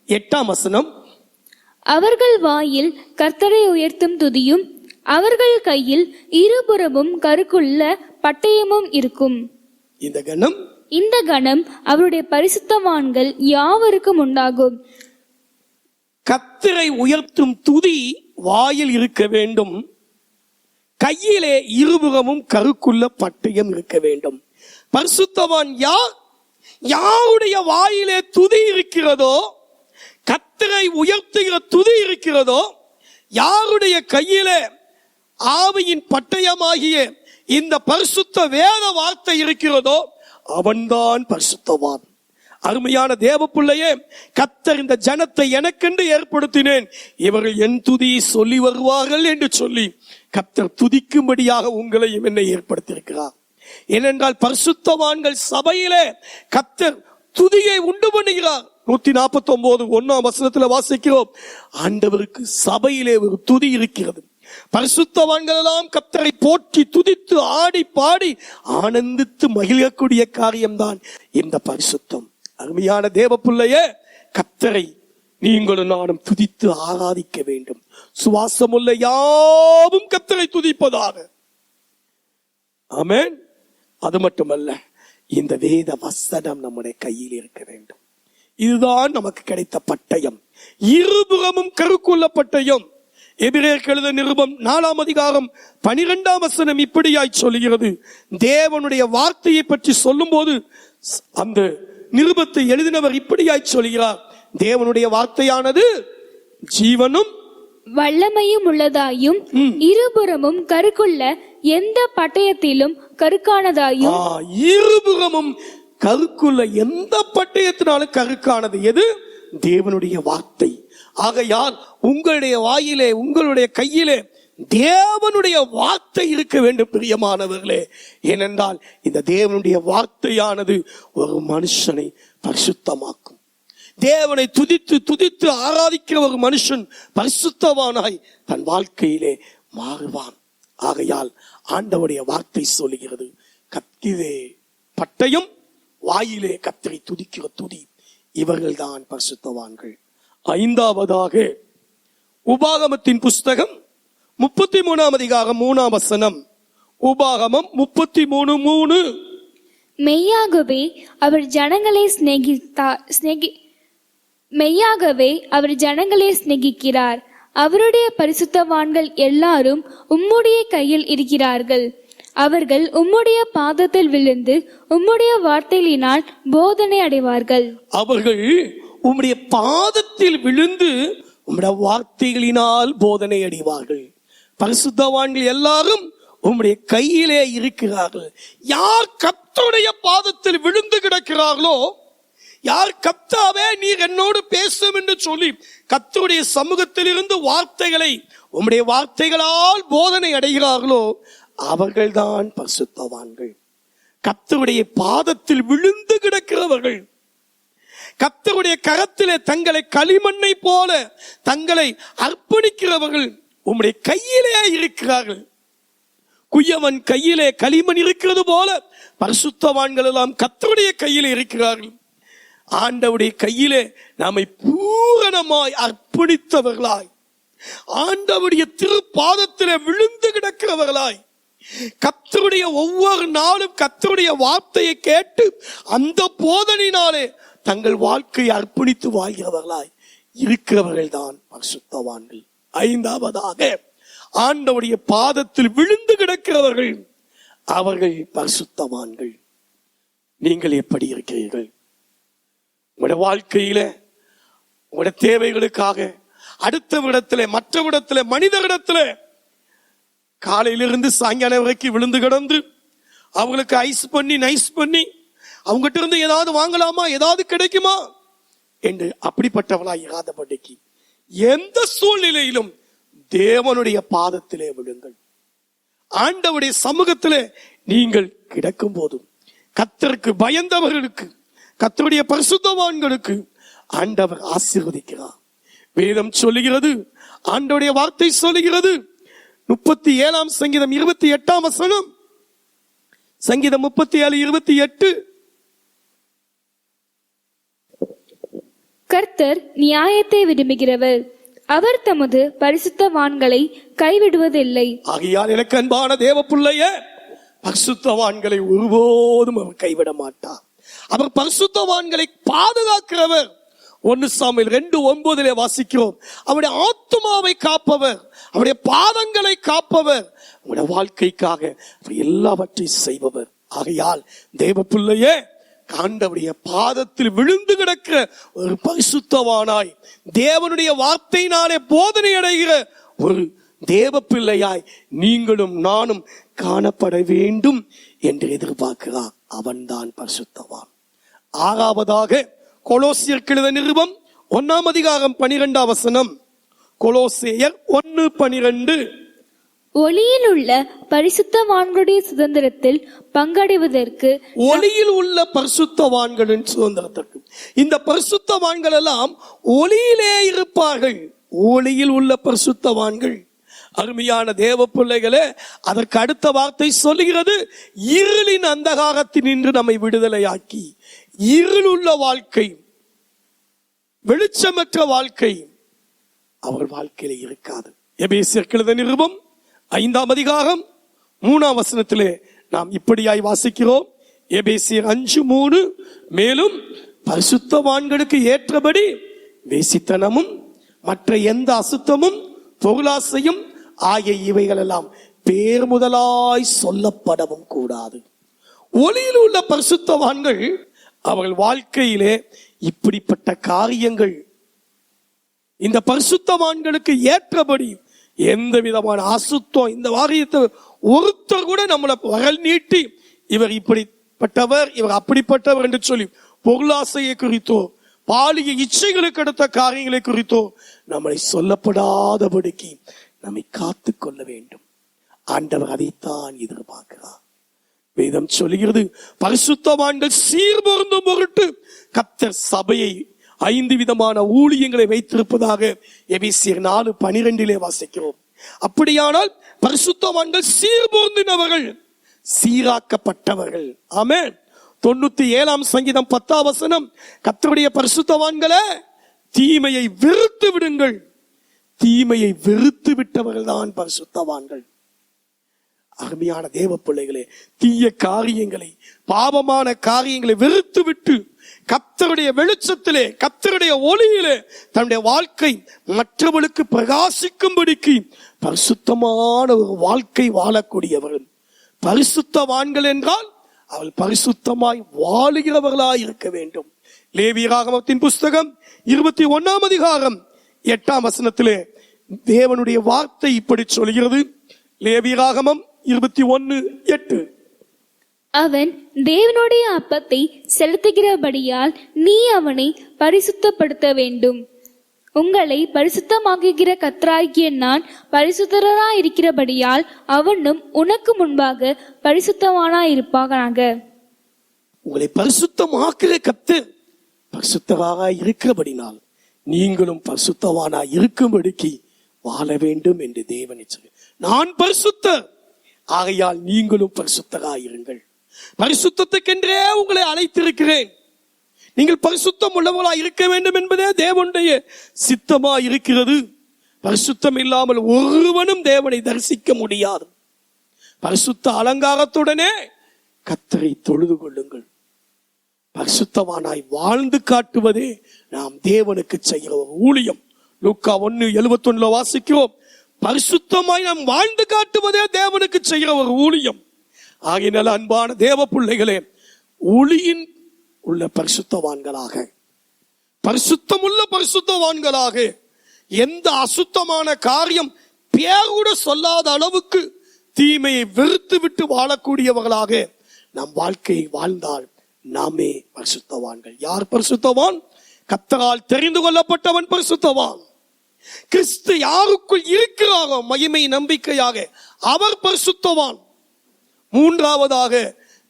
8ஆம் வசனம். அவர்கள் வாயில் கர்த்தரை உயர்த்தும் துதியும் அவர்கள் கையில் இருபுறமும் கருக்குள்ள பட்டயமும் இருக்கும். இந்த கணம் அவருடைய பரிசுத்தவான்கள் யாவருக்கும் உண்டாகும். கர்த்தரை உயர்த்தும் துதி வாயில் இருக்க வேண்டும், கையிலே இருபுறமும் கருக்குள்ள பட்டயம் இருக்க வேண்டும். பரிசுத்தவான் யாருடைய வாயிலே துதி இருக்கிறதோ, கர்த்தரை உயர்த்துகிற துதி இருக்கிறதோ, யாருடைய கையிலே ஆவியின் பட்டயமாகிய இந்த பரிசுத்த வேத வார்த்தை இருக்கிறதோ அவன்தான் பரிசுத்தவான். அருமையான தேவ பிள்ளையே, கர்த்தர் இந்த ஜனத்தை எனக்கென்று ஏற்படுத்தினேன், இவர்கள் என் துதியை சொல்லி வருவார்கள் என்று சொல்லி கர்த்தர் துதிக்கும்படியாக உங்களையும் என்னை ஏற்படுத்தியிருக்கிறார். ஏனென்றால் பரிசுத்தவான்கள் சபையிலே கர்த்தர் துதியை உண்டு பண்ணுகிறார். 149:1 வாசிக்கிறோம், ஆண்டவருக்கு சபையிலே ஒரு துதி இருக்கிறது. பரிசுத்தவான்கள் எல்லாம் கர்த்தரை போற்றி துதித்து ஆடி பாடி ஆனந்தித்து மகிழக்கூடிய காரியம்தான் இந்த பரிசுத்தம். அருமையான தேவ பிள்ளையே, கர்த்தரை நீங்களும் நானும் துதித்து ஆராதிக்க வேண்டும். சுவாசமுள்ள யாவும் கர்த்தரை துதிப்பதாக. ஆமென். அது மட்டுமல்ல, இந்த வேத வசனம் நம்முடைய கையில் இருக்க வேண்டும். இதுதான் நமக்கு கிடைத்த பட்டயம், இருபுறமும் கருக்குள்ள பட்டயம். எபிரேயருக்கு எழுதின நிருபம் 4:12 இப்படியாய் சொல்கிறது. தேவனுடைய வார்த்தையை பற்றி சொல்லும் போது அந்த நிருபத்தை எழுதினவர் இப்படியாய் சொல்கிறார், தேவனுடைய வார்த்தையானது ஜீவனும் வல்லமையும் உள்ளதாயும் இருபுறமும் கருக்குள்ள எந்த பட்டயத்திலும் கருக்கானதாயும். இருபுறமும் கருக்குள்ள எந்த பட்டயத்தினாலும் கருக்கானது எது? தேவனுடைய வார்த்தை. ஆகையால் உங்களுடைய வாயிலே, உங்களுடைய கையிலே தேவனுடைய வார்த்தை இருக்க வேண்டும் பிரியமானவர்களே. ஏனென்றால் இந்த தேவனுடைய வார்த்தையானது ஒரு மனுஷனை பரிசுத்தமாக்கும். தேவனை துதித்து துதித்து ஆராதிக்கிற ஒரு மனுஷன் பரிசுத்தவானாய் தன் வாழ்க்கையிலே மாறுவான். ஆகையால் ஆண்டவருடைய வார்த்தை சொல்லுகிறது, கத்திலே பட்டயம், வாயிலே கத்தரை துதிக்கிற துதி, இவர்கள் தான் பரிசுத்தவான்கள். 5வது உபாகமத்தின் புஸ்தகம் 33:3 உபாகமம் 33:3. மெய்யாகவே அவர் ஜனங்களை சிநேகிக்கிறார். அவருடைய பரிசுத்தவான்கள் எல்லாரும் உம்முடைய கையில் இருக்கிறார்கள். அவர்கள் உம்முடைய பாதத்தில் விழுந்து உம்முடைய வார்த்தைகளினால் போதனை அடைவார்கள். அவர்கள் உம்முடைய பாதத்தில் விழுந்து உம்முடைய வார்த்தைகளினால் போதனை அடைவார்கள். பரிசுத்தவான்கள் எல்லாரும் உம்முடைய கையிலே இருக்கிறார்கள். யார் கர்த்தருடைய பாதத்தில் விழுந்து கிடக்கிறார்களோ, யார் கர்த்தாவே நீர் என்னோடு பேசும் என்று சொல்லி கர்த்தருடைய சமூகத்தில் இருந்து வார்த்தைகளை உம்முடைய வார்த்தைகளால் போதனை அடைகிறார்களோ, அவர்கள்தான் பரிசுத்தவான்கள். கர்த்தருடைய பாதத்தில் விழுந்து கிடக்கிறவர்கள், கர்த்தருடைய கரத்திலே தங்களை களிமண்ணை போல தங்களை அர்ப்பணிக்கிறவர்கள் உம்முடைய கையிலே இருக்கிறார்கள். குயவன் கையிலே களிமண் இருக்கிறது போல பரிசுத்தவான்கள் எல்லாம் கர்த்தருடைய கையிலே இருக்கிறார்கள். ஆண்டவருடைய கையிலே நம்மை பூரணமாய் அர்ப்பணித்தவர்களாய், ஆண்டவருடைய திருப்பாதத்திலே விழுந்து கிடக்கிறவர்களாய், கர்த்தருடைய ஒவ்வொரு நாளும் கர்த்தருடைய வார்த்தையை கேட்டு அந்த போதனையினாலே தங்கள் வாழ்க்கையை அர்ப்பணித்து வாழ்கிறவர்களாய் இருக்கிறவர்கள் தான் பரிசுத்தவான்கள். 5வது ஆண்டவருடைய பாதத்தில் விழுந்து கிடக்கிறவர்கள், அவர்கள் பரிசுத்தவான்கள். நீங்கள் எப்படி இருக்கிறீர்கள்? உங்களுடைய வாழ்க்கையில உங்களுடைய தேவைகளுக்காக அடுத்த விடத்திலே, மற்ற விடத்திலே, மனிதரிடத்திலே காலையிலிருந்து சாயங்காலம் வரைக்கும் விழுந்து கிடந்து அவங்களுக்கு ஐஸ் பண்ணி நைஸ் பண்ணி அவங்ககிட்ட இருந்து ஏதாவது வாங்கலாமா, ஏதாவது கிடைக்குமா என்று அப்படிப்பட்டவளாய் இராதபடிக்கு எந்த சூழ்நிலையிலும் தேவனுடைய பாதத்திலே விழுங்கள். ஆண்டவருடைய சமூகத்திலே நீங்கள் கிடக்கும் போதும் கர்த்தருக்கு பயந்தவர்களுக்கு, கர்த்தருடைய பரிசுத்தவான்களுக்கு ஆண்டவர் ஆசீர்வதிக்கிறார். வேதம் சொல்லுகிறது, ஆண்டவருடைய வார்த்தை சொல்லுகிறது. 37 சங்கீதம் 28 சங்கீதம் 37:28. கர்த்தர் நியாயத்தை விரும்புகிறவர், அவர் தமது பரிசுத்தவான்களை கைவிடுவதில்லை. ஆகையால் எனக்கு அன்பான தேவ பிள்ளையே, பரிசுத்தவான்களை ஒருபோதும் அவர் கைவிட மாட்டார். அவர் பரிசுத்தவான்களை பாதுகாக்கிறவர். 1 சாமுவேல் 2:9 வாசிக்கிறோம், அவருடைய ஆத்துமாவை காப்பவர், அவருடைய பாதங்களை காப்பவர், அவருடைய வாழ்க்கைக்காக எல்லாவற்றையும் செய்பவர். ஆகையால் தேவ பிள்ளையே, ஆண்டவருடைய பாதத்தில் விழுந்து கிடக்கிற ஒரு பரிசுத்தவானாய், தேவனுடைய வார்த்தையினாலே போதனை அடைகிற ஒரு தேவ பிள்ளையாய் நீங்களும் நானும் காணப்பட வேண்டும் என்று எதிர்பார்க்கிறார். அவன்தான் பரிசுத்தவான். 6வது கொலோசியருக்கு எழுதின நிருபம் 1:12. கொலோசேயர் 1:12. ஒளியில் உள்ள பரிசுத்தவான்களுடைய சுதந்திரத்தில் பங்கடைவதற்கு ஒளியில் உள்ள பரிசுத்தவான்களின் சுதந்திரத்திற்கு. இந்த பரிசுத்தவான்கள் எல்லாம் ஒளியிலே இருப்பார்கள். ஒளியில் உள்ள பரிசுத்தவான்கள். அருமையான தேவ பிள்ளைகளே, அதற்கு அடுத்த வார்த்தை சொல்லுகிறது, இருளின் அந்தகாரத்தில் நின்று நம்மை விடுதலையாக்கி. இருளுள்ள வாழ்க்கை, வெளிச்சமற்ற வாழ்க்கை அவர் வாழ்க்கையில இருக்காது. எபேசியர் எழுதின நிருபம் 5ஆம் அதிகாரம் 3ஆம் வசனத்திலே நாம் இப்படியாய் வாசிக்கிறோம். எபேசியர் 5:3, மேலும் பரிசுத்தவான்களுக்கு ஏற்றபடி வேசித்தனமும் மற்ற எந்த அசுத்தமும் பொருளாசையும் ஆகிய இவைகள் எல்லாம் பேர் முதலாய் சொல்லப்படவும் கூடாது. ஒளியில் உள்ள பரிசுத்தவான்கள் அவர்கள் வாழ்க்கையிலே இப்படிப்பட்ட காரியங்கள், இந்த பரிசுத்தவான்களுக்கு ஏற்றபடி எந்த விதமான அசுத்தம், இந்த வாரியத்தை ஒருத்தர் கூட நம்மளை வரல் நீட்டி இவர் இப்படிப்பட்டவர் இவர் அப்படிப்பட்டவர் என்று சொல்லி பொருளாசையை குறித்தோ பாலிய இச்சைகளுக்கு அடுத்த காரியங்களை குறித்தோ நம்மளை சொல்லப்படாதபடிக்கு நம்மை காத்து கொள்ள வேண்டும். ஆண்டவர் அதைத்தான் எதிர்பார்க்கிறார். வேதம் சொல்லுகிறது, பரிசுத்தவான்கள் சீர்பொருந்தும் பொருட்டு கர்த்தர் சபையை 5 விதமான ஊழியங்களை வைத்திருப்பதாக எபேசியர் 4:12 வாசிக்கிறோம். அப்படியானால் பரிசுத்தவான்கள் சீர்பொருந்தினவர்கள், சீராக்கப்பட்டவர்கள். ஆமென். 97ஆம் சங்கீதம் 10ஆம் வசனம், கர்த்தருடைய பரிசுத்தவான்களே தீமையை வெறுத்து விடுங்கள். தீமையை வெறுத்து விட்டவர்கள் தான் பரிசுத்தவான்கள். அருமையான தேவ பிள்ளைகளே, தீய காரியங்களை, பாவமான காரியங்களை வெறுத்து விட்டு கர்த்தருடைய வெளிச்சத்திலே, கர்த்தருடைய ஒளியிலே தன்னுடைய வாழ்க்கை மற்றவர்களுக்கு பிரகாசிக்கும்படிக்கு பரிசுத்தமான ஒரு வாழ்க்கை வாழக்கூடியவர்கள் பரிசுத்தவான்கள் என்றால் அவள் பரிசுத்தமாய் வாழுகிறவர்களாய் இருக்க வேண்டும். லேவியராகமத்தின் புஸ்தகம் 21ஆம் அதிகாரம் 8ஆம் வசனத்திலே தேவனுடைய வார்த்தை இப்படி சொல்கிறது. லேவியராகமம் 21:8, அவன் தேவனுடைய அப்பத்தை செலுத்துகிறபடியால் நீ அவனை பரிசுத்தப்படுத்த வேண்டும். உங்களை பரிசுத்தமாக்குகிற கர்த்தராகிய நான் பரிசுத்தராயிருக்கிறபடியால் அவனும் உனக்கு முன்பாக பரிசுத்தவானாயிருப்பானாக. உங்களை பரிசுத்தமாக்குகிற கர்த்தர் பரிசுத்தராக இருக்கிறபடினால் நீங்களும் பரிசுத்தவானாய் இருக்கும்படிக்கு வாழ வேண்டும் என்று தேவன் சொல்லி, நான் பரிசுத்தர் ஆகையால் நீங்களும் பரிசுத்தராயிருங்கள். பரிசுத்தத்துக்கென்றே உங்களை அழைத்திருக்கிறேன். நீங்கள் பரிசுத்தம் உள்ளவர்களாய் இருக்க வேண்டும் என்பதே தேவனுடைய சித்தமா இருக்கிறது. பரிசுத்தம் இல்லாமல் ஒருவனும் தேவனை தரிசிக்க முடியாது. பரிசுத்த அலங்காரத்துடனே கர்த்தரை தொழுது கொள்ளுங்கள். பரிசுத்தவானாய் வாழ்ந்து காட்டுவதே நாம் தேவனுக்கு செய்கிற ஒரு ஊழியம். லூக்கா 1:71 வாசிக்கிறோம், பரிசுத்தமாய் நாம் வாழ்ந்து காட்டுவதே தேவனுக்கு செய்கிற ஒரு ஊழியம். ஆகையினால் அன்பான தேவ பிள்ளைகளே, ஒளியின் உள்ள பரிசுத்தவான்களாக, பரிசுத்தமுள்ள பரிசுத்தவான்களாக, எந்த அசுத்தமான காரியம் பேர் கூட சொல்லாத அளவுக்கு தீமையை வெறுத்து விட்டு வாழக்கூடியவர்களாக நம் வாழ்க்கையை வாழ்ந்தால் நாமே பரிசுத்தவான்கள். யார் பரிசுத்தவான்? கர்த்தரால் தெரிந்து கொள்ளப்பட்டவன் பரிசுத்தவான். கிறிஸ்து யாருக்குள் இருக்கிறாரோ மகிமை நம்பிக்கையாக அவர் பரிசுத்தவான். மூன்றாவதாக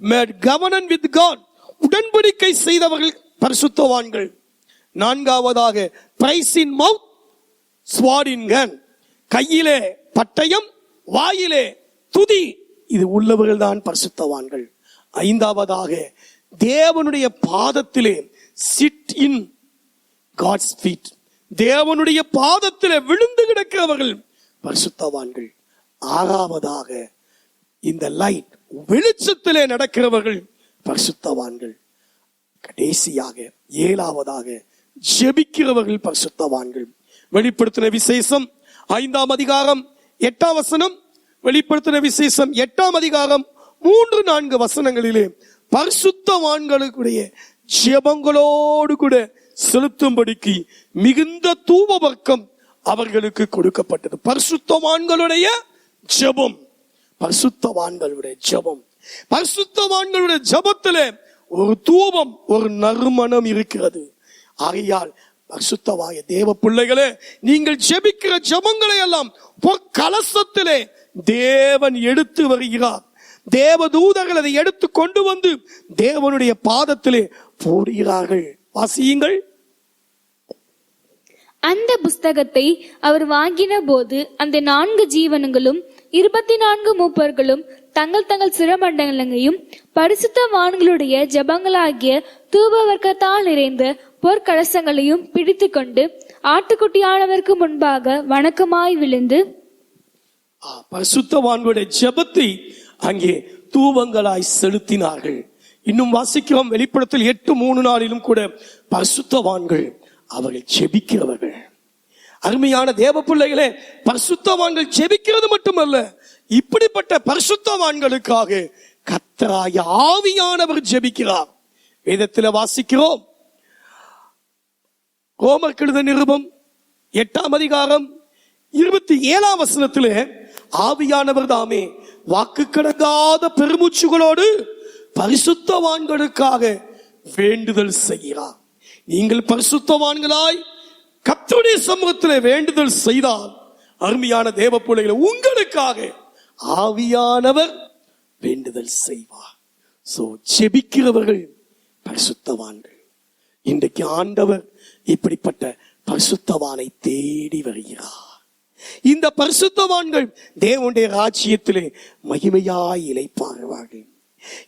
மேட் கவர்னன் வித் காட், உடன்படிக்கை செய்தவர்கள் பரிசுத்தவான்கள். நான்காவதாக price in mouth Swat in hand, கையிலே பட்டயம் வாயிலே துதி, இது உள்ளவர்கள் தான் பரிசுத்தவான்கள். ஐந்தாவதாக தேவனுடைய பாதத்திலே சிட் இன் காட்ஸ் ஃபீட், தேவனுடைய பாதத்திலே விழுந்து கிடக்கிறவர்கள் பரிசுத்தவான்கள். ஆறாவதாக இந்த லைட், வெளிச்சத்திலே நடக்கிறவர்கள் பரிசுத்தவான்கள். கடைசியாக ஏழாவதாக ஜெபிக்கிறவர்கள் பரிசுத்தவான்கள். வெளிப்படுத்தின விசேஷம் 5ஆம் அதிகாரம் 8ஆம் வசனம், வெளிப்படுத்தின விசேஷம் 8ஆம் அதிகாரம் 3-4 வசனங்களிலே பரிசுத்தவான்களுடைய ஜெபங்களோடு கூட செலுத்தும்படிக்கு மிகுந்த தூப வர்க்கம் அவர்களுக்கு கொடுக்கப்பட்டது. பரிசுத்தவான்களுடைய ஜெபம், பரிசுத்தவான்களுடைய ஜெபம், பரிசுத்தவான்களுடைய ஜெபத்திலே ஒரு தூபம், ஒரு நறுமணம் இருக்கிறது. ஆகையால் பரிசுத்தவாய தேவ பிள்ளைகளே, நீங்கள் ஜெபிக்கிற ஜெபங்களை எல்லாம் பொற்கலசத்திலே தேவன் எடுத்து வருகிறார். தேவ தூதர்கள் அதை எடுத்து கொண்டு வந்து தேவனுடைய பாதத்திலே போடுகிறார்கள். வாசியுங்கள். அந்த புஸ்தகத்தை அவர் வாங்கின போது அந்த 4 ஜீவன்களும் 24 மூப்பர்களும் தங்கள் தங்கள் சிரமண்டங்களையும் பரிசுத்தவான்களுடைய ஜெபங்களாகிய தூபவர்க்கத்தால் நிறைந்த பொற்கலசங்களையும் பிடித்து கொண்டு ஆட்டுக்குட்டியானவருக்கு முன்பாக வணக்கமாய் விழுந்து, பரிசுத்தவான்களுடைய ஜெபத்தை அங்கே தூபங்களாய் செலுத்தினார்கள். இன்னும் வாசிக்கிறோம், வெளிப்படுத்தல் 8:3 கூட பரிசுத்தவான்கள் அவர்கள் ஜெபிக்கிறவர்கள். அருமையான தேவ பிள்ளைகளே, பரிசுத்தவான்கள் ஜெபிக்கிறது மட்டுமல்ல, இப்படிப்பட்ட பரிசுத்தவான்களுக்காக கர்த்தராகிய ஆவியானவர் ஜெபிக்கிறார். வேதத்தில் வாசிக்கிறோம், ரோமர் எழுதின நிருபம் 8ஆம் அதிகாரம் 27ஆம் வசனத்திலே ஆவியானவர் தாமே வாக்கு கடங்காத பெருமூச்சுகளோடு பரிசுத்தவான்களுக்காக வேண்டுதல் செய்கிறார். நீங்கள் பரிசுத்தவான்களாய் கர்த்தருடைய சமூகத்திலே வேண்டுதல் செய்தால், அருமையான தேவ பிள்ளைகளை, உங்களுக்காக ஆவியானவர் வேண்டுதல் செய்வார். சோ ஜெபிக்கிறவர்கள் பரிசுத்தவான்கள். இன்றைக்கு ஆண்டவர் இப்படிப்பட்ட பரிசுத்தவானை தேடி வருகிறார். இந்த பரிசுத்தவான்கள் தேவனுடைய ராஜ்யத்திலே மகிமையாய் இளைப்பாறுவார்கள்.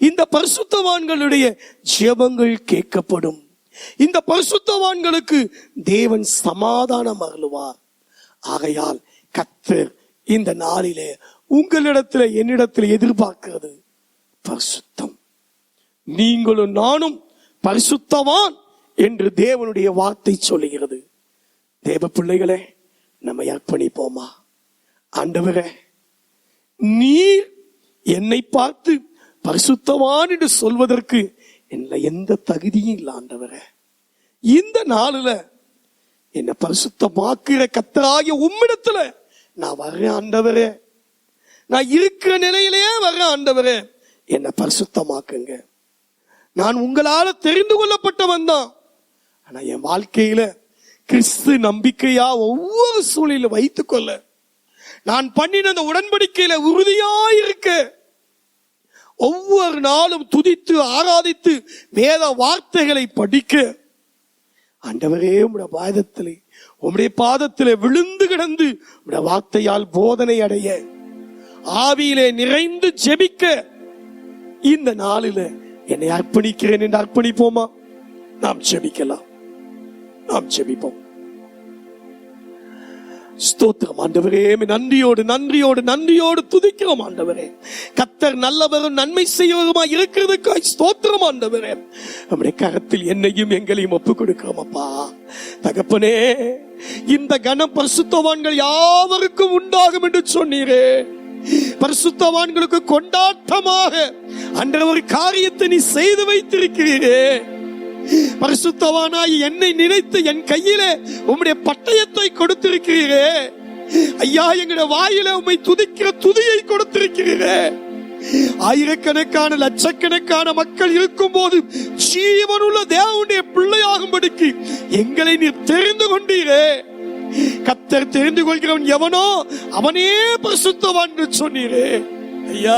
இந்த பரிசுத்தவான்களுடைய ஜெபங்கள் கேட்கப்படும். இந்த பரிசுத்தவான்களுக்கு தேவன் சமாதானம் அருளுவார். ஆகையால் கர்த்தர் இந்த நாளிலே உங்களிடத்தில் என்னிடத்தில் எதிர்பார்க்கிறது பரிசுத்தம். நீங்களும் நானும் பரிசுத்தவான் என்று தேவனுடைய வார்த்தை சொல்லுகிறது. தேவ பிள்ளைகளே, நம்மை அர்ப்பணிப்போமா? ஆண்டவரே, நீர் என்னை பார்த்து பரிசுத்தவான் என்று சொல்வதற்கு என்ன எந்த தகுதியும் இல்லை. ஆண்டவரே, இந்த நாளில் என்ன பரிசுத்தமாக்குற கர்த்தராகிய உம்மிடத்துல நான் வர்றேன். ஆண்டவரே, நான் இருக்கிற நிலையிலேயே வர்றேன். ஆண்டவரே, என்ன பரிசுத்தமாக்குங்க. நான் உங்களால தெரிந்து கொள்ளப்பட்டவன் தான். ஆனா என் வாழ்க்கையில கிறிஸ்து நம்பிக்கையா ஒவ்வொரு சூழலில் வைத்துக் கொள்ள, நான் பண்ணின அந்த உடன்படிக்கையில உறுதியாயிருக்க, ஒவ்வொரு நாளும் துதித்து ஆராதித்து வேத வார்த்தைகளை படிக்க, ஆண்டவரே உம்முடைய பாதத்திலே விழுந்து கிடந்து உம்முடைய வார்த்தையால் போதனை அடைய, ஆவியிலே நிறைந்து ஜெபிக்க இந்த நாளில என்னை அர்ப்பணிக்கிறேன் என்று அர்ப்பணிப்போமா? நாம் ஜெபிக்கலாம். நாம் ஜெபிப்போம். ஸ்தோத்திரம் ஆண்டவரே, நன்றியோடு நன்றியோடு நன்றியோடு துதிக்கிறோம் ஆண்டவரே. கர்த்தர் நல்லவரும் நன்மை செய்வருமாய் இருக்கிறதுக்காய் ஸ்தோத்திரம் ஆண்டவரே. நம்முடைய கரத்தில் என்னையும் எங்களையும் ஒப்புக் கொடுக்கிறோம் அப்பா. தகப்பனே, இந்த கனம் பரிசுத்தவான்கள் யாவருக்கும் உண்டாகும் என்று சொன்னீரே. பரிசுத்தவான்களுக்கு கொண்டாட்டமாக அன்ற ஒரு காரியத்தை நீ செய்து வைத்திருக்கிறீரே. பரிசுத்தவானாய் என்னை நினைத்து என் கையிலே உம்முடைய பட்டயத்தை கொடுத்திருக்கிறீரே ஐயா. எங்களுடைய வாயில உம்மை துதிக்கிற துதியை கொடுத்திருக்கிறீரே. ஆயிரக்கணக்கான லட்சக்கணக்கான மக்கள் இருக்கும் போது ஜீவனுள்ள தேவனுடைய பிள்ளையாகும்படிக்கு எங்களை நீர் தெரிந்து கொண்டீரே. கர்த்தர் தெரிந்து கொள்கிறவன் எவனோ அவனே பரிசுத்தவான் என்று சொன்னீரே ஐயா.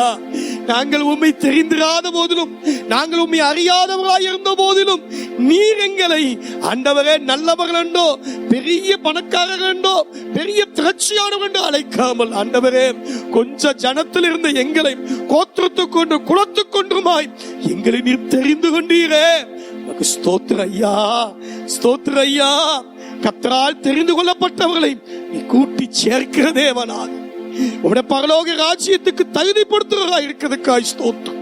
நாங்கள் உம்மை தெரிந்திராத போதிலும், நாங்கள் உம்மை அறியாதவராய் இருந்த போதிலும், நீர் எங்களை ஆண்டவரே நல்லவர்கள் என்றோ, பெரிய பணக்காரர்கள் என்றோ, பெரிய திரட்சியானவர்கள் என்று அழைக்காமல், ஆண்டவரே கொஞ்ச ஜனத்தில் இருந்த எங்களை கோத்திரத்துக் கொண்டு குலத்துக் கொண்டுமாய் எங்களை நீர் தெரிந்து கொண்டீரே. ஸ்தோத்திர ஐயா, ஸ்தோத்திர ஐயா. கர்த்தரால் தெரிந்து கொள்ளப்பட்டவர்களை நீ கூட்டி சேர்க்கிற தேவனாக உம்முடைய பரலோக ராஜ்யத்துக்கு தகுதிப்படுத்துவதாக இருக்கிறதுக்காய் ஸ்தோத்திரம்.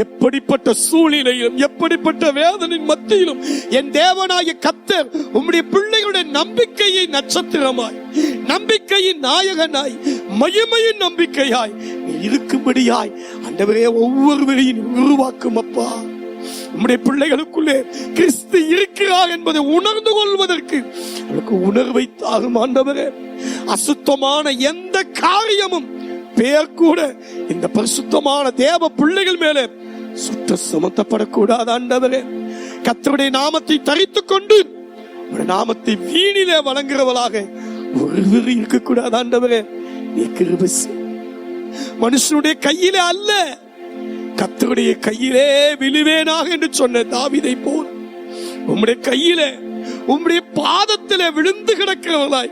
எப்படிப்பட்ட சூழ்நிலையிலும் எப்படிப்பட்ட வேதனையின் மத்தியிலும் என் தேவனாகிய கர்த்தர் உம்முடைய பிள்ளைகளுடைய நம்பிக்கையை நட்சத்திரமாய், நம்பிக்கையின் நாயகனாய், மகிமையின் நம்பிக்கையாய் நீ இருக்கும்படியாய் ஆண்டவரே ஒவ்வொருவரையும் உருவாக்கும் அப்பா. நம்முடைய பிள்ளைகளுக்குள்ளே கிறிஸ்து இருக்கிறார் என்பதை உணர்ந்து கொள்வதற்கு அவருக்கு உணர்வை தாரும் ஆண்டவரே. அசுத்தமான எந்த காரியமும் பெயர் கூட இந்த பரிசுத்தமான தேவ பிள்ளைகள் மேலே சுற்ற சுமத்தப்படக்கூடாது ஆண்டவரே. கர்த்தருடைய நாமத்தை தரித்துக் கொண்டு நாமத்தை வீணிலே வழங்குறவளாக ஒருவர் இருக்கக்கூடாது ஆண்டவரே. நீ கிருபை மனுஷனுடைய கையிலே அல்ல, கர்த்தருடைய கையிலே விழுவேனாக என்று சொன்ன தாவீதை போல் உம்முடைய கையிலே, உம்முடைய பாதத்திலே விழுந்து கிடக்கிறவர்களாய்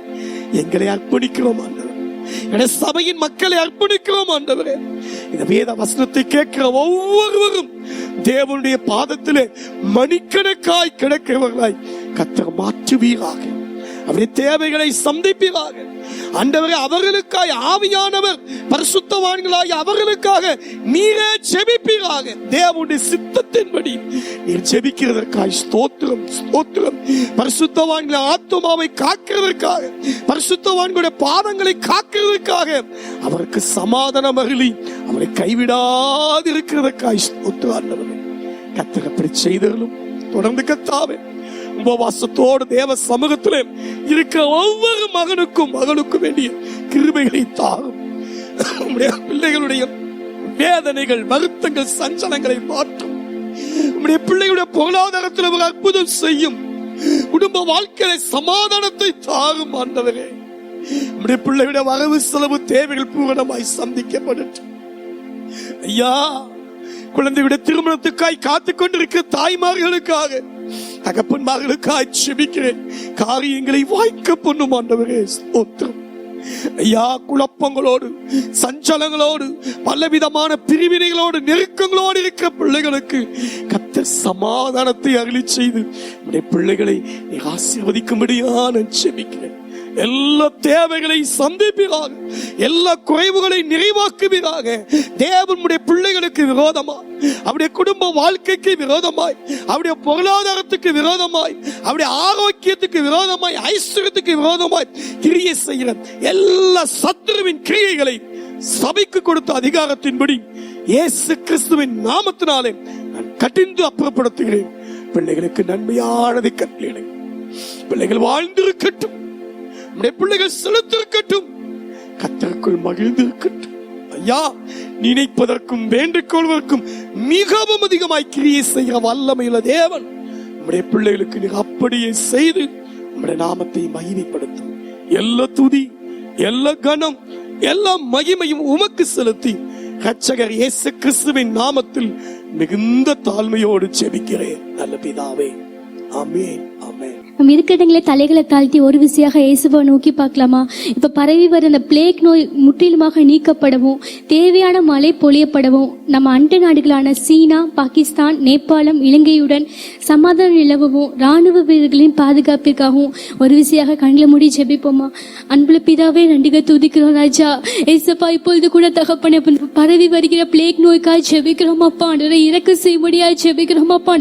எங்களை அர்ப்பணிக்கிறோம் ஆண்டவரே. என சபையின் மக்களை அர்ப்பணிக்கிறோம் ஆண்டவரே. இந்த வேத வசனத்தை கேட்கிற ஒவ்வொருவரும் தேவனுடைய பாதத்திலே மணிக்கணக்காய் கிடக்கிறவர்களாய் கர்த்தர் மாற்றுவீராக. அவருடைய தேவைகளை சந்திப்பீராக ஆண்டவரே. அவர்களுக்காய் ஆவியானவர் பரிசுத்தவான்களாய் அவர்களுக்காக நீரே ஜெபிப்பீராக. தேவனுடைய சித்தத்தின்படி நீர் ஜெபிக்கிறதற்காய் ஸ்தோத்திரம், ஸ்தோத்திரம். பரிசுத்தவான்களை ஆத்துமாவை காக்கிறதற்காக, பரிசுத்தவான்களுடைய பாதங்களை காக்கிறதற்காக, அவருக்கு சமாதானம் அருளி அவரை கைவிடாது இருக்கிறதற்காய் ஸ்தோத்திரம் ஆண்டவரே. கர்த்தர் அப்படி செய்தலும் தொடர்ந்து கர்த்தாவே உபவாசத்தோடு தேவ சமூகத்திலே இருக்கிற ஒவ்வொரு மகனுக்கும் வேண்டிய கிருபைகளை தாரும். உம்முடைய பிள்ளைகளுடைய வேதனைகள், வருத்தங்கள், சஞ்சலங்களை மாற்றும். உம்முடைய பிள்ளைகளுடைய பொருளாதாரத்தில் ஒரு அற்புதம் செய்யும். குடும்ப வாழ்க்கையில சமாதானத்தை தாரும் ஆண்டவரே. உம்முடைய பிள்ளைகளுடைய வரவு செலவு தேவைகள் பூரணமாய் சந்திக்கப்படட்டும் ஐயா. குழந்தையுடைய திருமணத்துக்காய் காத்துக் கொண்டிருக்கிற தாய்மார்களுக்காக, தகப்பன்மார்களுக்காய் ஜெபிக்கிறேன். காரியங்களை வாய்க்க பண்ணும் ஆண்டவரே ஸ்தோத்திரம் ஐயா. குழப்பங்களோடு, சஞ்சலங்களோடு, பலவிதமான பிரிவினைகளோடு, நெருக்கங்களோடு இருக்கிற பிள்ளைகளுக்கு கர்த்தர் சமாதானத்தை அருளி செய்து உடைய பிள்ளைகளை நீ ஆசீர்வதிக்கும்படியான ஜெபிக்கிறேன். எல்லா தேவைகளை சந்திப்பீராக, எல்லா குறைவுகளை நிறைவாக்குவீராக. தேவனுடைய பிள்ளைகளுக்கு விரோதமாய், அவருடைய குடும்ப வாழ்க்கைக்கு விரோதமாய், அவருடைய பொருளாதாரத்துக்கு விரோதமாய், அவருடைய ஆரோக்கியத்துக்கு விரோதமாய், ஐஸ்வர்யத்துக்கு விரோதமாய் கிரியை செய்கிற எல்லா சத்துருவின் கிரியைகளை சபைக்கு கொடுத்த அதிகாரத்தின்படி இயேசு கிறிஸ்துவின் நாமத்தினாலே நான் கடிந்து அப்புறப்படுத்துகிறேன். பிள்ளைகளுக்கு நன்மையானதை கட்டளையிடுங்க. பிள்ளைகள் வாழ்ந்திருக்கட்டும், பிள்ளைகள் செலுத்திருக்கட்டும், கர்த்தருக்குள் மகிழ்ந்திருக்கட்டும் ஐயா. நினைப்பதற்கும் வேண்டிக் கொள்வதற்கும் மிகவும் அதிகமாய் கிரியை செய்கிற வல்லமையுள்ள தேவன் நம்முடைய பிள்ளைகளுக்கு நீர் அப்படியே செய்து நம்முடைய நாமத்தை மகிமைப்படுத்தும். எல்லா துதி, எல்லா கனம், எல்லா மகிமையும் உமக்கு செலுத்தி இரட்சகர் இயேசு கிறிஸ்துவின் நாமத்தில் மிகுந்த தாழ்மையோடு ஜெபிக்கிறேன் நல்ல பிதாவே. ஆமென், ஆமென். நம்ம இருக்கிற இடங்களே தலைகளை தாழ்த்தி ஒரு விசையாக இயேசுவை நோக்கி பார்க்கலாமா? இப்ப பரவி வர அந்த பிளேக் நோய் முற்றிலுமாக நீக்கப்படவும், தேவையான மழை பொழியப்படவும், நம்ம அண்டை நாடுகளான சீனா, பாகிஸ்தான், நேபாளம், இலங்கையுடன் சமாதானம் நிலவவும், ராணுவ வீரர்களின் பாதுகாப்பிற்காகவும் ஒரு விசையாக கண்களை மூடி ஜெபிப்போமா? அன்புள்ள பிதாவே, நன்றிக துதிக்கிறோம் ராஜா. ஏசப்பா, இப்பொழுது கூட தகப்பனே பரவி வருகிற பிளேக் நோய்க்காய் ஜெபிக்கிறோம் அப்பா. இறக்க செய்யும்படியாய் ஜெபிக்கிறோம் அப்பா.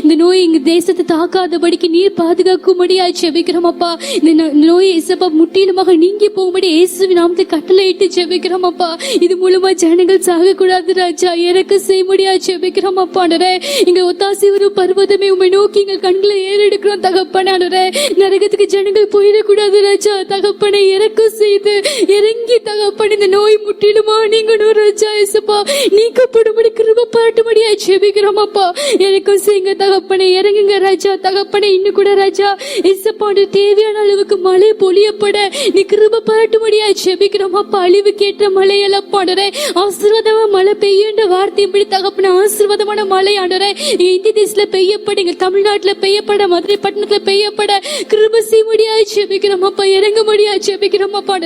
இந்த நோய் இங்கு தேசத்தை தாக்காதபடிக்கு நீர் பாதுகாக்க ஜெபிக்கிறோம் அப்பா. இந்த நோய் இயேசுப்பா முற்றிலுமாக நீங்கி போகும்படி இயேசுவின் நாமத்தை கட்டளையிட்டு ஜெபிக்கிறோம் அப்பா. இது மூலமா ஜனங்கள் சாக கூடாது ராஜா. இறக்க செய்யும்படியா ஜெபிக்கிறோம் அப்பா. இங்க ஒத்தாசி ஒரு பர்வதமே உம்மை நோக்கி எங்கள் கண்களை ஏறெடுக்கிறோம் தகப்பனே. நரகத்துக்கு ஜனங்கள் போயிடக்கூடாது ராஜா. தகப்பனை இறக்க செய்து இறங்கி தகப்பன் இந்த நோய் முற்றிலுமா நீங்கணும் ராஜா. இயேசுப்பா நீக்கப்படும்படி கிருபை பாராட்டும்படியா ஜெபிக்கிறோம் அப்பா. இறக்கம் செய்யுங்க தகப்பனை, இறங்குங்க ராஜா. தகப்பனை இன்னும் கூட ராஜா இயேசுப்பாண்டு தேவையான அளவுக்கு மழை பொழியப்பட நீ கிருபை பாராட்டும்படியா ஜெபிக்கிறோம் அப்பா. அழிவுக்கேற்ற மழை எல்லாம் பாடுறே, ஆசீர்வாதமா மழை பெய்யுன்ற வார்த்தையின்படி தகப்பன ஆசீர்வாதமான மழை ஆண்டுறே இந்திய தேசத்துல பெய்யப்பட, எங்க தமிழ்நாட்டுல பெய்யப்பட, மதுரை பட்டணத்துல பெய்யப்பட கிருபை செய்யும்படியா ஜெபிக்கிறோம் அப்பா. இறங்கும்படியா ஜெபிக்கிறோம் அப்பா.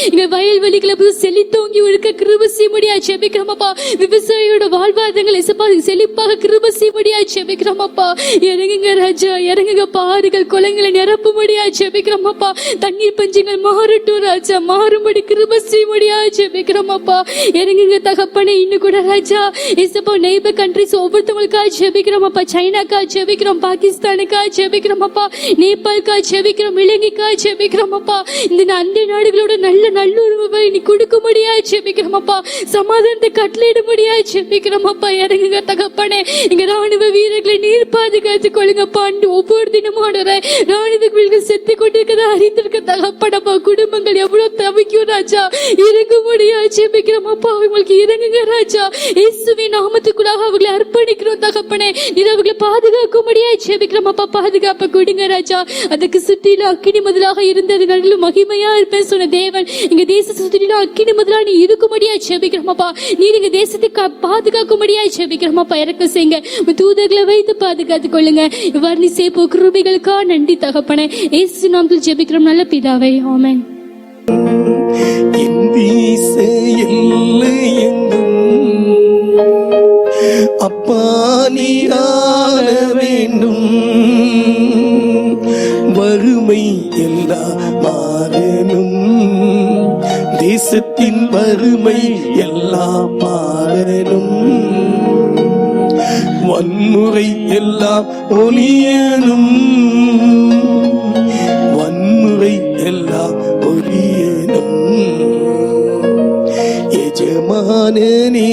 இங்க வயல்வெளிகளை செழித்தோங்கி இருக்க கிருபை செய்யும்படியா ஜெபிக்கிறோம் அப்பா. விவசாயியோட வாழ்வாதாரங்களை செழிப்பாக கிருபை செய்யும்படியா ஜெபிக்கிறோம் அப்பா. இறங்குங்க ராஜா, இறங்குங்க. பாருங்கள் குளங்களை நிரப்பும்படியா ஜெபிக்கிறோம் அப்பா. தண்ணீர் பஞ்சங்கள் மாறட்டும் ராஜா, மாறும்படி கிருபை செய்யும்படியா ஜெபிக்கிறோம் அப்பா. இறங்குங்க தகப்பனே. இன்னும் கூட ராஜா இயேசுப்பா நெய்பர் கண்ட்ரிஸ் ஒவ்வொருத்தவங்களுக்காக ஜெபிக்கிறோம் அப்பா. சைனாக்கா ஜெபிக்கிறோம், பாகிஸ்தானுக்கா ஜெபிக்கிறோம் அப்பா, நேபாளுக்கா ஜெபிக்கிறோம், இலங்கைக்கா ஜெபிக்கிறோம் அப்பா. இந்த அண்டை நாடுகளோட நல்ல நல்லுறவை நீ கொடுக்கும்படியா ஜெபிக்கிறோம் அப்பா. சமாதானத்தை கட்டளையிடும்படியா ஜெபிக்கிறோம் அப்பா. இறங்குங்க தகப்பனே. இங்க ராணுவ வீரர்களை நீர் பாதுகாத்து கொள்ளுங்க பாண்டு. ஒவ்வொரு தினமும் ராணுவ வீரர்கள் செத்து கொண்டிருக்கிறத அறிந்திருக்க தகப்பனப்பா. குடும்பங்கள் எவ்வளவு தவிக்கும் ராஜா. இறங்கும்படியா ஜெபிக்கிறோம் அப்பா. அவங்களுக்கு இறங்குங்க ராஜா. இயேசுவின் நாமத்துக்குள்ளாக அவர்களை அர்ப்பணிக்கிறோம் தகப்பனே. நீர் அவர்களை பாதுகாக்கும்படியா ஜெபிக்கிறோம் அப்பா. பாதுகாப்பை கொடுங்க ராஜா. அதுக்கு சுற்றில அக்கினி முதலாக இருந்தது நல்ல மகிமையா இருப்பேன் சொன்ன தேவன் இங்க தேச தேசத்தில அக்கினி முதலாக நீ இருக்கும்படியா ஜெபிக்கிறோம் அப்பா. நீர் எங்க தேசத்தை பாதுகாக்கும்படியா ஜெபிக்கிறோம் அப்பா. இறக்க செய்யுங்க, தூதர்களை வைத்து பாதுகாத்துக் கொள்ளுங்க. இவ்வாறு நீ செய்ய போகிற கிருபைகளுக்கா நன்றி தகப்பனே. இயேசு நாமத்தில் ஜெபிக்கிறோம் நல்ல பிதாவே, ஆமென். அப்பா நீ ஆள வேண்டும், வறுமை எல்லாம் மாறணும், தேசத்தின் வறுமை எல்லாம் மாறணும், வன்முறை எல்லாம் ஒழியணும், வன்முறை எல்லாம் ஒழியணும். எஜமானனே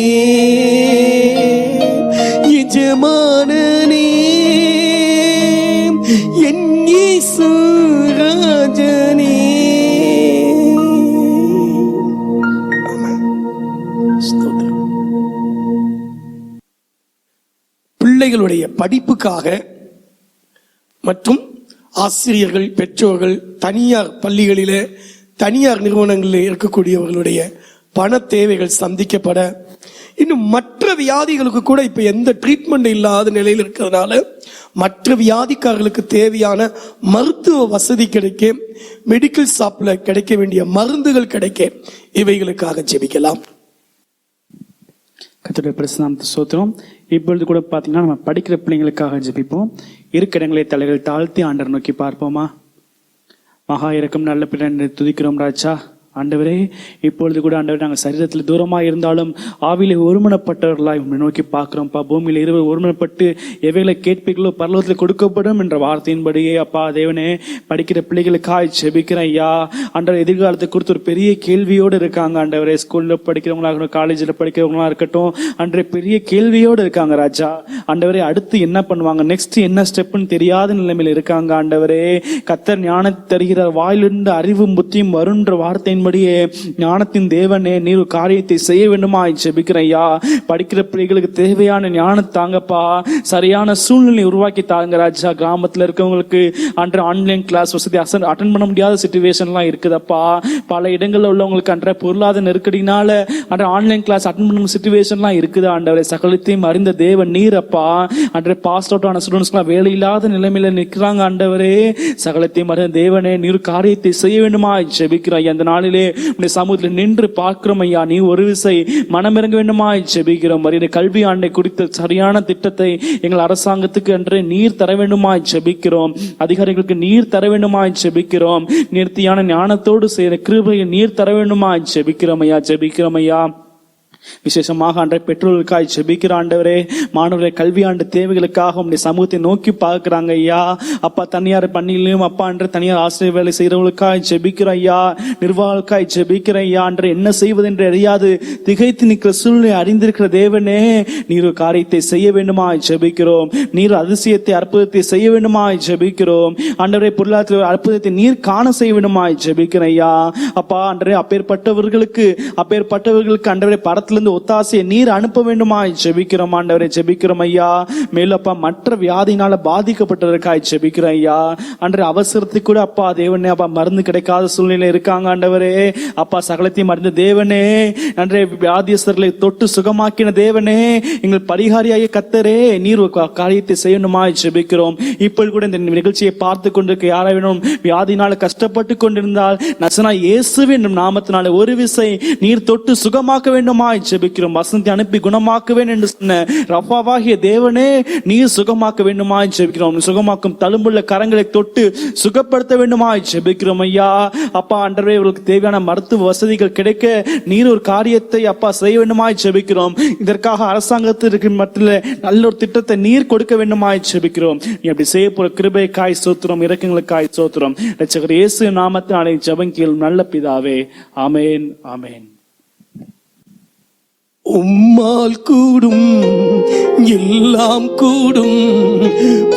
எஜமானனே என் இயேசு ராஜனே. பிள்ளைகளுடைய படிப்புக்காக மற்றும் ஆசிரியர்கள், பெற்றோர்கள், தனியார் பள்ளிகளிலே, தனியார் நிறுவனங்களில் இருக்கக்கூடியவர்களுடைய பண தேவைகள் சந்திக்கப்பட, இன்னும் மற்ற வியாதிகளுக்கு கூட இப்ப எந்த ட்ரீட்மெண்ட் இல்லாத நிலையில் இருக்கிறதுனால மற்ற வியாதிக்காரர்களுக்கு தேவையான மருத்துவ வசதி கிடைக்க, மெடிக்கல் ஷாப்ல கிடைக்க வேண்டிய மருந்துகள் கிடைக்க, இவைகளுக்காக ஜெபிக்கலாம். கர்த்தருடைய பிரசனாமத்தை ஸ்தோத்திரம். இப்பொழுது கூட பார்த்தீங்கன்னா நம்ம படிக்கிற பிள்ளைங்களுக்காக ஜெபிப்போம். இருக்க இடங்களை தலைகள் தாழ்த்தி ஆண்டவர் நோக்கி பார்ப்போமா. மகா இரக்கம் நல்ல பிள்ளை துதிக்கிறோம் ராஜா. ஆண்டவரே, இப்பொழுது கூட ஆண்டவர் நாங்கள் சரீரத்தில் தூரமாக இருந்தாலும் ஆவிலே ஒருமனப்பட்டவர்களாய் உண்மை நோக்கி பார்க்கிறோம்ப்பா. பூமியில் இருவர் ஒருமனப்பட்டு எவைகளை கேட்பீர்களோ பரலோகத்தில் கொடுக்கப்படும் என்ற வார்த்தையின்படியே அப்பா தேவனே, படிக்கிற பிள்ளைகளுக்காய் ஜெபிக்கிறேன் ஐயா. ஆண்டவர் எதிர்காலத்தை குறித்து ஒரு பெரிய கேள்வியோடு இருக்காங்க ஆண்டவரே. ஸ்கூலில் படிக்கிறவங்களா இருக்கட்டும், காலேஜில் படிக்கிறவங்களா இருக்கட்டும், அன்றைய பெரிய கேள்வியோடு இருக்காங்க ராஜா. ஆண்டவரே, அடுத்து என்ன பண்ணுவாங்க, நெக்ஸ்ட் என்ன ஸ்டெப்னு தெரியாத நிலைமையில் இருக்காங்க ஆண்டவரே. கர்த்தர் ஞானத்தை தருகிறார், வாயிலிருந்து அறிவும் புத்தியும் வருன்ற வார்த்தையின் ஞானத்தின் தேவனே, நீர் காரியத்தை செய்ய வேண்டுமா ஜெபிக்கிறேன் ஐயா. படிக்கிற பிள்ளைகளுக்கு தேவையான ஞானம் தாங்கப்பா, சரியான சூழ்நிலை உருவாக்கி தாங்க ராஜா. கிராமத்தில் இருக்கவங்களுக்கு அன்ற ஆன்லைன் கிளாஸ் வசதி அட்டன் பண்ண முடியாத சிச்சுவேஷன்லாம் இருக்குதப்பா. பல இடங்களில் உள்ளவங்களுக்கு அன்ற பொருளாதார நெருக்கடினால அன்ற ஆன்லைன் கிளாஸ் அட்டன் பண்ண சிச்சுவேஷன்லாம் இருக்குது ஆண்டவரே. சகலத்தையும் அறிந்த தேவன் நீர் அப்பா. அன்ற பாஸ் அவுட் ஆன ஸ்டூடெண்ட்ஸ்லாம் வேலை இல்லாத நிலைமையில நிற்கிறாங்க ஆண்டவரே. சகலத்தையும் அறிந்த தேவனே, நீர் காரியத்தை செய்ய வேண்டுமா ஜெபிக்கிறேன். அந்த நாளில் சமூகத்தில் நின்று பார்க்கிறோம் ஐயா. நீ ஒரு விசை மனமிறங்க வேண்டுமா ஜெபிக்கிறோம். வருகிற கல்வி ஆண்டை குறித்த சரியான திட்டத்தை எங்கள் அரசாங்கத்துக்கு அன்றே நீர் தர வேண்டுமா ஜெபிக்கிறோம். அதிகாரிகளுக்கு நீர் தர வேண்டுமா ஜெபிக்கிறோம். நேர்த்தியான ஞானத்தோடு செய்கிற கிருபையை நீர் தர வேண்டுமா ஜெபிக்கிறோம் ஐயா. ஜெபிக்கிறோம் ஐயா. விசேஷமாக அன்றைய பெற்றோர்களுக்காய் ஜெபிக்கிற ஆண்டவரே, மாணவர்களை கல்வி ஆண்டு தேவைகளுக்காக உடைய சமூகத்தை நோக்கி பார்க்கிறாங்க ஐயா. அப்பா தனியார் பணியிலும் அப்பா அன்ற தனியார் ஆசிரியர் வேலை செய்யறவர்களுக்காய் ஜெபிக்கிற ஐயா. நிர்வாகக்காய் ஜெபிக்கிற ஐயா. அன்று என்ன செய்வது என்று அறியாது திகைத்து நிற்கிற சூழ்நிலை அறிந்திருக்கிற தேவனே, நீர் ஒரு காரியத்தை செய்ய வேண்டுமா ஜெபிக்கிறோம். நீர் அதிசயத்தை அற்புதத்தை செய்ய வேண்டுமா ஜெபிக்கிறோம். ஆண்டவரே, பொருளாதார அற்புதத்தை நீர் காண செய்ய வேண்டுமா ஜெபிக்கிற ஐயா. அப்பா அன்றே அப்பேற்பட்டவர்களுக்கு ஆண்டவரே பரத்திலிருந்து ஒத்தாசையை நீர் அனுப்ப வேண்டுமா ஜெபிக்கிறோம் ஆண்டவரே. ஜெபிக்கிறோம் ஐயா. மேலும் அப்பா மற்ற வியாதினால பாதிக்கப்பட்டதற்காய் ஜெபிக்கிறோம் ஐயா. அன்றைய அவசரத்துக்கு கூட அப்பா தேவனே, அப்பா மருந்து கிடைக்காத சூழ்நிலை இருக்காங்க ஆண்டவரே. அப்பா சகலத்தையும் அறிந்த தேவனே, அன்றைய வியாதியஸ்தர்களை தொட்டு சுகமாக்கின தேவனே, எங்கள் பரிகாரியாகிய கர்த்தரே, நீர் காரியத்தை செய்யணுமா ஜெபிக்கிறோம். இப்பொழுது கூட இந்த நிகழ்ச்சியை பார்த்து கொண்டிருக்க யாராவது வியாதினால கஷ்டப்பட்டு கொண்டிருந்தால் நசனா இயேசுவின் நாமத்தினால ஒரு விசை நீர் தொட்டு சுகமாக்க வேண்டுமா ஜெபிக்கிறோம். வசந்தி அனுப்பி குணமாக்குவேன் என்று சொன்ன ரஃபாவாகிய தேவனே, நீர் சுகமாக்க வேண்டுமா ஜெபிக்கிறோம். சுகமாக்கும் தழும்புள்ள கரங்களை தொட்டு சுகப்படுத்த வேண்டுமா ஜெபிக்கிறோம் ஐயா. அப்பா ஆண்டவரே, இவர்களுக்கு தேவையான மருத்துவ வசதிகள் கிடைக்க நீர் ஒரு காரியத்தை அப்பா செய்ய வேண்டுமா ஜெபிக்கிறோம். இதற்காக அரசாங்கத்திற்கு மத்தியில் நல்ல ஒரு திட்டத்தை நீர் கொடுக்க வேண்டுமா ஜெபிக்கிறோம். நீ அப்படி செய்ய போற கிருபைக்காய் ஸ்தோத்திரம், இரக்கங்களுக்காய் ஸ்தோத்திரம். இரட்சகர் இயேசு நாமத்தினாலே ஜெபம் நல்ல பிதாவே, ஆமென் ஆமென். உம்மால் கூடும் எல்லாம் கூடும்,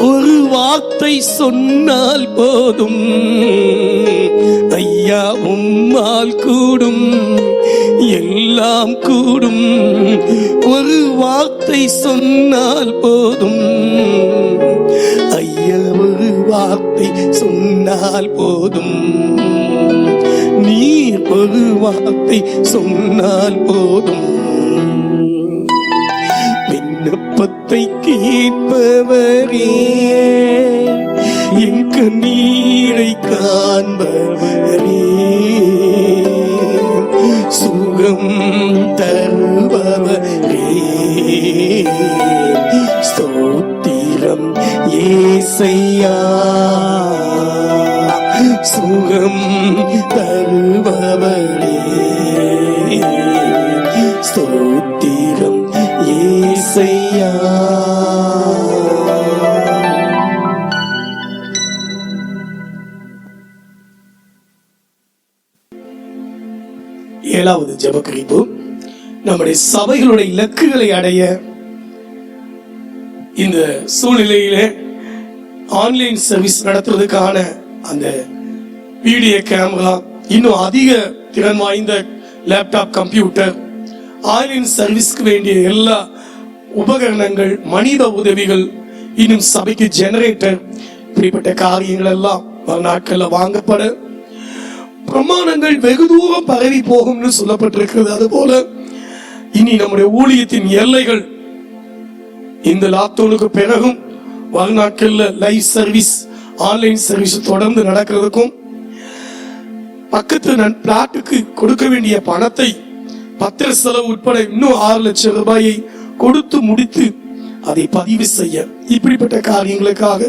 ஒரு வார்த்தை சொன்னால் போதும் ஐயா. உம்மால் கூடும் எல்லாம் கூடும், ஒரு வார்த்தை சொன்னால் போதும் ஐயா. ஒரு வார்த்தை சொன்னால் போதும். நீர் ஒரு வார்த்தை சொன்னால் போதும், விண்ணப்பத்தை கேட்பவரே, என் கண்ணீரை காண்பவரே, சுகம் தருபவரே, ஸ்தோத்திரம் ஏசையா, சுகம் தருபவரே, ஸ்தோத்திரம் ஏசையா. ஏழாவது ஜெப குறிப்பு, நம்முடைய சபைகளுடைய இலக்குகளை அடைய இந்த சூழ்நிலையிலே ஆன்லைன் சர்வீஸ் நடத்துவதற்கான அந்த வீடியோ கேமரா, இன்னும் அதிக திறன் வாய்ந்த லேப்டாப், கம்ப்யூட்டர், ஆன்லைன் சர்வீஸ்க்கு வேண்டிய எல்லா உபகரணங்கள், மனித உதவிகள், இன்னும் சபைக்கு ஜெனரேட்டர், இப்படிப்பட்ட காரியங்கள் எல்லாம் வர நாட்கள்ல வாங்கப்பட பிரமாணங்கள் வெகு தூரம் பரவி போகும்னு சொல்லப்பட்டிருக்கிறது. அதுபோல இனி நம்முடைய ஊழியத்தின் எல்லைகள் இந்த லாக்டவுனுக்கு பிறகும் வர நாட்கள்ல லைவ் சர்வீஸ், ஆன்லைன் சர்வீஸ் தொடர்ந்து நடக்கிறதுக்கும், பக்கத்து பிளாட்டுக்கு கொடுக்க வேண்டிய பணத்தை பத்திர செலவு உட்பட இன்னும் 6 லட்சம் ரூபாயை கொடுத்து முடித்து அதை பதிவு செய்ய, இப்படிப்பட்ட காரியங்களுக்காக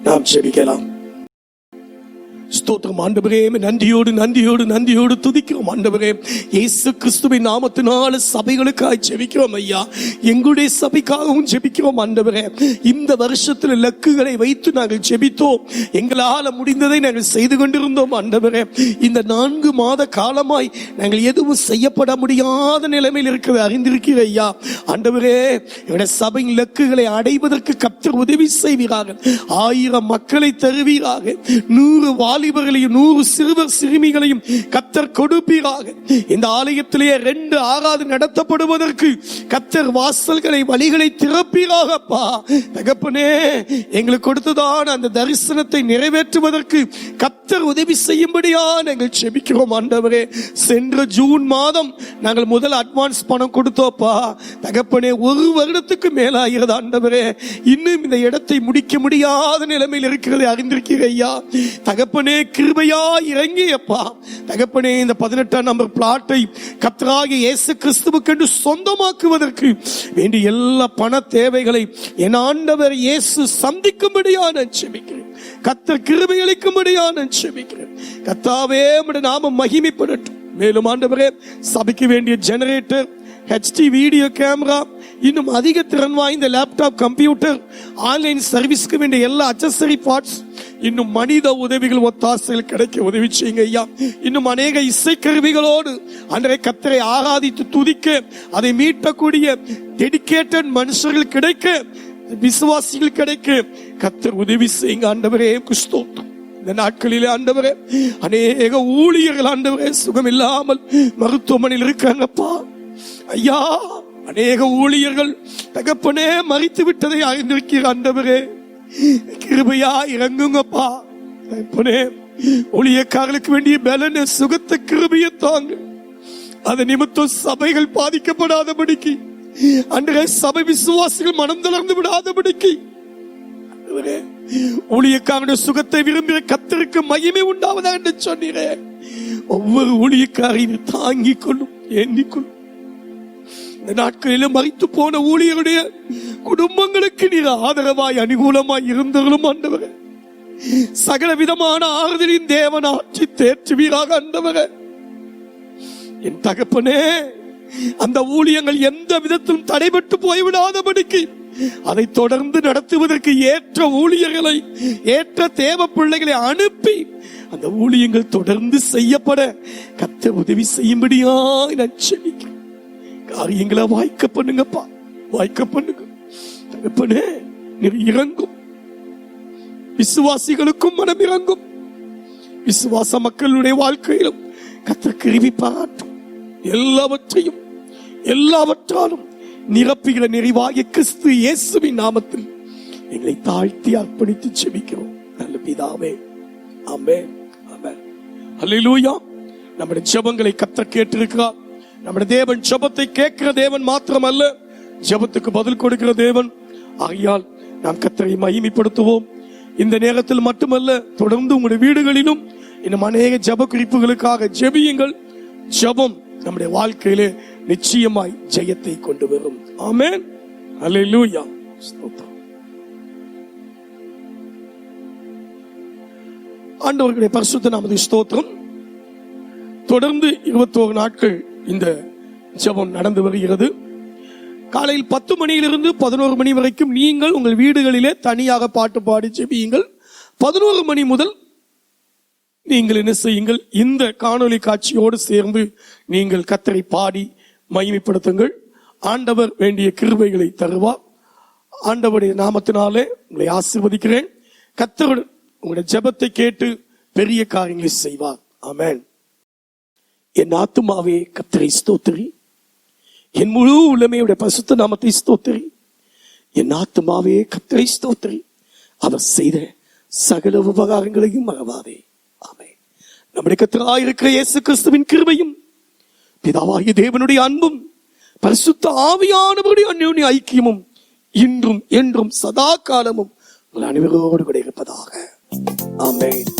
நாம் ஜெபிக்கலாம். ஸ்தோத்திரம் ஆண்டவரே, நன்றியோடு நன்றியோடு நன்றியோடு துதிக்கிறோம் ஆண்டவரே. இயேசு கிறிஸ்துவின் நாமத்தினால சபைகளுக்காக ஜெபிக்கிறோம் ஐயா, எங்களுடைய சபைக்காகவும் ஜெபிக்கிறோம் ஆண்டவரே. இந்த வருஷத்துல இலக்குகளை வைத்து நாங்கள் ஜெபித்தோம், எங்களால முடிந்ததை நாங்கள் செய்து கொண்டிருந்தோம் ஆண்டவரே. இந்த 4 மாத காலமாய் நாங்கள் எதுவும் செய்யப்பட முடியாத நிலைமையில் இருக்கிறது அறிந்திருக்கிற ஐயா. ஆண்டவரே, எங்களுடைய சபையின் இலக்குகளை அடைவதற்கு கர்த்தர் உதவி செய்வீராக. 1000 மக்களை தருவீராக. 100 வாலிபர்களையும் 100 சிறுவர் சிறுமிகளையும் கர்த்தர் கொடுப்பீராக. இந்த ஆலயத்திலேயே 2 ஆராதனை நடத்தப்படுவதற்கு கர்த்தர் வாசல்களை, வழிகளை திறப்பீராகப்பா. தகப்பனே, எங்களுக்கு கொடுத்ததான அந்த தரிசனத்தை நிறைவேற்றுவதற்கு கர்த்தர் உதவி செய்யும்படியா நாங்கள் ஜெபிக்கிறோம் ஆண்டவரே. சென்ற ஜூன் மாதம் நாங்கள் முதல் அட்வான்ஸ் பணம் கொடுத்தோப்பா. தகப்பனே, 1 வருடத்துக்கு மேலாகிறது ஆண்டவரே. இன்னும் இந்த இடத்தை முடிக்க முடியாத நிலைமையில் இருக்கிறதை அறிந்திருக்கிற ஐயா. தகப்பனே, கிருபையா இறங்கியப்பா. தகப்பனே, இந்த 18ஆம் நம்பர் பிளாட்டை கர்த்தராகிய இயேசு கிறிஸ்துவுக்கு சொந்தமாக்குவதற்கு வேண்டிய எல்லா பண தேவைகளை என் ஆண்டவர் இயேசு சந்திக்கும்படியா நான் ஜெபிக்கிறேன். கர்த்தர் கிருபை அளிக்கும்படியா நான் ஜெபிக்கிறேன். கர்த்தாவே, உம்முடைய நாமம் மகிமைப்படட்டும். மேலும் ஆண்டவரே, சபைக்கு வேண்டிய ஜெனரேட்டர், HD வீடியோ கேமரா, இன்னும் அதிக திறன் வாய்ந்த லேப்டாப், கம்ப்யூட்டர், ஆன்லைன் சர்வீஸ்க்கு வேண்டிய எல்லா அக்சஸரி பார்ட்ஸ், இன்னும் மனித உதவிகள், ஒத்தாசைகள் கிடைக்க உதவி செய்யுங்க ஐயா. இன்னும் அநேக இசைக்கருவிகளோடு அன்றைய கர்த்தரை ஆராதித்து துதிக்க, அதை மீட்கக்கூடிய டெடிகேட்டட் மனுஷர்கள் கிடைக்க, விசுவாசிகள் கிடைக்க கர்த்தர் உதவி செய்யுங்க ஆண்டவரே. ஸ்தோத்திரம். இந்த நாட்களிலே ஆண்டவரே, அநேக ஊழியர்கள் ஆண்டவரே சுகம் இல்லாமல் மருத்துவமனையில் இருக்காங்கப்பா ஐயா. அநேக ஊழியர்கள் தகப்பனே மரித்து விட்டதை அறிந்திருக்கிற ஆண்டவரே, கிருபையா இறங்குங்கப்பா. தகப்பனே, ஊழியக்காரர்களுக்கு வேண்டிய பலன, சுகத்தை, கிருபையை தாங்க. அது நிமித்தம் சபைகள் பாதிக்கப்படாதபடிக்கு, அன்றைய சபை விசுவாசிகள் மனம் தளர்ந்து விடாதபடிக்கு ஊழியக்காரனுடைய சுகத்தை விரும்புகிற கர்த்தருக்கு மகிமை உண்டாவதா என்று சொன்னீரே. ஒவ்வொரு ஊழியக்காரையும் தாங்கிக் கொள்ளும், ஏந்திக் கொள்ளும். இந்த நாட்களிலும் மரித்து போன ஊழியருடைய குடும்பங்களுக்கு நீர் ஆதரவாய், அனுகூலமாய் இருந்தவர்களும் ஆண்டவரே, சகல விதமான ஆறுதலின் தேவன் ஆட்சி தேற்றுவீராக ஆண்டவரே. என் தகப்பனே, அந்த ஊழியங்கள் எந்த விதத்திலும் தடைபட்டு போய்விடாதபடிக்கு அதை தொடர்ந்து நடத்துவதற்கு ஏற்ற ஊழியர்களை, ஏற்ற தேவ பிள்ளைகளை அனுப்பி அந்த ஊழியங்கள் தொடர்ந்து செய்யப்பட கர்த்தர் உதவி செய்யும்படியா நான் ஜெபிக்கிறேன். காரியங்களை வாய்க்க பண்ணுங்கப்பா, வாய்க்க பண்ணுங்க தகப்பனே. நீர் இறங்கும், விசுவாசிகளுக்கும் மனம் இறங்கும். விசுவாச மக்களுடைய வாழ்க்கையிலும் கர்த்தர் கிருபை பாராட்டும். எல்லாவற்றையும் எல்லாவற்றாலும் நிரப்புகிற நிறைவாகிய கிறிஸ்து இயேசுவின் நாமத்தில் எங்களை தாழ்த்தி அர்ப்பணித்து ஜெபிக்கிறோம் நல்ல பிதாவே. ஆமென், ஆமென். அல்லேலூயா. நம்முடைய ஜெபங்களை கர்த்தர் கேட்டிருக்கிறார். நம்முடைய தேவன் ஜெபத்தை கேட்கிற தேவன் மாத்திரமல்ல, ஜெபத்துக்கு பதில் கொடுக்கிற தேவன். ஆகையால் நாம் கர்த்தரை மகிமைப்படுத்துவோம். இந்த நேரத்தில் மட்டுமல்ல, தொடர்ந்து உங்களுடைய வீடுகளிலும் இன்னும் அநேக ஜெப குறிப்புகளுக்காக ஜெபியுங்கள். ஜெபம் நம்முடைய வாழ்க்கையிலே நிச்சயமாய் ஜெயத்தை கொண்டு வரும். ஆமென். அல்லேலூயா. ஸ்தோத்திரம். ஆண்டவருடைய பரிசுத்த நாமத்துக்கு ஸ்தோத்திரம். தொடர்ந்து 21 நாட்கள் இந்த ஜெபம் நடந்து வருகிறது. காலையில் 10 மணியிலிருந்து 11 மணி வரைக்கும் நீங்கள் உங்கள் வீடுகளிலே தனியாக பாட்டு பாடி ஜெபியுங்கள். 11 மணி முதல் நீங்கள் என்ன செய்யுங்கள், இந்த காணொளி காட்சியோடு சேர்ந்து நீங்கள் கர்த்தரை பாடி மகிமைப்படுத்துங்கள். ஆண்டவர் வேண்டிய கிருபைகளை தருவார். ஆண்டவருடைய நாமத்தினாலே உங்களை ஆசீர்வதிக்கிறேன். கர்த்தர் உங்களுடைய ஜெபத்தை கேட்டு பெரிய காரியங்களை செய்வார். ஆமென். என் ஆத்துமாவே கர்த்தரை ஸ்தோத்திரி, என் முழு உள்ளமையுடைய பரிசுத்த நாமத்தை ஸ்தோத்திரி. என் ஆத்துமாவே கர்த்தரை ஸ்தோத்திரி, அவர் செய்த சகல உபகாரங்களையும் மறவாதே. ஆமென். நம்முடைய கர்த்தராயிருக்கிற இயேசு கிறிஸ்துவின் கிருபையும் பிதாவாகிய தேவனுடைய அன்பும் பரிசுத்த ஆவியானவருடைய அந்யோன்ய ஐக்கியமும் இன்றும் என்றும் சதா காலமும் உங்கள் அனைவரோடு கூட இருப்பதாக. ஆமென்.